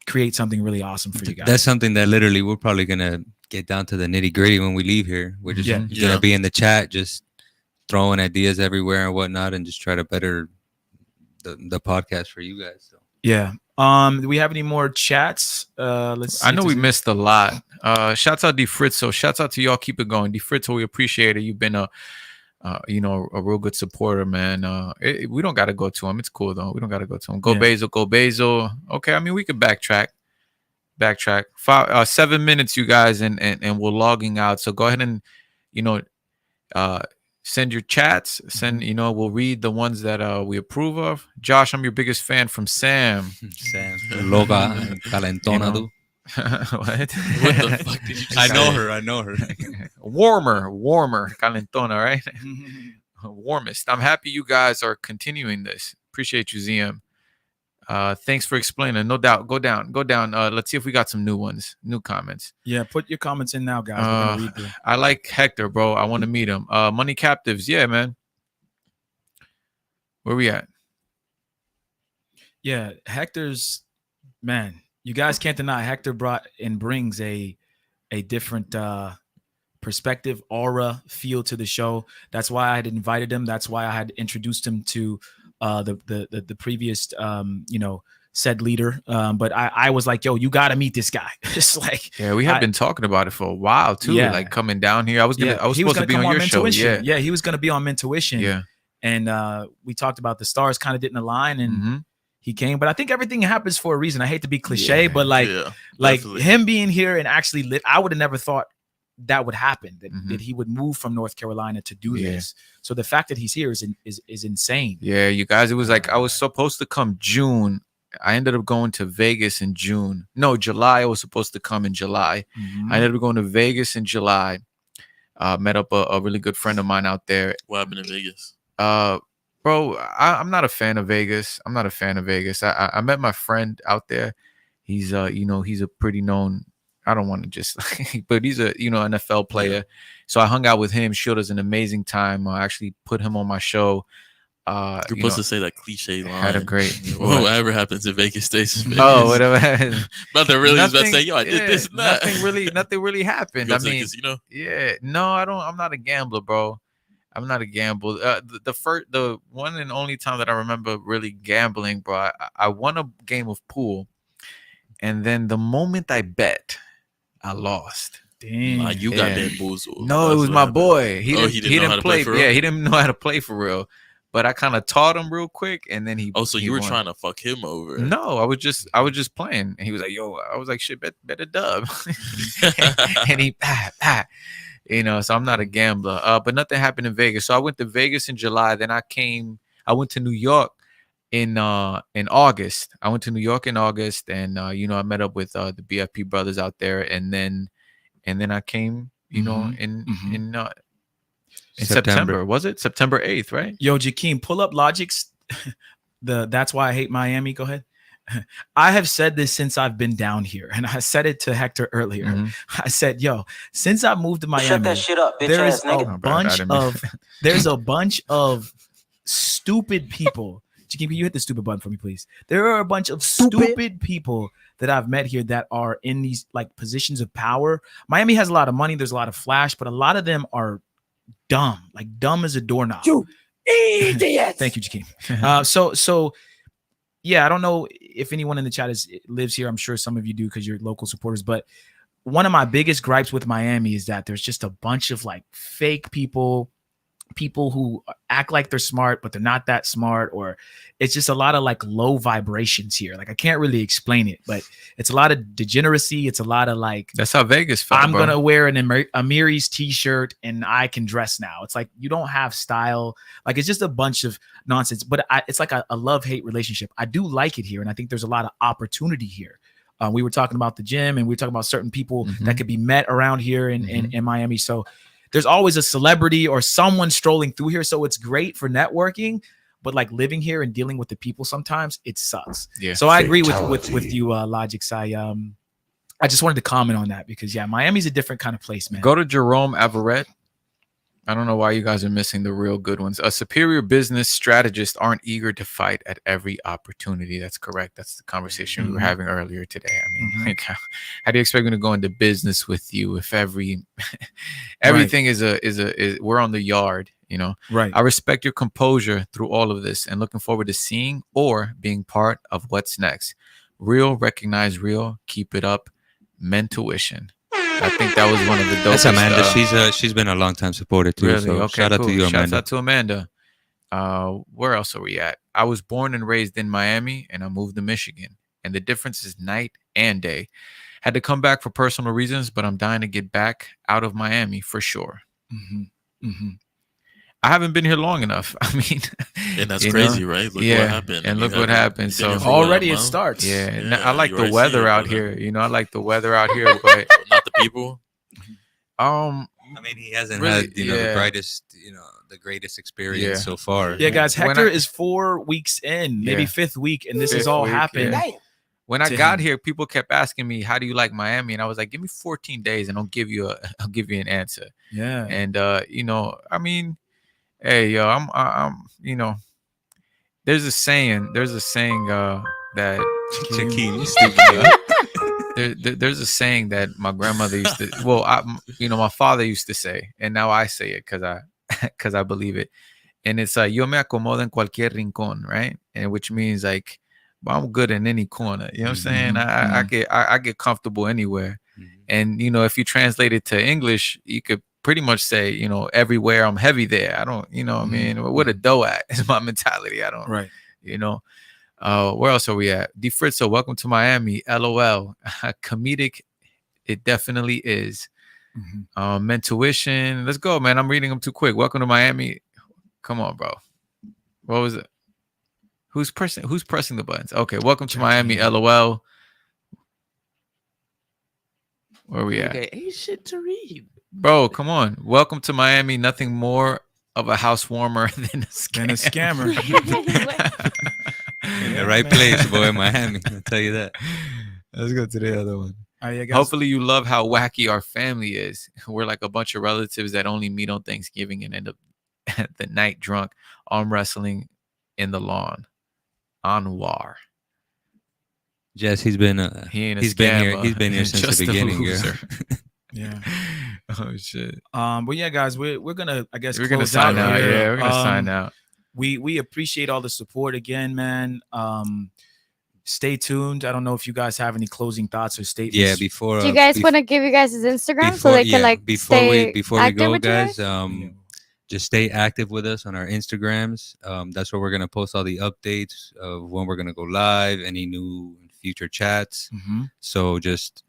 create something really awesome for you guys. That's something that literally we're probably gonna get down to the nitty gritty when we leave here. We're just gonna be in the chat, just throwing ideas everywhere and whatnot, and just try to better the podcast for you guys. So. Yeah. Do we have any more chats? Let's see. I know we missed a lot. Shouts out D Fritzo. Shouts out to y'all. Keep it going. D Fritzo, we appreciate it. You've been a real good supporter, man. We don't got to go to him. It's cool though. We don't got to go to him. Go Basil. Okay. I mean, we could backtrack. 7 minutes, you guys, and we're logging out. So go ahead and, send your chats. We'll read the ones that we approve of. Josh, I'm your biggest fan from Sam. Sam, loga calentona, dude. What the fuck did you just I say? know her. Warmer, calentona, right? Warmest. I'm happy you guys are continuing this. Appreciate you, ZM. Thanks for explaining. No doubt. Go down. Let's see if we got some new ones, new comments. Yeah, put your comments in now, guys. We're gonna read them. I like Hector, bro. I want to meet him. Money Captives. Yeah, man. Where we at? Yeah, Hector's, man. You guys can't deny Hector brings a different perspective, aura, feel to the show. That's why I had invited him. That's why I had introduced him to the previous said leader. But I was like, yo, you got to meet this guy. It's like, yeah, we have been talking about it for a while too. Yeah. Like coming down here. I was supposed to be on your show. Yeah, he was gonna be on Mintuition. Yeah, and we talked about the stars kind of didn't align, and he came. But I think everything happens for a reason. I hate to be cliche, but like definitely. him being here and actually live, I would have never thought that would happen. That he would move from North Carolina to do this. So the fact that he's here is insane. Yeah, you guys. It was like I was supposed to come June. I ended up going to Vegas in June. No, July. I was supposed to come in July. I ended up going to Vegas in July. Met up a really good friend of mine out there. What happened in Vegas? Bro, I'm not a fan of Vegas. I met my friend out there. He's he's a pretty known, I don't want to just but he's a NFL player. Yeah. So I hung out with him. Showed us an amazing time. I actually put him on my show. You're supposed to say that cliche line. Had a great whatever happens in Vegas stays in Vegas. Oh, whatever. But there really is about to say, yo, I did this and that. Nothing really happened. I mean, yeah, no, I'm not a gambler, bro. I'm not a gambler. The one and only time that I remember really gambling, bro, I won a game of pool, and then the moment I bet, I lost. Damn, you got bamboozled. No, it was my boy. He didn't play. Yeah, he didn't know how to play for real. But I kind of taught him real quick, and then he. Oh, so he you were won. trying to fuck him over? No, I was just playing, and he was like, "Yo," I was like, "Shit, bet a dub," and he, So I'm not a gambler. But nothing happened in Vegas. So I went to Vegas in July. Then I went to New York in August. I went to New York in August, and I met up with the BFP brothers out there, and then I came, in September. Was it September 8th, right? Yo, Jakeem, pull up Logic's That's Why I Hate Miami. Go ahead. I have said this since I've been down here, and I said it to Hector earlier. I said, yo, since I moved to Miami, shut that shit up, bitch there's ass nigga. a bunch of stupid people. Jakeem, can you hit the stupid button for me, please? There are a bunch of stupid people that I've met here that are in these like positions of power. Miami has a lot of money. There's a lot of flash, but a lot of them are dumb, like dumb as a doorknob. Idiots. Thank you, Jakeem. So yeah, I don't know if anyone in the chat lives here. I'm sure some of you do because you're local supporters. But one of my biggest gripes with Miami is that there's just a bunch of like fake people who act like they're smart, but they're not that smart, or it's just a lot of like low vibrations here. Like I can't really explain it, but it's a lot of degeneracy. It's a lot of like, That's how Vegas felt. I'm bro. gonna wear an Amiri's t-shirt and I can dress now. It's like you don't have style. Like it's just a bunch of nonsense. But it's like a love-hate relationship. I do like it here, and I think there's a lot of opportunity here. We were talking about the gym, and we were talking about certain people that could be met around here in Miami. So there's always a celebrity or someone strolling through here. So it's great for networking, but like living here and dealing with the people, sometimes it sucks. Yeah. So I agree with you, Logics. I just wanted to comment on that because Miami's a different kind of place, man. Go to Jerome Averett. I don't know why you guys are missing the real good ones. A superior business strategist aren't eager to fight at every opportunity. That's correct. That's the conversation we were having earlier today. I mean, like, how do you expect me to go into business with you if everything is we're on the yard, you know? Right. I respect your composure through all of this and looking forward to seeing or being part of what's next. Real, recognize real, keep it up. Mentuition. I think that was one of the dopest. That's Amanda. She's been a long time supporter too. Really? So Okay, shout out cool. to you, Amanda. Shout out to Amanda. Where else are we at? I was born and raised in Miami, and I moved to Michigan, and the difference is night and day. Had to come back for personal reasons, but I'm dying to get back out of Miami for sure. I haven't been here long enough. I mean, and that's crazy, right? Look what happened. And look what happened. So already it starts. Yeah, I like the weather out here. You know, I like the weather out here, but not the people. I mean, he hasn't had the brightest, the greatest experience so far. Yeah, guys, Hector is 4 weeks in, maybe fifth week, and this has all happened. Yeah. When I got here, people kept asking me, "How do you like Miami?" And I was like, "Give me 14 days, and I'll give you an answer." Yeah, and I mean. Hey, yo, I'm there's a saying that there's a saying that my grandmother used to, my father used to say, and now I say it because I believe it. And it's yo me acomodo en cualquier rincón, right? And which means like, well, I'm good in any corner. You know what I'm saying? I get comfortable anywhere. And if you translate it to English, you could pretty much say, everywhere I'm heavy there. I don't, I mean, what a dough at is my mentality. I don't, right. Where else are we at? D Fritzo, welcome to Miami. LOL. Comedic. It definitely is. Mentuition. Let's go, man. I'm reading them too quick. Welcome to Miami. Come on, bro. What was it? Who's pressing the buttons? Okay. Welcome to Miami. LOL. Where are we at? Okay, ain't shit to read. Bro, come on. Welcome to Miami. Nothing more of a house warmer than a scammer. In the right place, boy, Miami. I'll tell you that. Let's go to the other one. Yeah, hopefully you love how wacky our family is. We're like a bunch of relatives that only meet on Thanksgiving and end up at the night drunk, arm wrestling in the lawn. Anwar. Jess, he's been here. He's been here since the beginning. Yeah. Oh shit. But yeah, guys, we're gonna we're gonna sign out. Yeah, we're gonna sign out. We appreciate all the support again, man. Stay tuned. I don't know if you guys have any closing thoughts or statements. Yeah, before. Do you guys want to give you guys his Instagram so they can before we go, guys? Just stay active with us on our Instagrams. That's where we're gonna post all the updates of when we're gonna go live, any new future chats. So just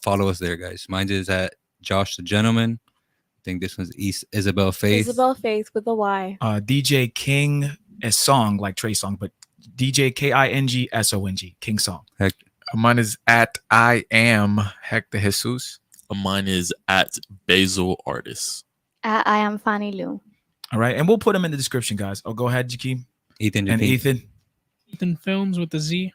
follow us there, guys. Mine is at Josh the Gentleman. I think this one's Isabel Faith. Isabel Faith with a Y. DJ King Song, like Trey Song, but DJ KINGSONG, King Song. Mine is at I am Hector Jesus. Mine is at Basil Artist. I am Fanny Lou. All right, and we'll put them in the description, guys. Oh, go ahead, Jakeem. Ethan. Ethan Films with the Z.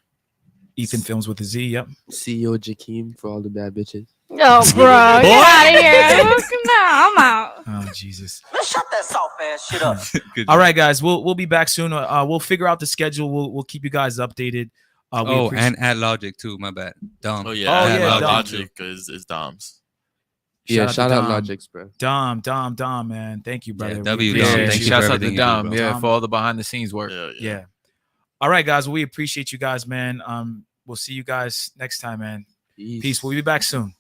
Ethan Films with a Z. Yep. CEO Jakeem for all the bad bitches. Oh, bro, get out of here! No, I'm out. Oh, Jesus. Let's shut that soft ass shit up. All right, guys. We'll be back soon. We'll figure out the schedule. We'll keep you guys updated. And add Logic too. My bad. Dom. Oh yeah. Logic is Dom's. Yeah, to shout out Dom. Logics, bro. Dom, man. Thank you, brother. Yeah, We W, appreciate Dom. Yeah, Thank you for shouts out everything to you do, Dom. bro. Yeah, Dom. for all the behind the scenes work. Yeah. All right, guys. We appreciate you guys, man. We'll see you guys next time, man. Peace. We'll be back soon.